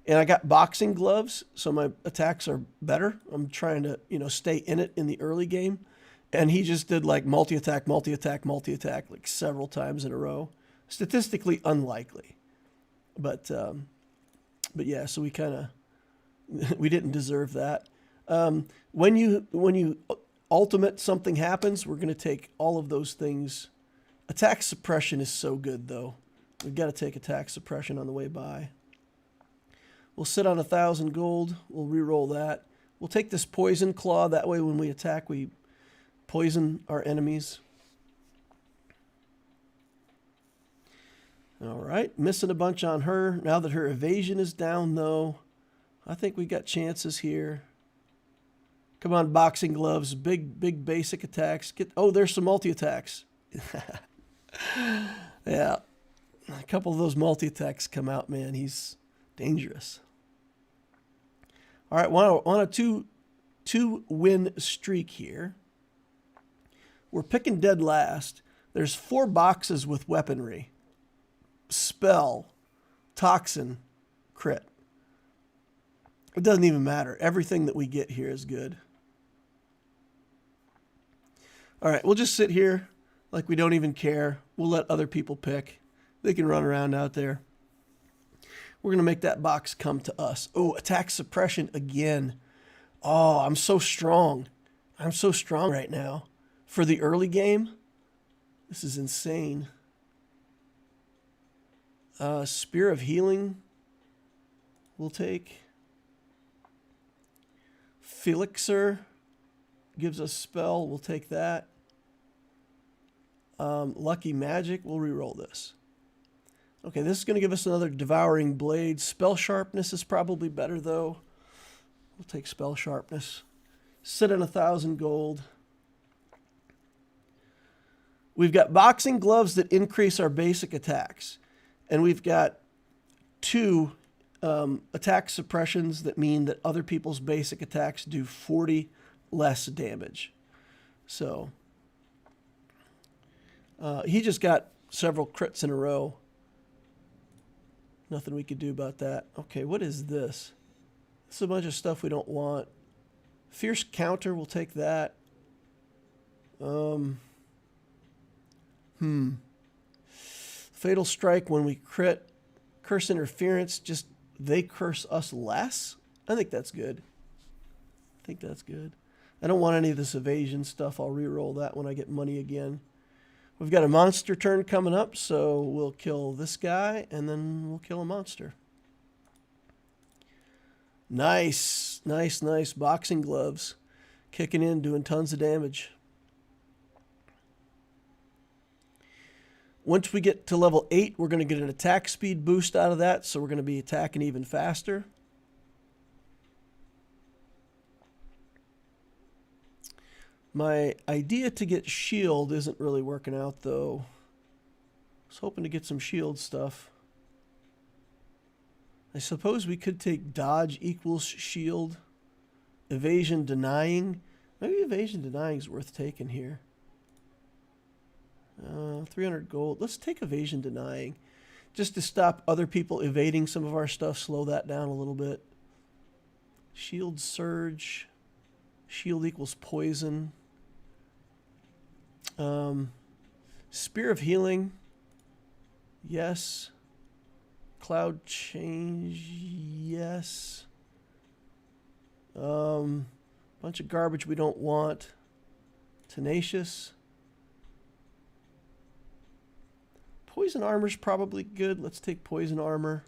And I got boxing gloves, so my attacks are better. I'm trying to, stay in it in the early game. And he just did like multi-attack, multi-attack, multi-attack like several times in a row. Statistically unlikely. But yeah, so we kind of, we didn't deserve that. When you ultimate something happens, we're going to take all of those things. Attack suppression is so good, though. We've got to take attack suppression on the way by. We'll sit on 1,000 gold. We'll re-roll that. We'll take this poison claw. That way when we attack, we poison our enemies. All right. Missing a bunch on her. Now that her evasion is down, though, I think we got chances here. Come on, boxing gloves. Big basic attacks. There's some multi-attacks. Yeah. A couple of those multi-attacks come out, man. He's dangerous. All right, on a two-win streak here. We're picking dead last. There's 4 boxes with weaponry. Spell, toxin, crit. It doesn't even matter. Everything that we get here is good. All right, we'll just sit here like we don't even care. We'll let other people pick. They can run around out there. We're going to make that box come to us. Oh, attack suppression again. Oh, I'm so strong. I'm so strong right now. For the early game, this is insane. Spear of Healing we'll take. Felixer gives us spell. We'll take that. Lucky Magic. We'll re-roll this. Okay, this is going to give us another Devouring Blade. Spell Sharpness is probably better, though. We'll take Spell Sharpness. Sit on 1,000 gold. We've got boxing gloves that increase our basic attacks. And we've got 2 attack suppressions that mean that other people's basic attacks do 40 less damage. So he just got several crits in a row. Nothing we could do about that. Okay, what is this? This is a bunch of stuff we don't want. Fierce counter, we'll take that. Fatal strike when we crit. Curse interference, just they curse us less. I think that's good. I don't want any of this evasion stuff. I'll re-roll that when I get money again. We've got a monster turn coming up, so we'll kill this guy, and then we'll kill a monster. Nice. Boxing gloves. Kicking in, doing tons of damage. Once we get to level 8, we're going to get an attack speed boost out of that, so we're going to be attacking even faster. My idea to get shield isn't really working out, though. I was hoping to get some shield stuff. I suppose we could take dodge equals shield. Evasion denying. Maybe evasion denying is worth taking here. 300 gold. Let's take evasion denying. Just to stop other people evading some of our stuff. Slow that down a little bit. Shield surge. Shield equals poison. Spear of healing. Yes. Cloud change. Yes. Bunch of garbage we don't want. Tenacious. Poison armor's probably good. Let's take poison armor.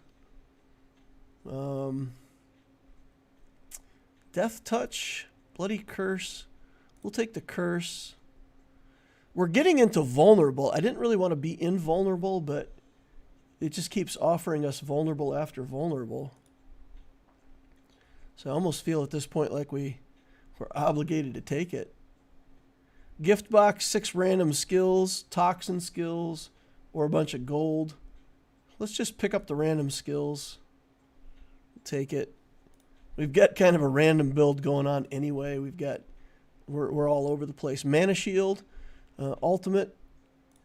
Death touch. Bloody curse. We'll take the curse. We're getting into vulnerable. I didn't really want to be invulnerable, but it just keeps offering us vulnerable after vulnerable. So I almost feel at this point like we're obligated to take it. Gift box, 6 random skills, toxin skills, or a bunch of gold. Let's just pick up the random skills. Take it. We've got kind of a random build going on anyway. We're all over the place. Mana shield, ultimate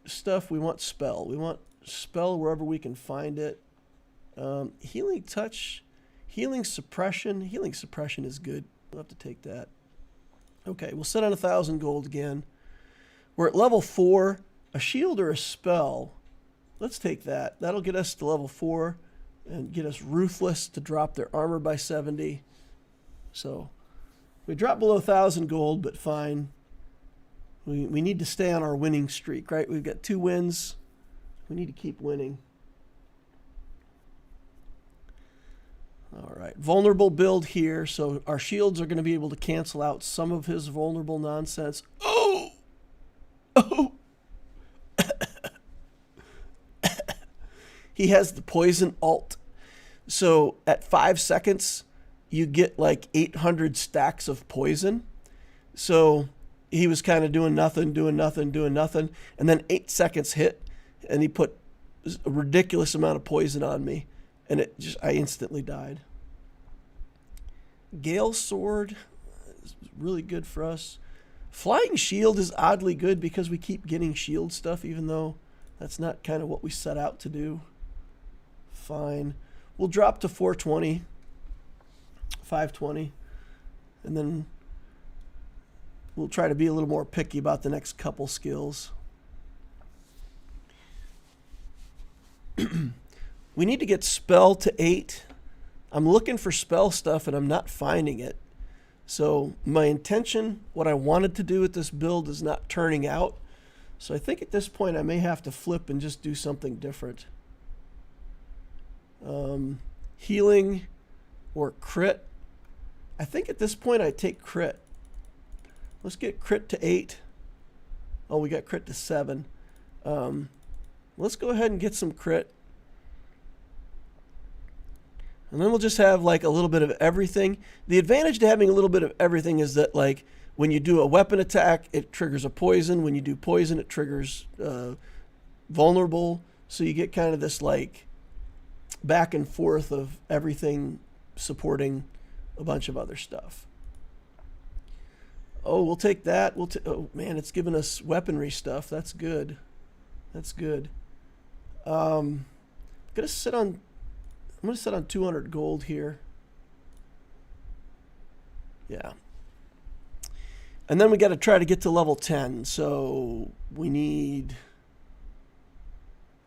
stuff. We want spell. We want spell wherever we can find it. Healing touch, healing suppression. Healing suppression is good. We'll have to take that. Okay, we'll set on 1,000 gold again. We're at level 4. A shield or a spell. Let's take that. That'll get us to level 4 and get us Ruthless to drop their armor by 70. So we drop below 1,000 gold, but fine. We need to stay on our winning streak, right? We've got 2 wins. We need to keep winning. All right, vulnerable build here. So our shields are going to be able to cancel out some of his vulnerable nonsense. Oh! He has the poison alt. So at 5 seconds, you get like 800 stacks of poison. So he was kind of doing nothing. And then 8 seconds hit, and he put a ridiculous amount of poison on me. And I instantly died. Gale Sword is really good for us. Flying Shield is oddly good because we keep getting shield stuff, even though that's not kind of what we set out to do. Fine. We'll drop to 420, 520, and then we'll try to be a little more picky about the next couple skills. We need to get spell to 8. I'm looking for spell stuff and I'm not finding it. So my intention, what I wanted to do with this build is not turning out. So I think at this point I may have to flip and just do something different. Healing or crit. I think at this point I take crit. Let's get crit to 8. Oh, we got crit to 7. Let's go ahead and get some crit. And then we'll just have like a little bit of everything. The advantage to having a little bit of everything is that like when you do a weapon attack, it triggers a poison. When you do poison, it triggers vulnerable. So you get kind of this like back and forth of everything supporting a bunch of other stuff. Oh, we'll take that. Oh man, it's giving us weaponry stuff. That's good. That's good. I'm gonna sit on 200 gold here. Yeah. And then we got to try to get to level 10. So we need.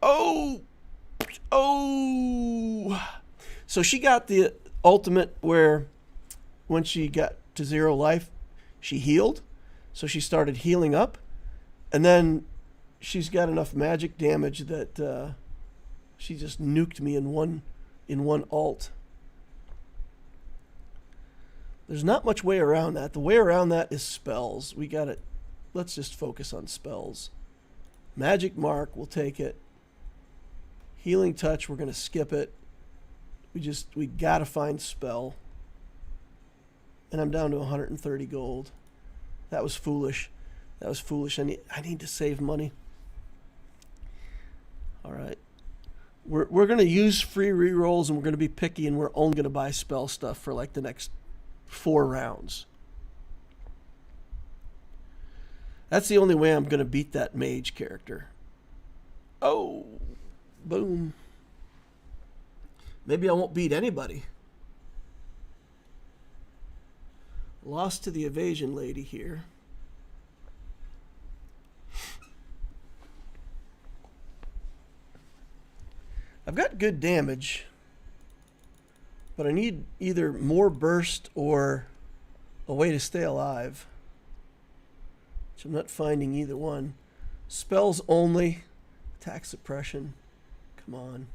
Oh. So she got the ultimate where when she got to 0 life, she healed. So she started healing up. And then she's got enough magic damage that she just nuked me in one ult. There's not much way around that. The way around that is spells. We got it. Let's just focus on spells. Magic Mark, we'll take it. Healing Touch, we're going to skip it. We got to find spell. And I'm down to 130 gold. That was foolish. That was foolish. I need to save money. All right. We're going to use free rerolls, and we're going to be picky, and we're only going to buy spell stuff for like the next 4 rounds. That's the only way I'm going to beat that mage character. Oh, boom. Maybe I won't beat anybody. Lost to the evasion lady here. I've got good damage, but I need either more burst or a way to stay alive, which I'm not finding either one. Spells only. Attack suppression. Come on.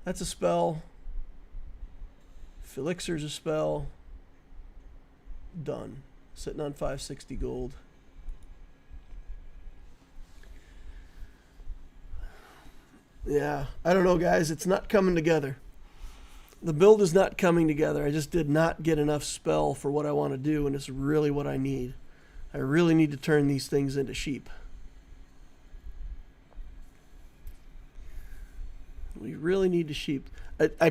That's a spell. Elixir's a spell. Done. Sitting on 560 gold. Yeah, I don't know, guys. It's not coming together. The build is not coming together. I just did not get enough spell for what I want to do, and it's really what I need. I really need to turn these things into sheep. We really need to sheep. I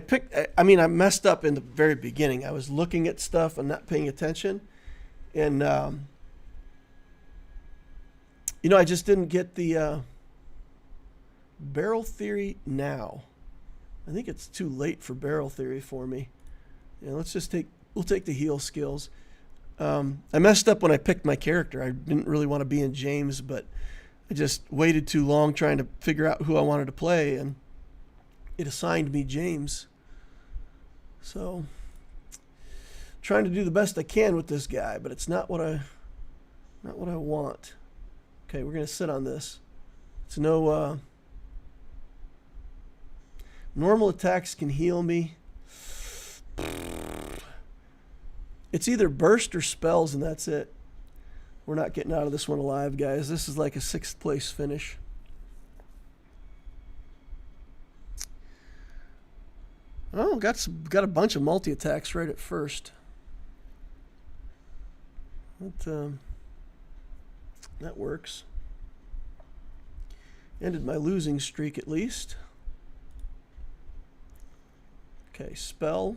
messed up in the very beginning. I was looking at stuff and not paying attention. And, I just didn't get the barrel theory now. I think it's too late for barrel theory for me. Yeah, we'll take the heal skills. I messed up when I picked my character. I didn't really want to be in James, but I just waited too long trying to figure out who I wanted to play, and it assigned me James. So, trying to do the best I can with this guy, but it's not what I want. Okay, we're gonna sit on this. It's no normal attacks can heal me. It's either burst or spells, and that's it. We're not getting out of this one alive, guys. This is like a 6th place finish. Oh, got a bunch of multi-attacks right at first. That works. Ended my losing streak at least. Okay, spell.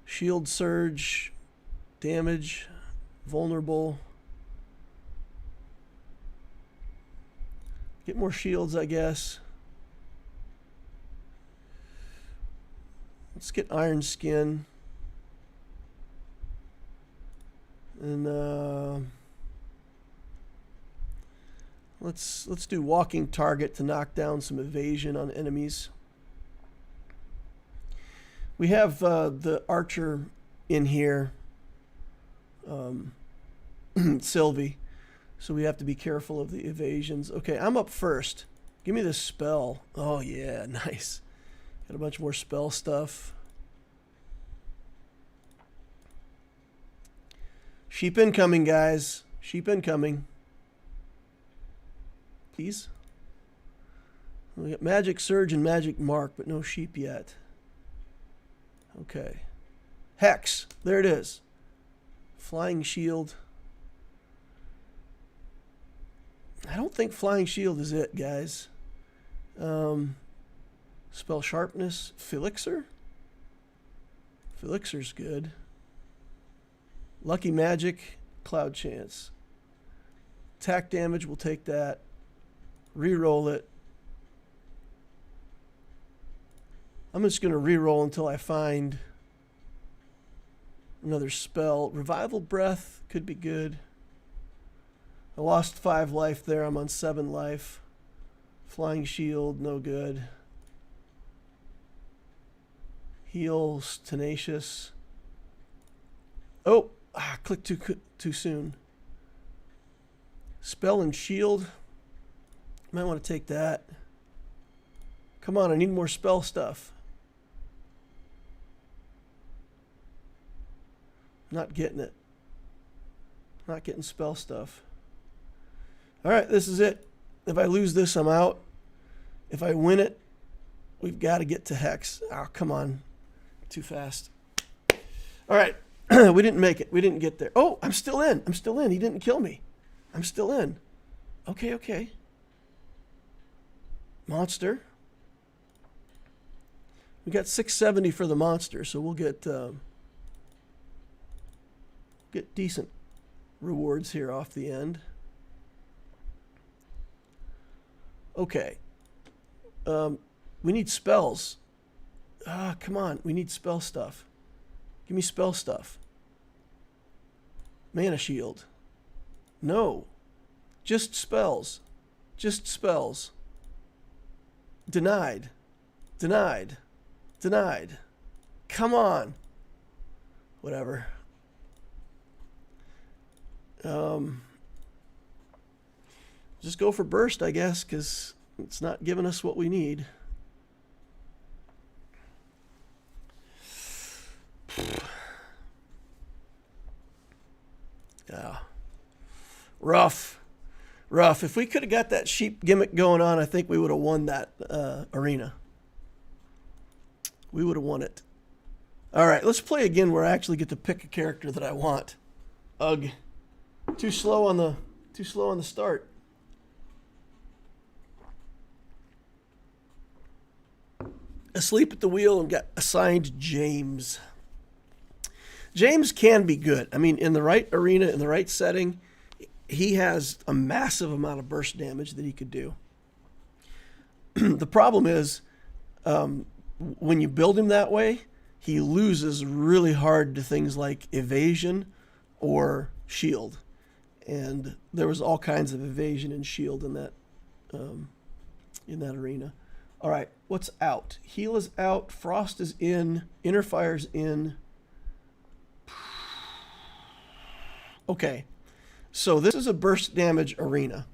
Shield surge. Damage. Vulnerable. Get more shields, I guess. Let's get Iron Skin. And let's do Walking Target to knock down some evasion on enemies. We have the archer in here, Sylvie, so we have to be careful of the evasions. Okay, I'm up first. Give me this spell. Oh yeah, nice. Got a bunch more spell stuff. Sheep incoming, guys. Sheep incoming. Please. We got Magic Surge and Magic Mark, but no sheep yet. Okay. Hex. There it is. Flying Shield. I don't think Flying Shield is it, guys. Spell Sharpness. Felixer? Felixer's good. Lucky Magic. Cloud Chance. Attack damage, we'll take that. Reroll it. I'm just going to reroll until I find another spell. Revival Breath could be good. I lost 5 life there. I'm on 7 life. Flying Shield, no good. Heals, Tenacious. Oh, clicked too soon. Spell and Shield. Might want to take that. Come on, I need more spell stuff. Not getting it. Not getting spell stuff. All right, this is it. If I lose this, I'm out. If I win it, we've got to get to Hex. Oh, come on. Too fast. All right. We didn't make it. We didn't get there. Oh, I'm still in. I'm still in. He didn't kill me. I'm still in. Okay. Monster. We got 670 for the monster, so we'll get decent rewards here off the end. Okay. We need spells. Come on. We need spell stuff. Give me spell stuff. Mana Shield. No. Just spells. Just spells. Denied. Denied. Denied. Come on. Whatever. Just go for burst, I guess, because it's not giving us what we need. Yeah. Rough. If we could have got that sheep gimmick going on, I think we would have won that arena. We would have won it. All right, let's play again where I actually get to pick a character that I want. Ugh. Too slow on the start. Asleep at the wheel and got assigned James. James can be good. I mean, in the right arena, in the right setting, he has a massive amount of burst damage that he could do. The problem is, when you build him that way, he loses really hard to things like evasion or shield. And there was all kinds of evasion and shield in that arena. All right, what's out? Heal is out. Frost is in. Inner Fire's in. Okay, so this is a burst damage arena.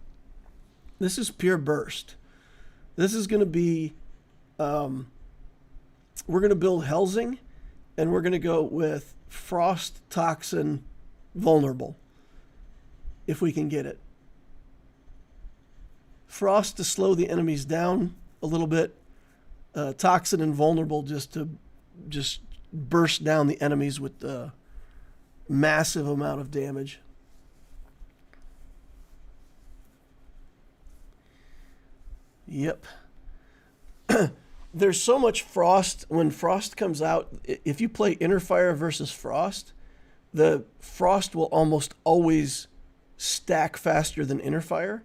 This is pure burst. This is going to be, we're going to build Helsing, and we're going to go with Frost, Toxin, Vulnerable, if we can get it. Frost to slow the enemies down a little bit. Toxin and Vulnerable just to burst down the enemies with the massive amount of damage. Yep. There's so much Frost. When Frost comes out, if you play Inner Fire versus Frost, the Frost will almost always stack faster than Inner Fire.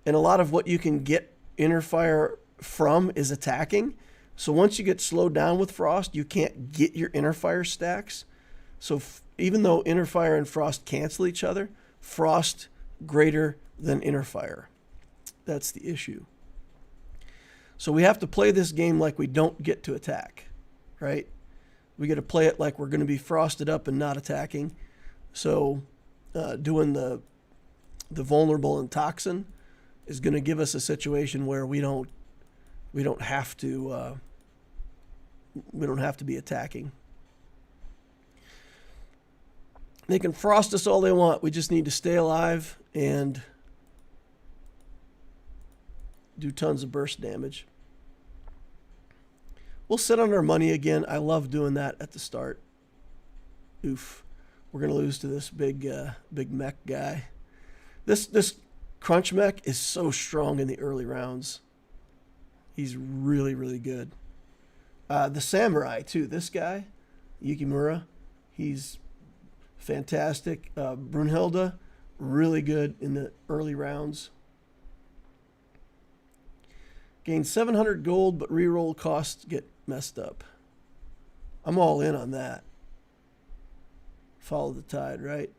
And a lot of what you can get Inner Fire from is attacking. So once you get slowed down with Frost, you can't get your Inner Fire stacks. So even though Inner Fire and Frost cancel each other, Frost greater than Inner Fire. That's the issue. So we have to play this game like we don't get to attack, right? We got to play it like we're going to be frosted up and not attacking. So doing the Vulnerable and Toxin is going to give us a situation where we don't have to be attacking. They can frost us all they want. We just need to stay alive and do tons of burst damage. We'll sit on our money again. I love doing that at the start. Oof. We're going to lose to this big mech guy. This Crunch Mech is so strong in the early rounds. He's really, really good. The Samurai, too. This guy, Yukimura, he's fantastic. Brunhilde, really good in the early rounds. Gain 700 gold, but reroll costs get messed up. I'm all in on that. Follow the tide, right?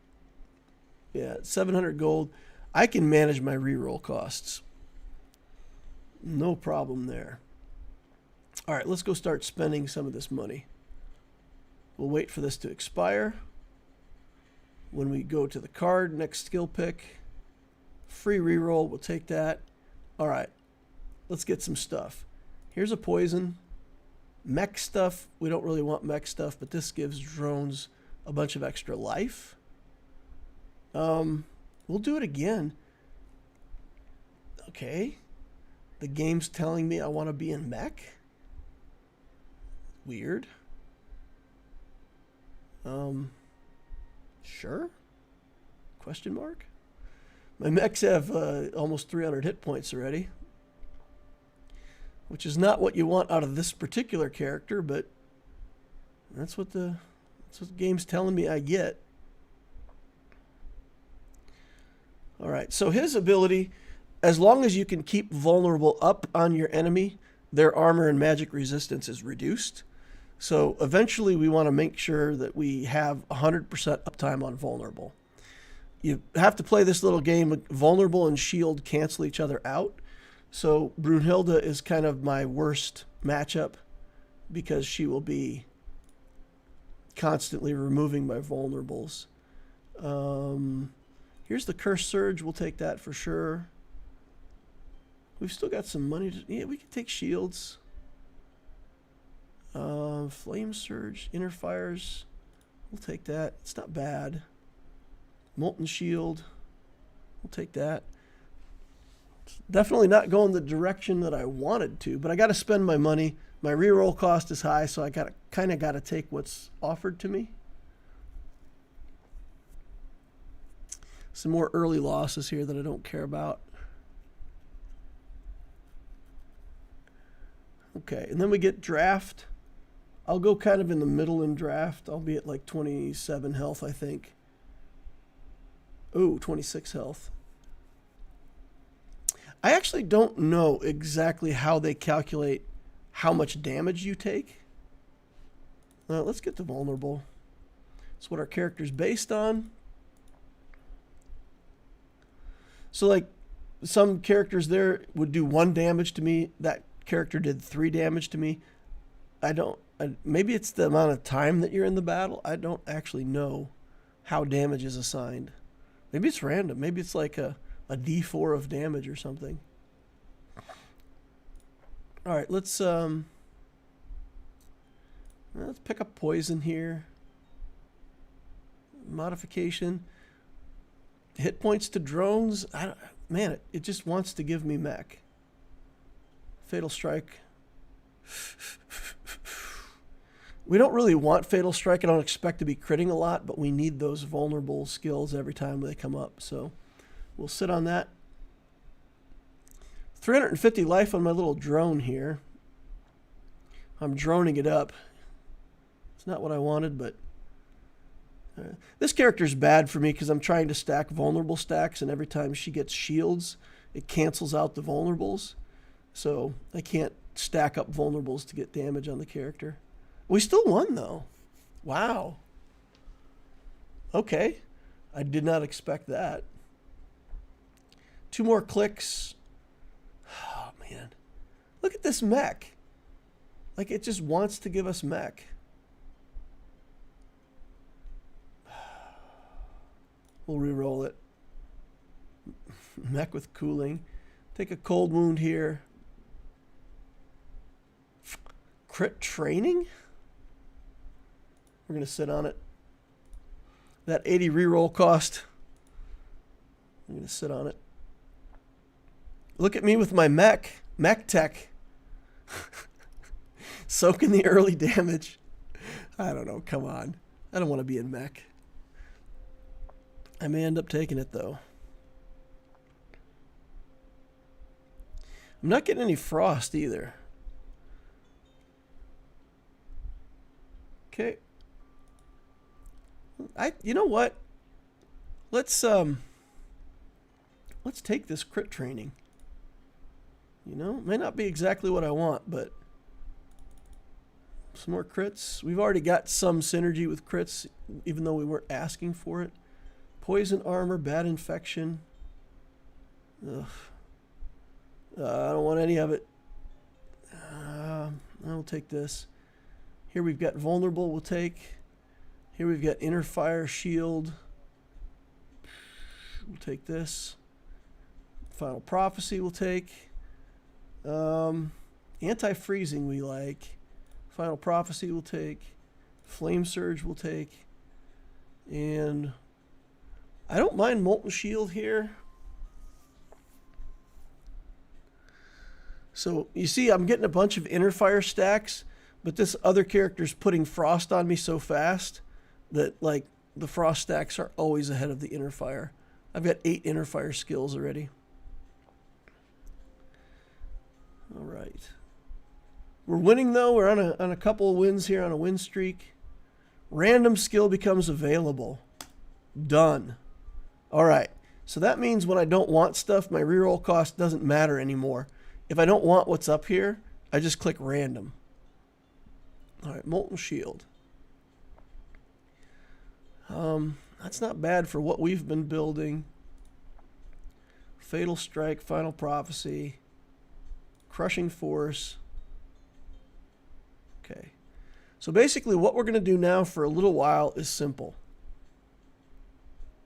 Yeah, 700 gold. I can manage my reroll costs. No problem there. All right, let's go start spending some of this money. We'll wait for this to expire. When we go to the card, next skill pick, free reroll, we'll take that. All right, let's get some stuff. Here's a poison. Mech stuff, we don't really want mech stuff, but this gives drones a bunch of extra life. We'll do it again. Okay. The game's telling me I want to be in mech. Weird. Sure? Question mark? My mechs have almost 300 hit points already, which is not what you want out of this particular character, but that's what the game's telling me I get. All right, so his ability, as long as you can keep vulnerable up on your enemy, their armor and magic resistance is reduced. So eventually we want to make sure that we have 100% uptime on vulnerable. You have to play this little game. Vulnerable and shield cancel each other out. So Brunhilde is kind of my worst matchup because she will be constantly removing my vulnerables. Here's the Curse Surge. We'll take that for sure. We've still got some money. Yeah, we can take shields. Flame Surge, Inner Fires. We'll take that. It's not bad. Molten Shield. We'll take that. It's definitely not going the direction that I wanted to, but I got to spend my money. My reroll cost is high, so I kind of got to take what's offered to me. Some more early losses here that I don't care about. Okay, and then we get draft. I'll go kind of in the middle in draft. I'll be at like 27 health, I think. Ooh, 26 health. I actually don't know exactly how they calculate how much damage you take. Let's get to vulnerable. That's what our character's based on. So like some characters there would do 1 damage to me. That character did 3 damage to me. Maybe it's the amount of time that you're in the battle. I don't actually know how damage is assigned. Maybe it's random. Maybe it's like a D4 of damage or something. All right, let's pick up poison here. Modification. Hit points to drones. Man, it just wants to give me mech. Fatal Strike. We don't really want Fatal Strike. I don't expect to be critting a lot, but we need those vulnerable skills every time they come up. So we'll sit on that. 350 life on my little drone here. I'm droning it up. It's not what I wanted, but this character's bad for me because I'm trying to stack vulnerable stacks, and every time she gets shields, it cancels out the vulnerables. So I can't stack up vulnerables to get damage on the character. We still won, though. Wow. Okay. I did not expect that. 2 more clicks. Oh, man. Look at this mech. Like, it just wants to give us mech. We'll re-roll it. Mech with cooling. Take a cold wound here. Crit training? We're going to sit on it. That 80 reroll cost. I'm going to sit on it. Look at me with my mech tech. Soaking the early damage. I don't know. Come on. I don't want to be in mech. I may end up taking it, though. I'm not getting any frost either. Okay. You know what? Let's take this crit training. You know, may not be exactly what I want, but some more crits. We've already got some synergy with crits, even though we weren't asking for it. Poison armor, bad infection. Ugh. I don't want any of it. I'll take this. Here we've got vulnerable, we'll take. Here we've got inner fire shield. We'll take this. Final prophecy we'll take. Anti-freezing we like. Final prophecy we'll take. Flame surge we'll take. And I don't mind molten shield here. So you see I'm getting a bunch of inner fire stacks, but this other character's putting frost on me so fast that like the frost stacks are always ahead of the inner fire. I've got 8 inner fire skills already. All right. We're winning though. We're on a couple of wins here, on a win streak. Random skill becomes available. Done. All right. So that means when I don't want stuff, my reroll cost doesn't matter anymore. If I don't want what's up here, I just click random. All right, molten shield. That's not bad for what we've been building. Fatal strike, final prophecy, crushing force. Okay. So basically what we're going to do now for a little while is simple.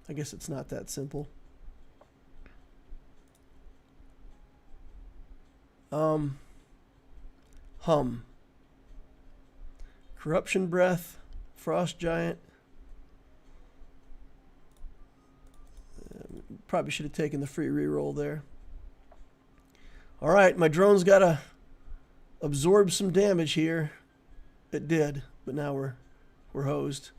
I guess it's not that simple. Hum. Corruption breath, frost giant. Probably should have taken the free reroll there. All right, my drone's got to absorb some damage here. It did, but now we're hosed.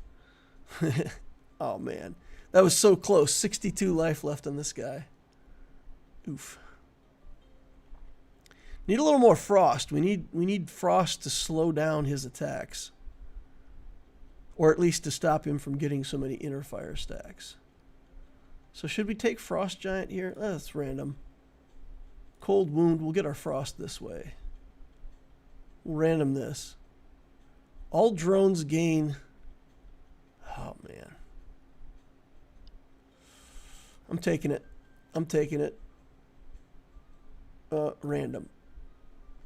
Oh man, that was so close. 62 life left on this guy. Oof. Need a little more frost. We need frost to slow down his attacks, or at least to stop him from getting so many inner fire stacks. So should we take frost giant here? That's random. Cold wound. We'll get our frost this way. We'll random this. All drones gain. Oh man. I'm taking it. I'm taking it. Random.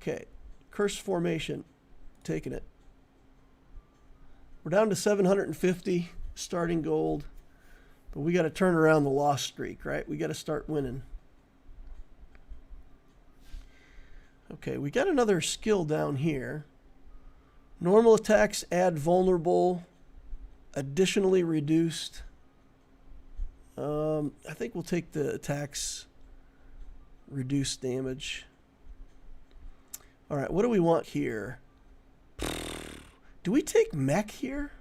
Okay. Curse formation. Taking it. We're down to 750 starting gold. But we got to turn around the loss streak, right? We got to start winning. Okay, we got another skill down here. Normal attacks add vulnerable, additionally reduced. I think we'll take the attacks reduced damage. All right, what do we want here? Do we take mech here?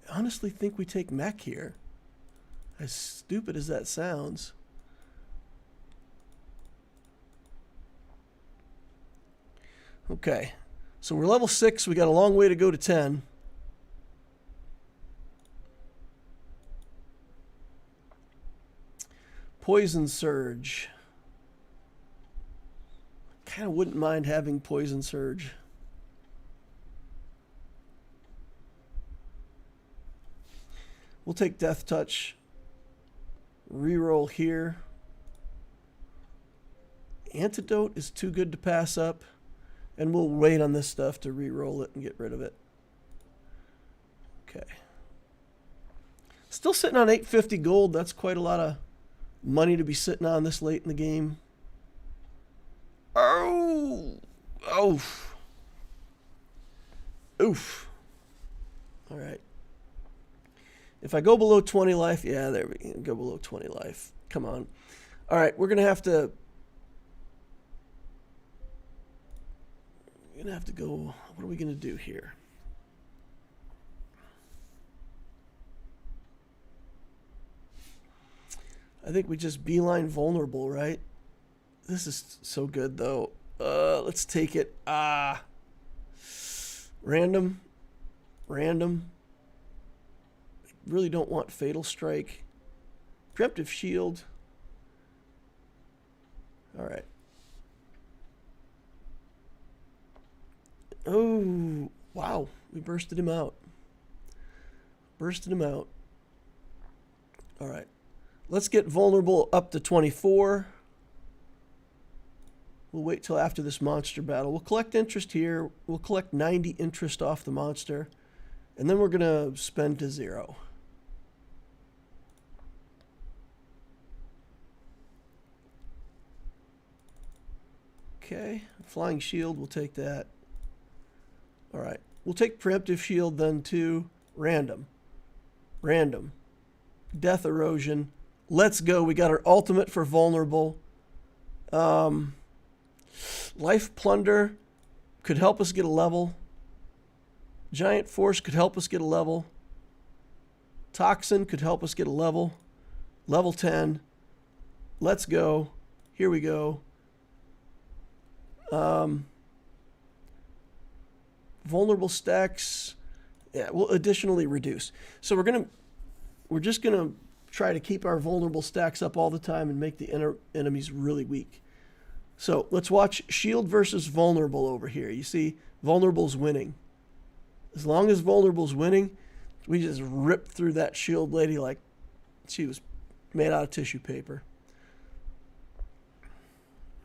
I honestly think we take mech here. As stupid as that sounds. Okay, so we're level 6. We got a long way to go to 10. Poison surge. Kind of wouldn't mind having poison surge. We'll take death touch. Reroll here. Antidote is too good to pass up. And we'll wait on this stuff to re-roll it and get rid of it. Okay. Still sitting on 850 gold. That's quite a lot of money to be sitting on this late in the game. Oh! Oof. Oof. All right. If I go below 20 life, yeah, there we go. Go below 20 life. Come on. All right, we're going to have to... go. What are we going to do here? I think we just beeline vulnerable, right? This is so good, though. Let's take it. Random. Random. Really don't want Fatal Strike. Preemptive Shield. All right. Oh, wow. We bursted him out. Bursted him out. All right. Let's get vulnerable up to 24. We'll wait till after this monster battle. We'll collect interest here. We'll collect 90 interest off the monster. And then we're going to spend to 0. Okay. Flying Shield, we'll take that. All right. We'll take Preemptive Shield then to Random. Random. Death Erosion. Let's go. We got our ultimate for vulnerable. Life Plunder could help us get a level. Giant Force could help us get a level. Toxin could help us get a level. Level 10. Let's go. Here we go. Vulnerable stacks. Yeah, we'll additionally reduce. So we're just gonna try to keep our vulnerable stacks up all the time and make the enemies really weak. So let's watch shield versus vulnerable over here. You see, vulnerable's winning. As long as vulnerable's winning, we just rip through that shield lady like she was made out of tissue paper.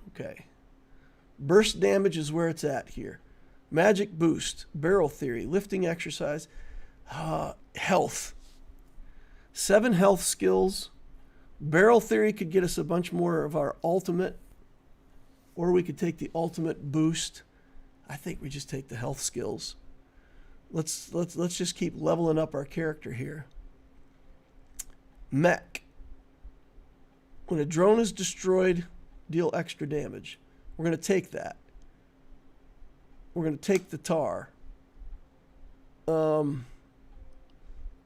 Okay. Burst damage is where it's at here. Magic boost, barrel theory, lifting exercise, health. 7 health skills. Barrel theory could get us a bunch more of our ultimate, or we could take the ultimate boost. I think we just take the health skills. Let's just keep leveling up our character here. Mech. When a drone is destroyed, deal extra damage. We're going to take that. We're going to take the tar. We're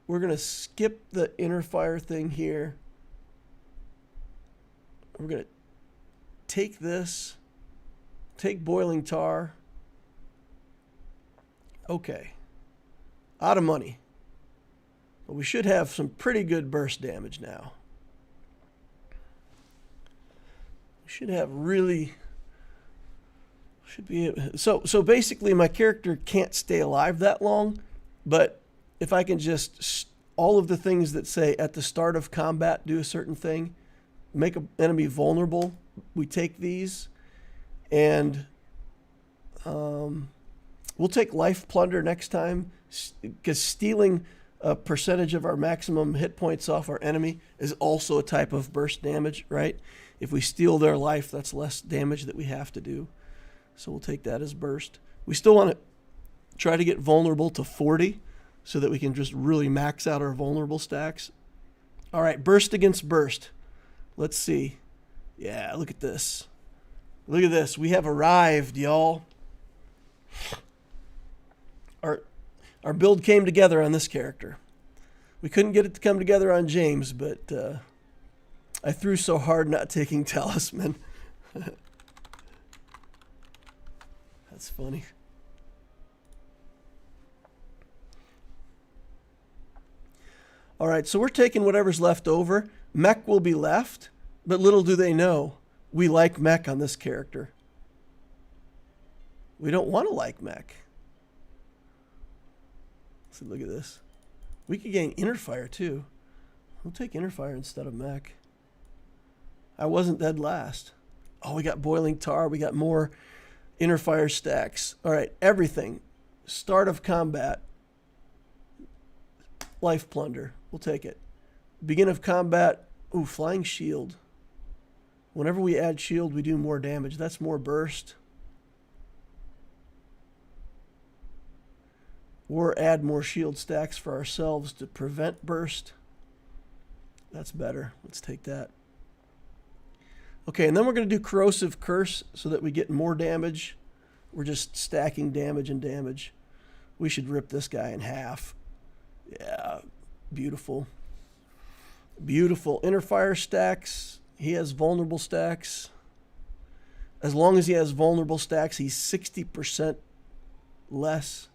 going to skip the inner fire thing here. We're going to take this. Take boiling tar. Okay. Out of money. But we should have some pretty good burst damage now. We should have really... Should be so basically my character can't stay alive that long, but if I can just all of the things that say at the start of combat do a certain thing, make an enemy vulnerable, we take these, and we'll take life plunder next time, because stealing a percentage of our maximum hit points off our enemy is also a type of burst damage, right? If we steal their life, that's less damage that we have to do. So we'll take that as burst. We still want to try to get vulnerable to 40 so that we can just really max out our vulnerable stacks. All right, burst against burst. Let's see. Yeah, look at this. Look at this. We have arrived, y'all. Our build came together on this character. We couldn't get it to come together on James, but I threw so hard not taking Talisman. That's funny. All right, so we're taking whatever's left over. Mech will be left, but little do they know, we like Mech on this character. We don't want to like Mech. So look at this. We could gain inner fire too. We'll take inner fire instead of Mech. I wasn't dead last. Oh, we got boiling tar. We got more inner fire stacks. All right, everything. Start of combat. Life plunder. We'll take it. Begin of combat. Ooh, flying shield. Whenever we add shield, we do more damage. That's more burst. Or add more shield stacks for ourselves to prevent burst. That's better. Let's take that. Okay, and then we're going to do corrosive curse so that we get more damage. We're just stacking damage and damage. We should rip this guy in half. Yeah, beautiful. Beautiful. Inner fire stacks. He has vulnerable stacks. As long as he has vulnerable stacks, he's 60% less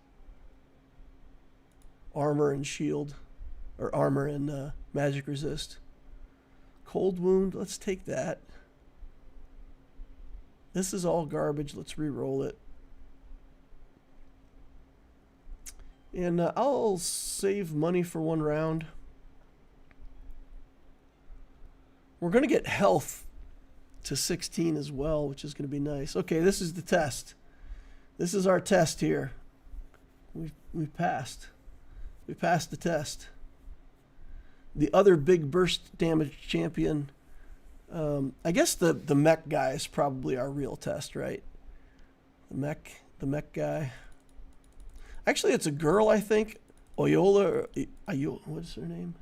armor and shield, or armor and magic resist. Cold wound, let's take that. This is all garbage. Let's re-roll it. And I'll save money for one round. We're going to get health to 16 as well, which is going to be nice. Okay, this is the test. This is our test here. We passed. We passed the test. The other big burst damage champion, I guess the mech guy is probably our real test, right? The mech guy. Actually, it's a girl, I think. Oyola, what is her name?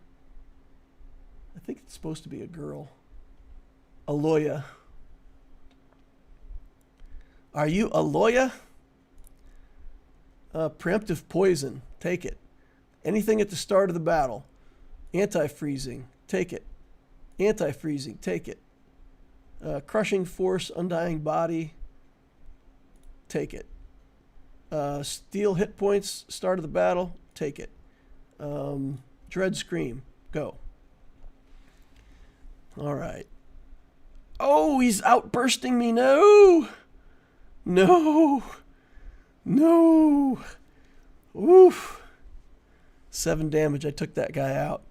I think it's supposed to be a girl. Aloya. Are you Aloya? Preemptive poison. Take it. Anything at the start of the battle. Anti-freezing. Take it. Anti-freezing. Take it. Crushing force. Undying body. Take it. Steal hit points. Start of the battle. Take it. Dread scream. Go. All right. Oh, he's outbursting me. No. No. No. Oof. 7 damage. I took that guy out.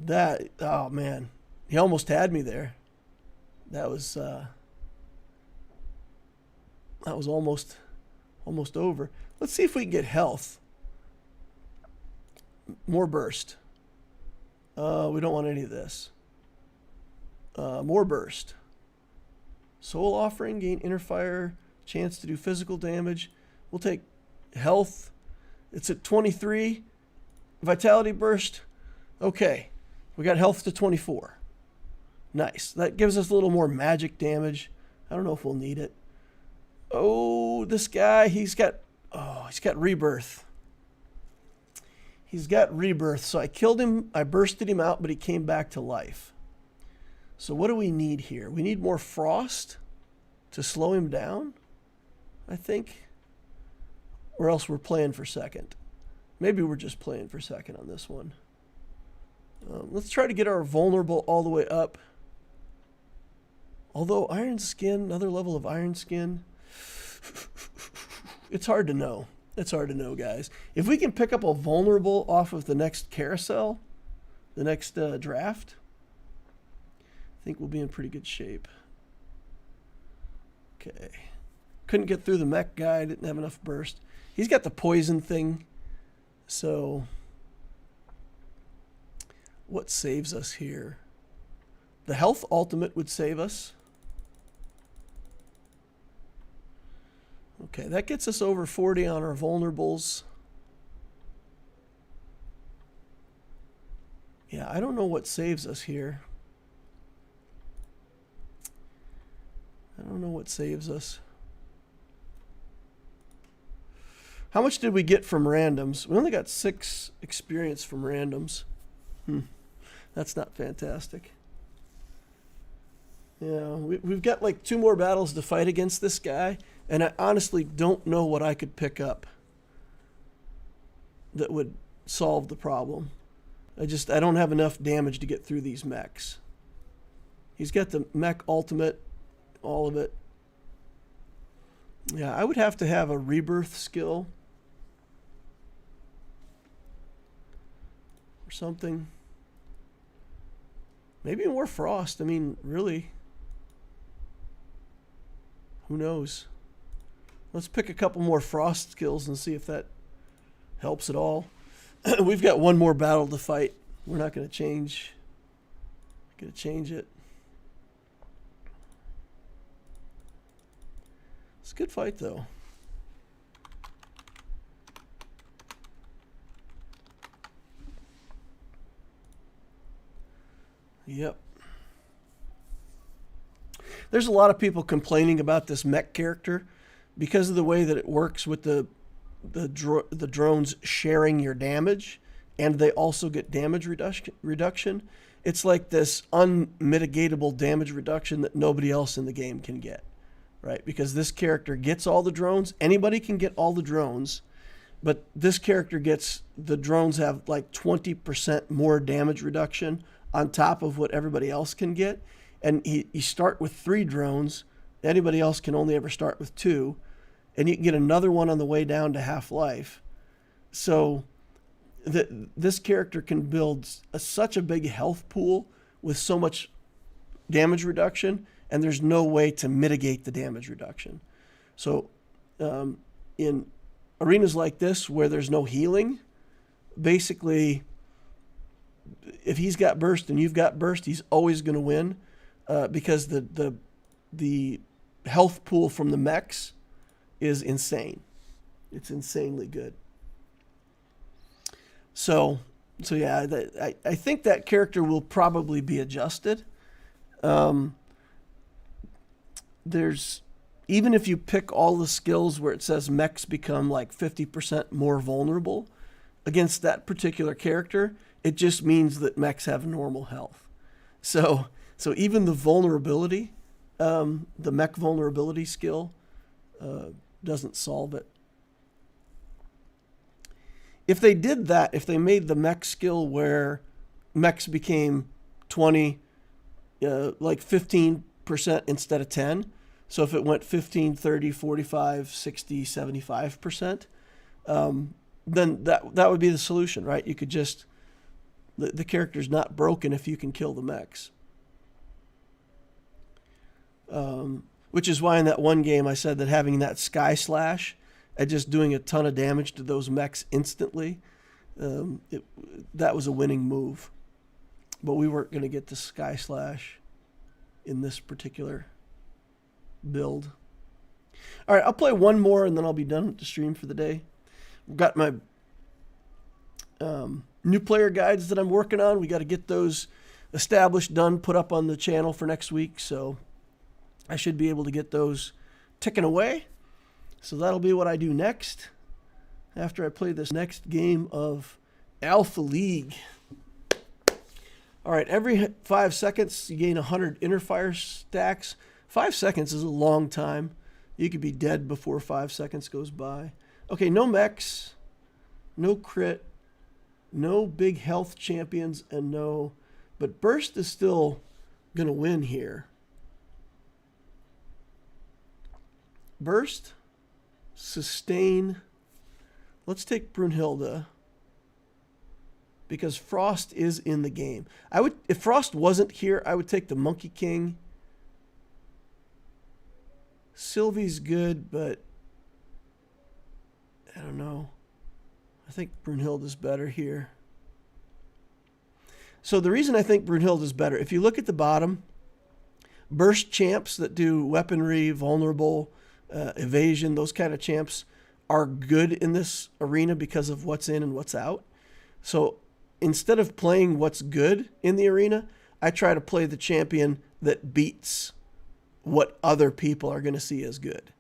That, oh man. He almost had me there. That was almost over. Let's see if we can get health. More burst. We don't want any of this. More burst. Soul offering, gain inner fire, chance to do physical damage. We'll take health. It's at 23. Vitality burst. Okay. We got health to 24. Nice. That gives us a little more magic damage. I don't know if we'll need it. Oh, this guy, he's got rebirth. He's got rebirth. So I killed him. I bursted him out, but he came back to life. So what do we need here? We need more frost to slow him down, I think. Or else we're playing for second. Maybe we're just playing for second on this one. Let's try to get our vulnerable all the way up. Although iron skin, another level of iron skin. It's hard to know. It's hard to know, guys. If we can pick up a vulnerable off of the next carousel, the next draft, I think we'll be in pretty good shape. Okay. Couldn't get through the mech guy. Didn't have enough burst. He's got the poison thing. So what saves us here? The health ultimate would save us. Okay, that gets us over 40 on our vulnerables. Yeah, I don't know what saves us here. I don't know what saves us. How much did we get from randoms? We only got 6 experience from randoms. That's not fantastic. Yeah, we've got like 2 more battles to fight against this guy, and I honestly don't know what I could pick up that would solve the problem. I don't have enough damage to get through these mechs. He's got the mech ultimate, all of it. Yeah, I would have to have a rebirth skill or something. Maybe more frost. I mean, really. Who knows? Let's pick a couple more frost skills and see if that helps at all. We've got 1 more battle to fight. We're not going to change. Going to change it. It's a good fight, though. Yep. There's a lot of people complaining about this mech character because of the way that it works with the drones sharing your damage, and they also get damage reduction. It's like this unmitigatable damage reduction that nobody else in the game can get, right? Because this character gets all the drones. Anybody can get all the drones, but this character gets, the drones have like 20% more damage reduction on top of what everybody else can get. And you start with 3 drones. Anybody else can only ever start with 2. And you can get another one on the way down to half-life. So this character can build such a big health pool with so much damage reduction, and there's no way to mitigate the damage reduction. So in arenas like this where there's no healing, basically, if he's got burst and you've got burst, he's always going to win because the health pool from the mechs is insane. It's insanely good. So yeah, I think that character will probably be adjusted. There's, even if you pick all the skills where it says mechs become like 50% more vulnerable against that particular character, it just means that mechs have normal health. So even the vulnerability, the mech vulnerability skill, doesn't solve it. If they did that, if they made the mech skill where mechs became 20, like 15% instead of 10, so if it went 15, 30, 45, 60, 75%, then that would be the solution, right? You could just, the character's not broken if you can kill the mechs. Which is why in that one game I said that having that Sky Slash and just doing a ton of damage to those mechs instantly, that was a winning move. But we weren't going to get the Sky Slash in this particular build. All right, I'll play one more and then I'll be done with the stream for the day. I've got my new player guides that I'm working on. We got to get those established, done, put up on the channel for next week. So I should be able to get those ticking away. So that'll be what I do next after I play this next game of Alpha League. All right, every 5 seconds you gain 100 inner fire stacks. 5 seconds is a long time. You could be dead before 5 seconds goes by. Okay, no mechs, no crit, no big health champions, and no... But Burst is still going to win here. Burst, sustain. Let's take Brunhilde because Frost is in the game. If Frost wasn't here, I would take the Monkey King. Sylvie's good, but I don't know. I think Brunhilde is better here. So the reason I think Brunhilde is better, if you look at the bottom, burst champs that do weaponry, vulnerable, evasion, those kind of champs are good in this arena because of what's in and what's out. So instead of playing what's good in the arena, I try to play the champion that beats what other people are going to see as good.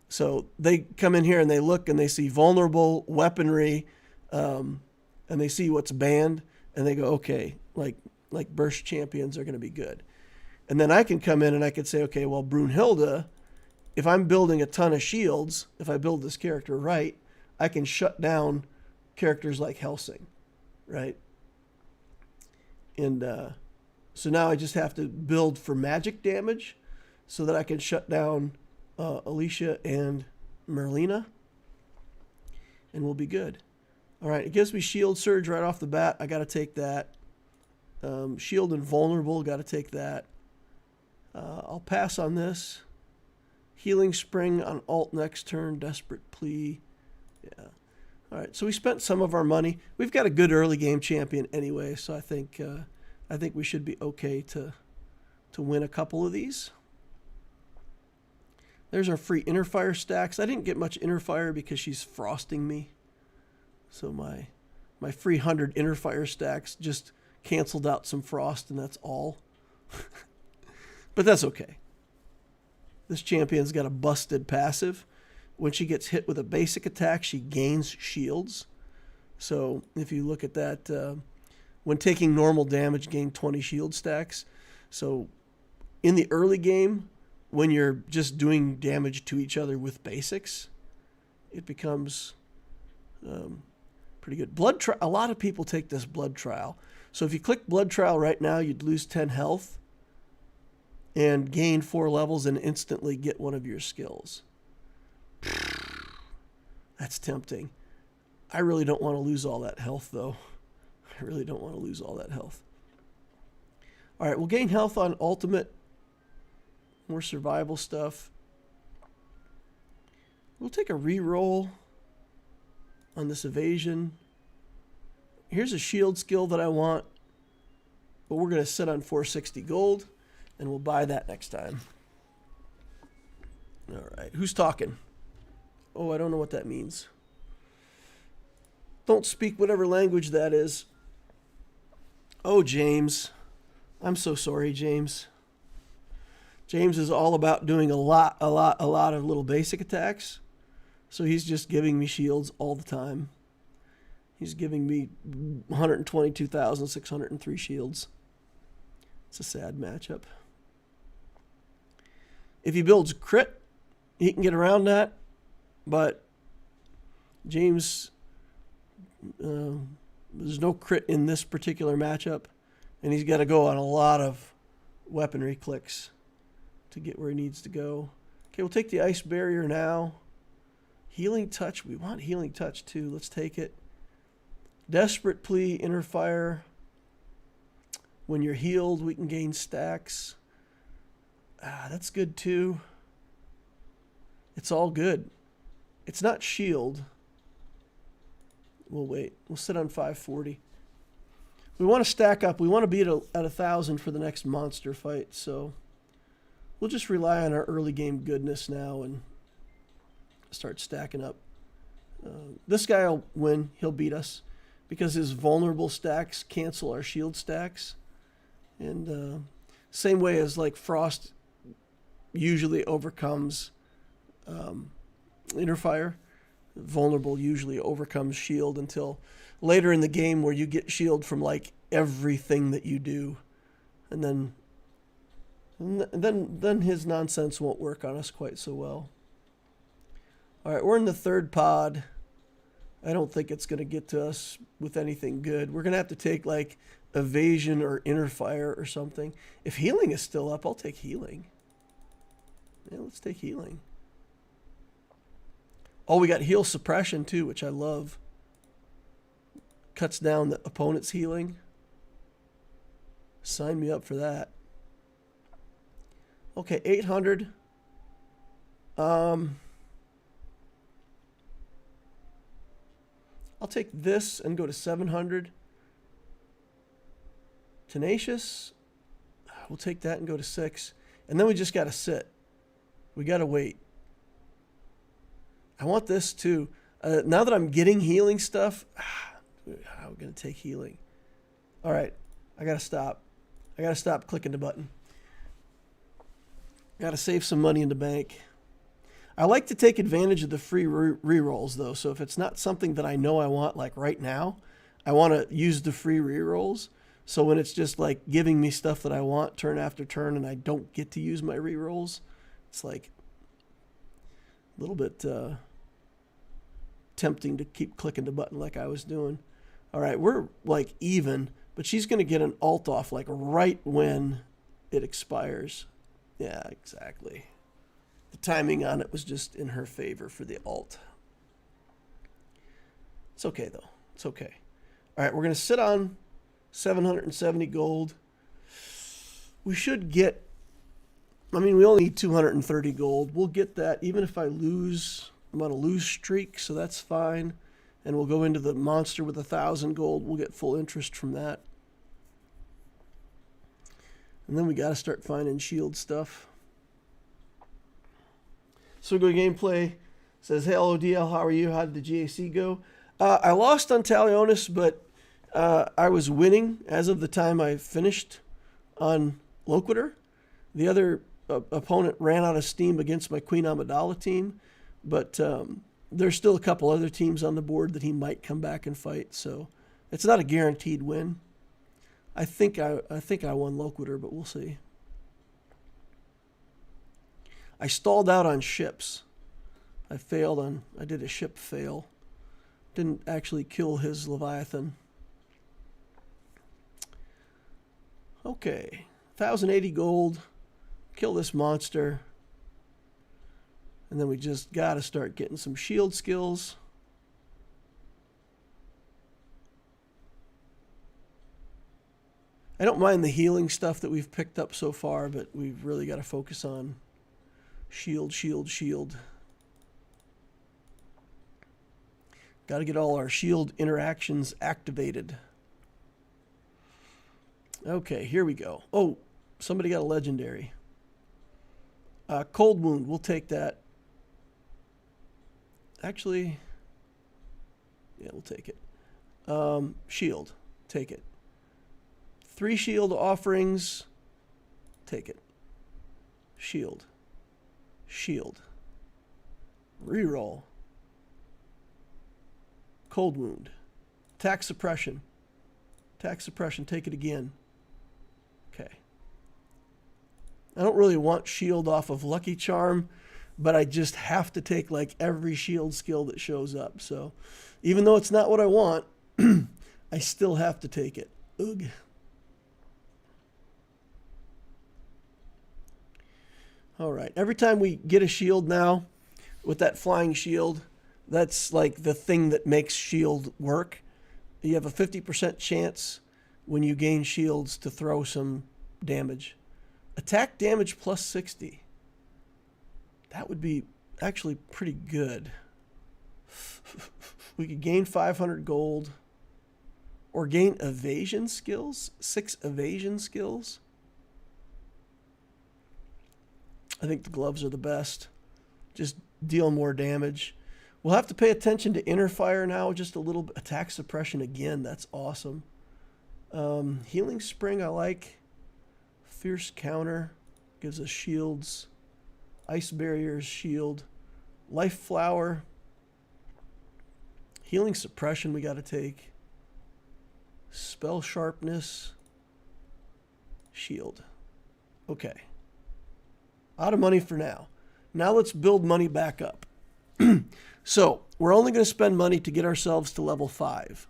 So they come in here and they look and they see vulnerable weaponry, and they see what's banned, and they go, okay, like burst champions are going to be good. And then I can come in and I could say, okay, well, Brunhilde, if I'm building a ton of shields, if I build this character right, I can shut down characters like Helsing, right? And so now I just have to build for magic damage so that I can shut down Alicia and Merlina, and we'll be good. All right, it gives me shield surge right off the bat. I got to take that. Shield and vulnerable, got to take that. I'll pass on this. Healing spring on alt next turn. Desperate plea. Yeah. All right, so we spent some of our money. We've got a good early game champion anyway, so I think we should be okay to win a couple of these. There's our free inner fire stacks. I didn't get much inner fire because she's frosting me. So my free 100 inner fire stacks just canceled out some frost, and that's all. But that's okay. This champion's got a busted passive. When she gets hit with a basic attack, she gains shields. So if you look at that, when taking normal damage, gain 20 shield stacks. So in the early game, when you're just doing damage to each other with basics, it becomes pretty good. A lot of people take this blood trial. So if you click blood trial right now, you'd lose 10 health and gain 4 levels and instantly get one of your skills. That's tempting. I really don't want to lose all that health, though. I really don't want to lose all that health. All right, we'll gain health on ultimate. More survival stuff. We'll take a reroll on this evasion. Here's a shield skill that I want, but we're going to sit on 460 gold, and we'll buy that next time. All right, who's talking? Oh, I don't know what that means. Don't speak whatever language that is. Oh, James. I'm so sorry, James. James is all about doing a lot of little basic attacks. So he's just giving me shields all the time. He's giving me 122,603 shields. It's a sad matchup. If he builds crit, he can get around that. But James, there's no crit in this particular matchup. And he's got to go on a lot of weaponry clicks to get where he needs to go. Okay, we'll take the ice barrier now. Healing touch. We want healing touch too. Let's take it. Desperate plea, inner fire. When you're healed, we can gain stacks. That's good too. It's all good. It's not shield. We'll wait. We'll sit on 540. We want to stack up. We want to be at 1,000 for the next monster fight. So we'll just rely on our early game goodness now and start stacking up. This guy will win. He'll beat us because his vulnerable stacks cancel our shield stacks. And same way as like Frost usually overcomes inner fire. Vulnerable usually overcomes shield until later in the game where you get shield from like everything that you do. And then his nonsense won't work on us quite so well. All right, we're in the third pod. I don't think it's going to get to us with anything good. We're going to have to take like evasion or inner fire or something. If healing is still up, I'll take healing. Yeah, let's take healing. Oh, we got heal suppression too, which I love. Cuts down the opponent's healing. Sign me up for that. Okay, 800. I'll take this and go to 700. Tenacious. We'll take that and go to 6. And then we just got to sit. We got to wait. I want this too. Now that I'm getting healing stuff, I'm going to take healing. All right. I got to stop. I got to stop clicking the button. Got to save some money in the bank. I like to take advantage of the free rerolls though. So if it's not something that I know I want like right now, I want to use the free rerolls. So when it's just like giving me stuff that I want turn after turn and I don't get to use my rerolls, it's like a little bit tempting to keep clicking the button like I was doing. All right, we're like even, but she's going to get an alt off like right when it expires. Yeah, exactly. The timing on it was just in her favor for the alt. It's okay, though. It's okay. All right, we're going to sit on 770 gold. We should get, I mean, we only need 230 gold. We'll get that even if I lose. I'm on a lose streak, so that's fine. And we'll go into the monster with 1,000 gold. We'll get full interest from that. And then we got to start finding shield stuff. Swgoh Gameplay says, hey, hello, DL. How are you? How did the GAC go? I lost on Talionis, but I was winning as of the time I finished on Loquitur. The other opponent ran out of steam against my Queen Amidala team, but there's still a couple other teams on the board that he might come back and fight, so it's not a guaranteed win. I think I won Loquitur, but we'll see. I stalled out on ships. I did a ship fail. Didn't actually kill his Leviathan. Okay, 1,080 gold. Kill this monster. And then we just got to start getting some shield skills. I don't mind the healing stuff that we've picked up so far, but we've really got to focus on shield, shield, shield. Got to get all our shield interactions activated. Okay, here we go. Oh, somebody got a legendary. Cold wound, we'll take that. Actually, yeah, we'll take it. Shield, take it. 3 shield offerings, take it. Shield, shield. Reroll. Cold wound. Attack suppression. Attack suppression, take it again. Okay. I don't really want shield off of Lucky Charm, but I just have to take like every shield skill that shows up. So even though it's not what I want, I still have to take it. Ugh. All right. Every time we get a shield now with that flying shield, that's like the thing that makes shield work. You have a 50% chance when you gain shields to throw some damage. Attack damage plus 60. That would be actually pretty good. We could gain 500 gold or gain evasion skills, 6 evasion skills. I think the gloves are the best. Just deal more damage. We'll have to pay attention to inner fire now, just a little bit. Attack suppression again, that's awesome. Healing spring I like. Fierce counter gives us shields. Ice barriers, shield. Life flower. Healing suppression we got to take. Spell sharpness. Shield. Okay. Out of money for now. Now let's build money back up. So we're only going to spend money to get ourselves to level 5.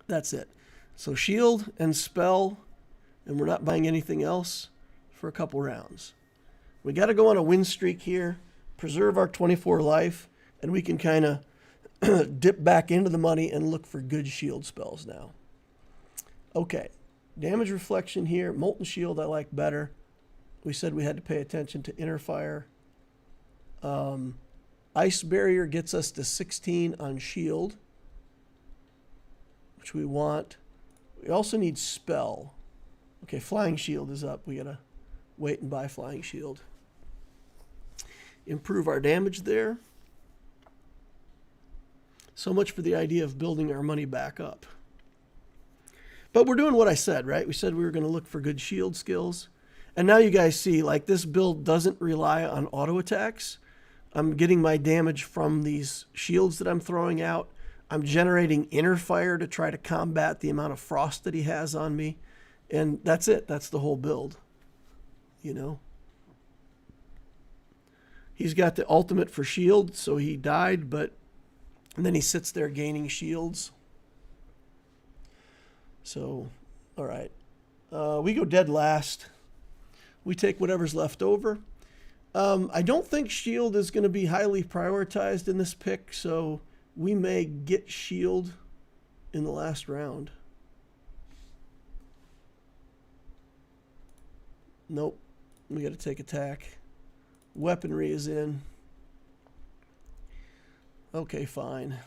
That's it. So shield and spell, and we're not buying anything else for a couple rounds. We got to go on a win streak here, preserve our 24 life, and we can kind of dip back into the money and look for good shield spells now. Okay, damage reflection here. Molten shield I like better. We said we had to pay attention to inner fire. Ice barrier gets us to 16 on shield, which we want. We also need spell. Okay, flying shield is up. We gotta wait and buy flying shield. Improve our damage there. So much for the idea of building our money back up. But we're doing what I said, right? We said we were going to look for good shield skills. And now you guys see, like, this build doesn't rely on auto attacks. I'm getting my damage from these shields that I'm throwing out. I'm generating inner fire to try to combat the amount of frost that he has on me. And that's it. That's the whole build. You know? He's got the ultimate for shield, so he died, but... And then he sits there gaining shields. So, all right. We go dead last. We take whatever's left over. I don't think shield is going to be highly prioritized in this pick, so we may get shield in the last round. Nope. We got to take attack. Weaponry is in. Okay, fine.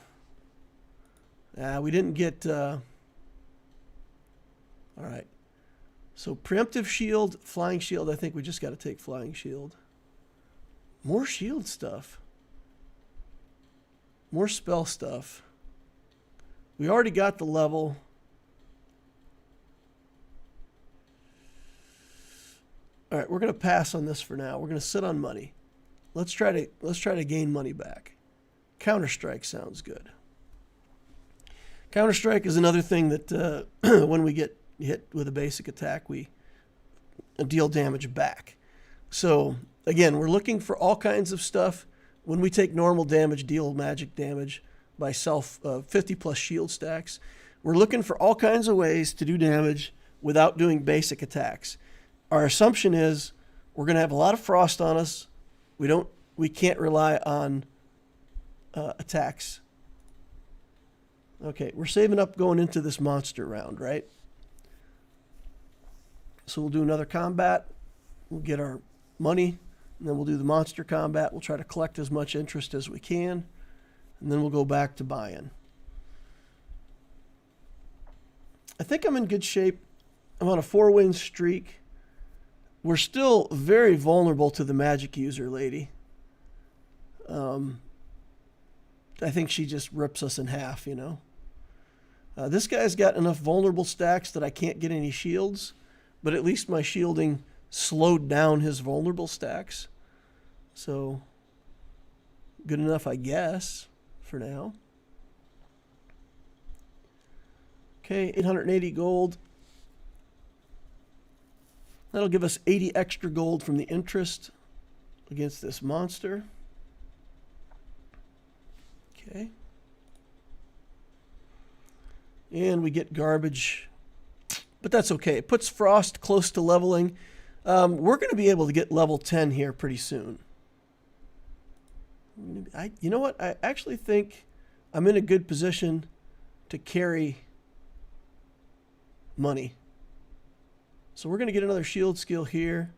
We didn't get... all right. So preemptive shield, flying shield. I think we just got to take flying shield. More shield stuff. More spell stuff. We already got the level. All right, we're going to pass on this for now. We're going to sit on money. Let's try to gain money back. Counter-Strike sounds good. Counter-Strike is another thing that when we get hit with a basic attack, we deal damage back. So Again, we're looking for all kinds of stuff. When we take normal damage, deal magic damage by 50 plus shield stacks. We're looking for all kinds of ways to do damage without doing basic attacks. Our assumption is we're going to have a lot of frost on us. We can't rely on attacks. Okay, we're saving up going into this monster round, right? So we'll do another combat. We'll get our money, and then we'll do the monster combat. We'll try to collect as much interest as we can, and then we'll go back to buying. I think I'm in good shape. I'm on a 4-win streak. We're still very vulnerable to the magic user lady. I think she just rips us in half, you know. This guy's got enough vulnerable stacks that I can't get any shields, but at least my shielding slowed down his vulnerable stacks. So, good enough, I guess, for now. Okay, 880 gold. That'll give us 80 extra gold from the interest against this monster. Okay. And we get garbage, but that's okay. It puts Frost close to leveling. We're going to be able to get level 10 here pretty soon. You know what? I actually think I'm in a good position to carry money. So we're going to get another shield skill here.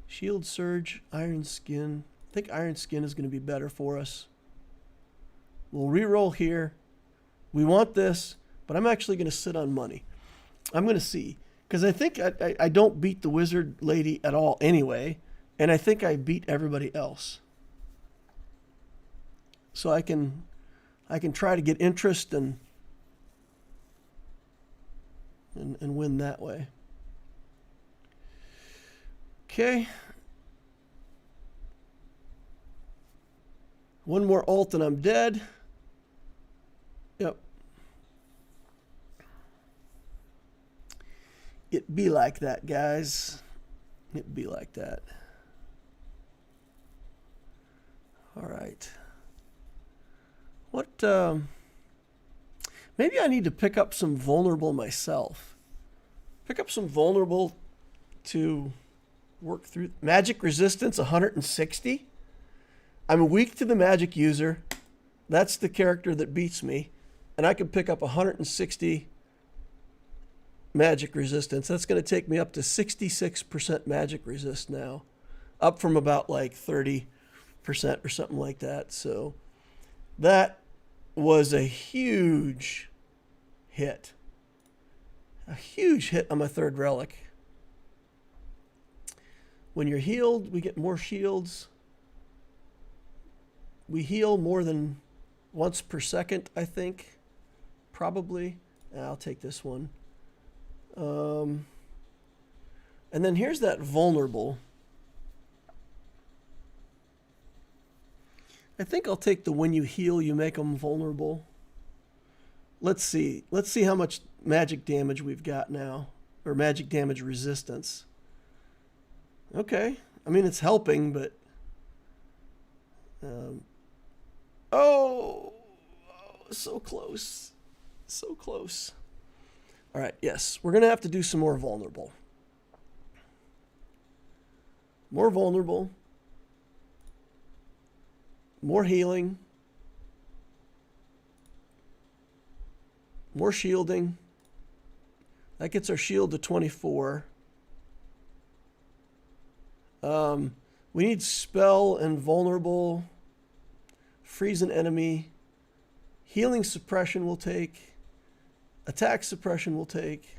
Shield Surge, Iron Skin. I think Iron Skin is going to be better for us. We'll reroll here. We want this, but I'm actually going to sit on money. I'm going to see. Because I think I don't beat the wizard lady at all anyway. And I think I beat everybody else. So I can try to get interest and win that way. Okay. One more ult and I'm dead. Yep. It be like that, guys. It be like that. All right. What, maybe I need to pick up some vulnerable myself. Pick up some vulnerable to work through. Magic resistance, 160. I'm weak to the magic user. That's the character that beats me. And I can pick up 160 magic resistance. That's going to take me up to 66% magic resist now. Up from about like 30% or something like that. So that was a huge hit. A huge hit on my third relic. When you're healed, we get more shields. We heal more than once per second, I think. Probably. I'll take this one. And then here's that vulnerable. I think I'll take the when you heal, you make them vulnerable. Let's see. Let's see how much magic damage we've got now. Or magic damage resistance. Okay. I mean, it's helping, but... Oh, so close. So close. All right, yes. We're going to have to do some more vulnerable. More vulnerable. More healing. More shielding. That gets our shield to 24. We need spell and vulnerable. Freeze an enemy. Healing suppression will take. Attack suppression will take.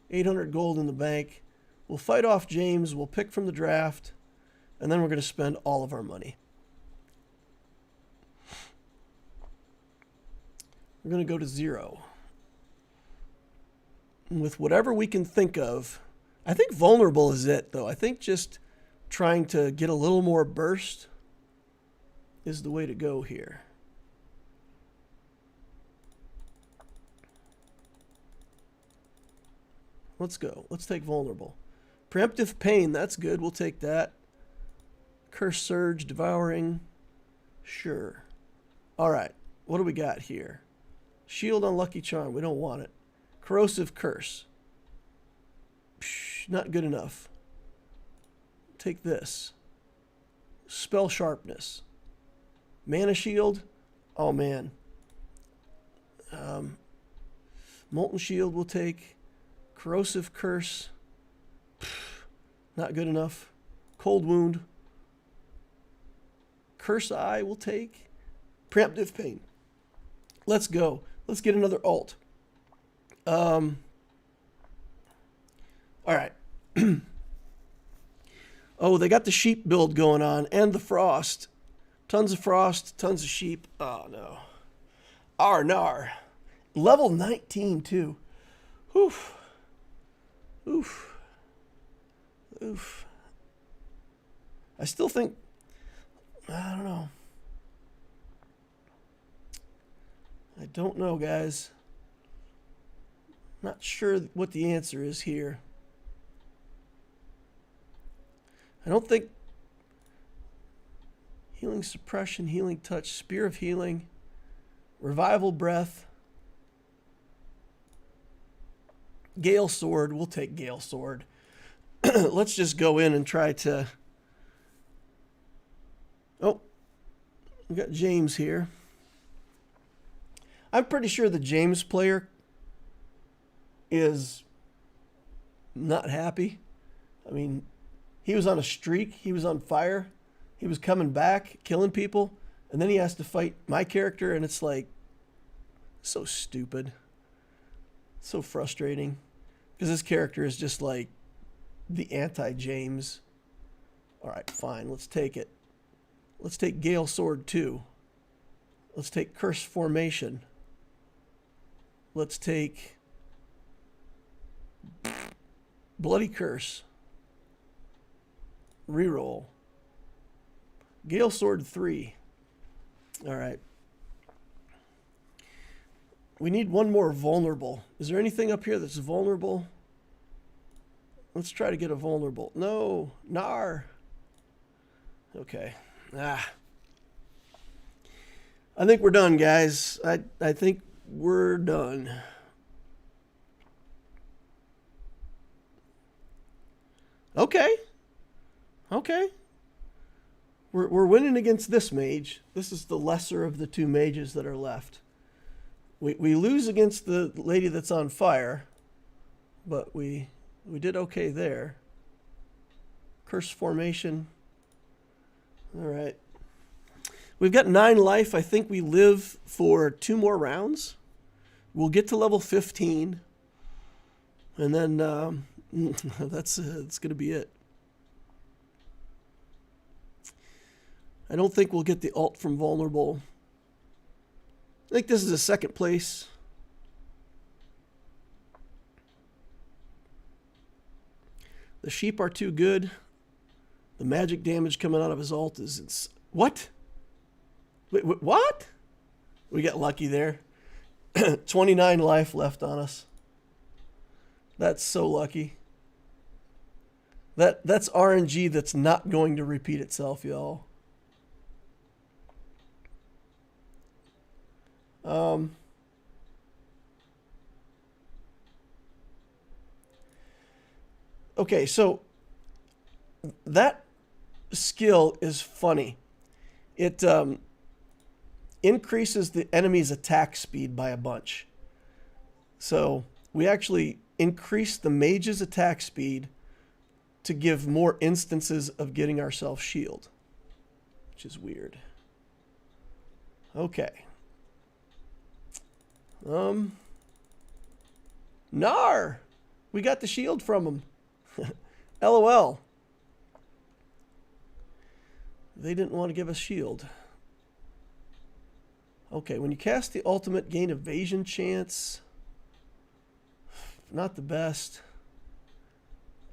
800 gold in the bank. We'll fight off James. We'll pick from the draft. And then we're going to spend all of our money. We're going to go to 0. And with whatever we can think of. I think vulnerable is it, though. I think just trying to get a little more burst is the way to go here. Let's go. Let's take vulnerable. Preemptive pain, that's good. We'll take that. Curse surge, devouring. Sure. All right. What do we got here? Shield on lucky charm. We don't want it. Corrosive curse. Psh, not good enough. Take this. Spell sharpness. Mana shield. Oh man. Molten shield we'll take. Corrosive curse. Not good enough. Cold wound. Curse eye we'll take. Preemptive pain. Let's go. Let's get another alt. All right. Oh, they got the sheep build going on and the frost. Tons of frost, tons of sheep. Oh no. Arnar. Level 19 too. Oof. Oof. Oof. I still think, I don't know. I don't know, guys. Not sure what the answer is here. I don't think healing suppression, healing touch, spear of healing, revival breath, Gale sword. We'll take Gale sword. Let's just go in and try to. Oh, we got James here. I'm pretty sure the James player is not happy. I mean, he was on a streak. He was on fire. He was coming back, killing people. And then he has to fight my character. And it's like, so stupid. So frustrating. Because this character is just like the anti-James. All right, fine. Let's take it. Let's take Gale Sword 2. Let's take Curse Formation. Let's take Bloody Curse. Reroll. Gale Sword 3. All right. We need one more vulnerable. Is there anything up here that's vulnerable? Let's try to get a vulnerable. No. Nar. Okay. I think we're done, guys. I think we're done. Okay. Okay. We're winning against this mage. This is the lesser of the two mages that are left. We lose against the lady that's on fire, but we did okay there. Curse formation. All right. We've got 9 life. I think we live for 2 more rounds. We'll get to level 15. And then that's going to be it. I don't think we'll get the ult from vulnerable. I think this is a second place. The sheep are too good. The magic damage coming out of his ult is... What? Wait, what? We got lucky there. 29 life left on us. That's so lucky. That's RNG that's not going to repeat itself, y'all. Okay, so that skill is funny. It increases the enemy's attack speed by a bunch. So we actually increase the mage's attack speed to give more instances of getting ourselves shield, which is weird. Okay. Nar! We got the shield from him. LOL. They didn't want to give us shield. Okay, when you cast the ultimate, gain evasion chance. Not the best.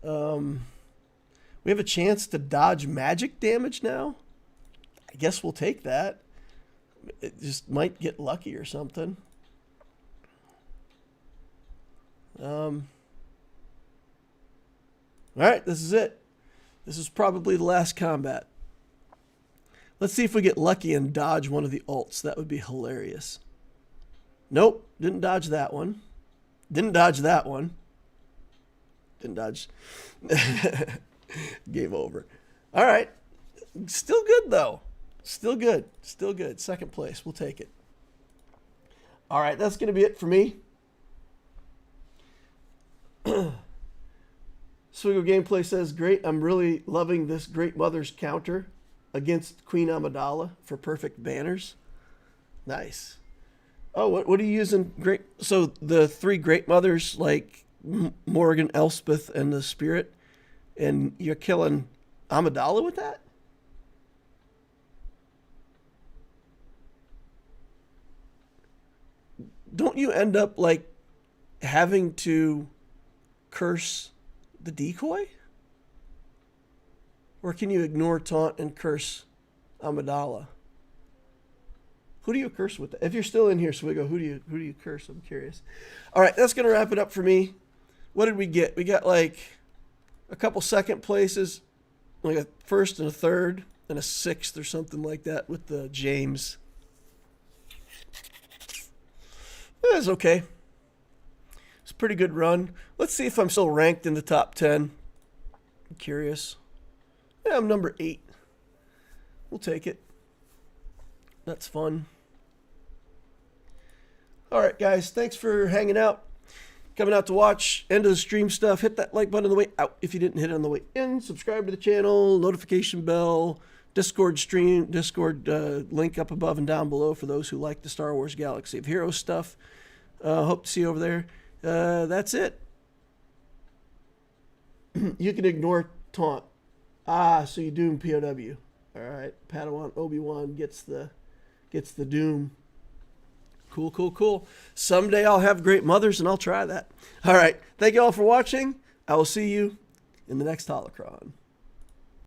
We have a chance to dodge magic damage now. I guess we'll take that. It just might get lucky or something. All right, this is it. This is probably the last combat. Let's see if we get lucky and dodge one of the ults. That would be hilarious. Nope, didn't dodge that one. Didn't dodge that one. Didn't dodge. Game over. All right. Still good, though. Still good. Still good. Second place. We'll take it. All right, that's going to be it for me. Swgoh Gameplay says, great. I'm really loving this Great Mother's counter against Queen Amidala for perfect banners. Nice. Oh, what are you using? Great. So the 3 Great Mothers, like Morgan, Elspeth, and the Spirit, and you're killing Amidala with that? Don't you end up like having to curse the decoy? Or can you ignore taunt and curse Amidala? Who do you curse with that? If you're still in here, Swgoh, who do you curse? I'm curious. All right, that's gonna wrap it up for me. What did we get? We got like a couple second places, like a first and a third and a 6th or something like that with the James. It's okay. It's a pretty good run. Let's see if I'm still ranked in the top 10. I'm curious. Yeah, I'm number 8. We'll take it. That's fun. All right, guys. Thanks for hanging out. Coming out to watch end of the stream stuff. Hit that like button on the way out if you didn't hit it on the way in. Subscribe to the channel. Notification bell. Discord link up above and down below for those who like the Star Wars Galaxy of Heroes stuff. Hope to see you over there. That's it. You can ignore taunt. So you doom POW. All right, Padawan Obi-Wan gets the doom. Cool, cool, cool. Someday I'll have Great Mothers and I'll try that. All right, thank you all for watching. I will see you in the next Holocron.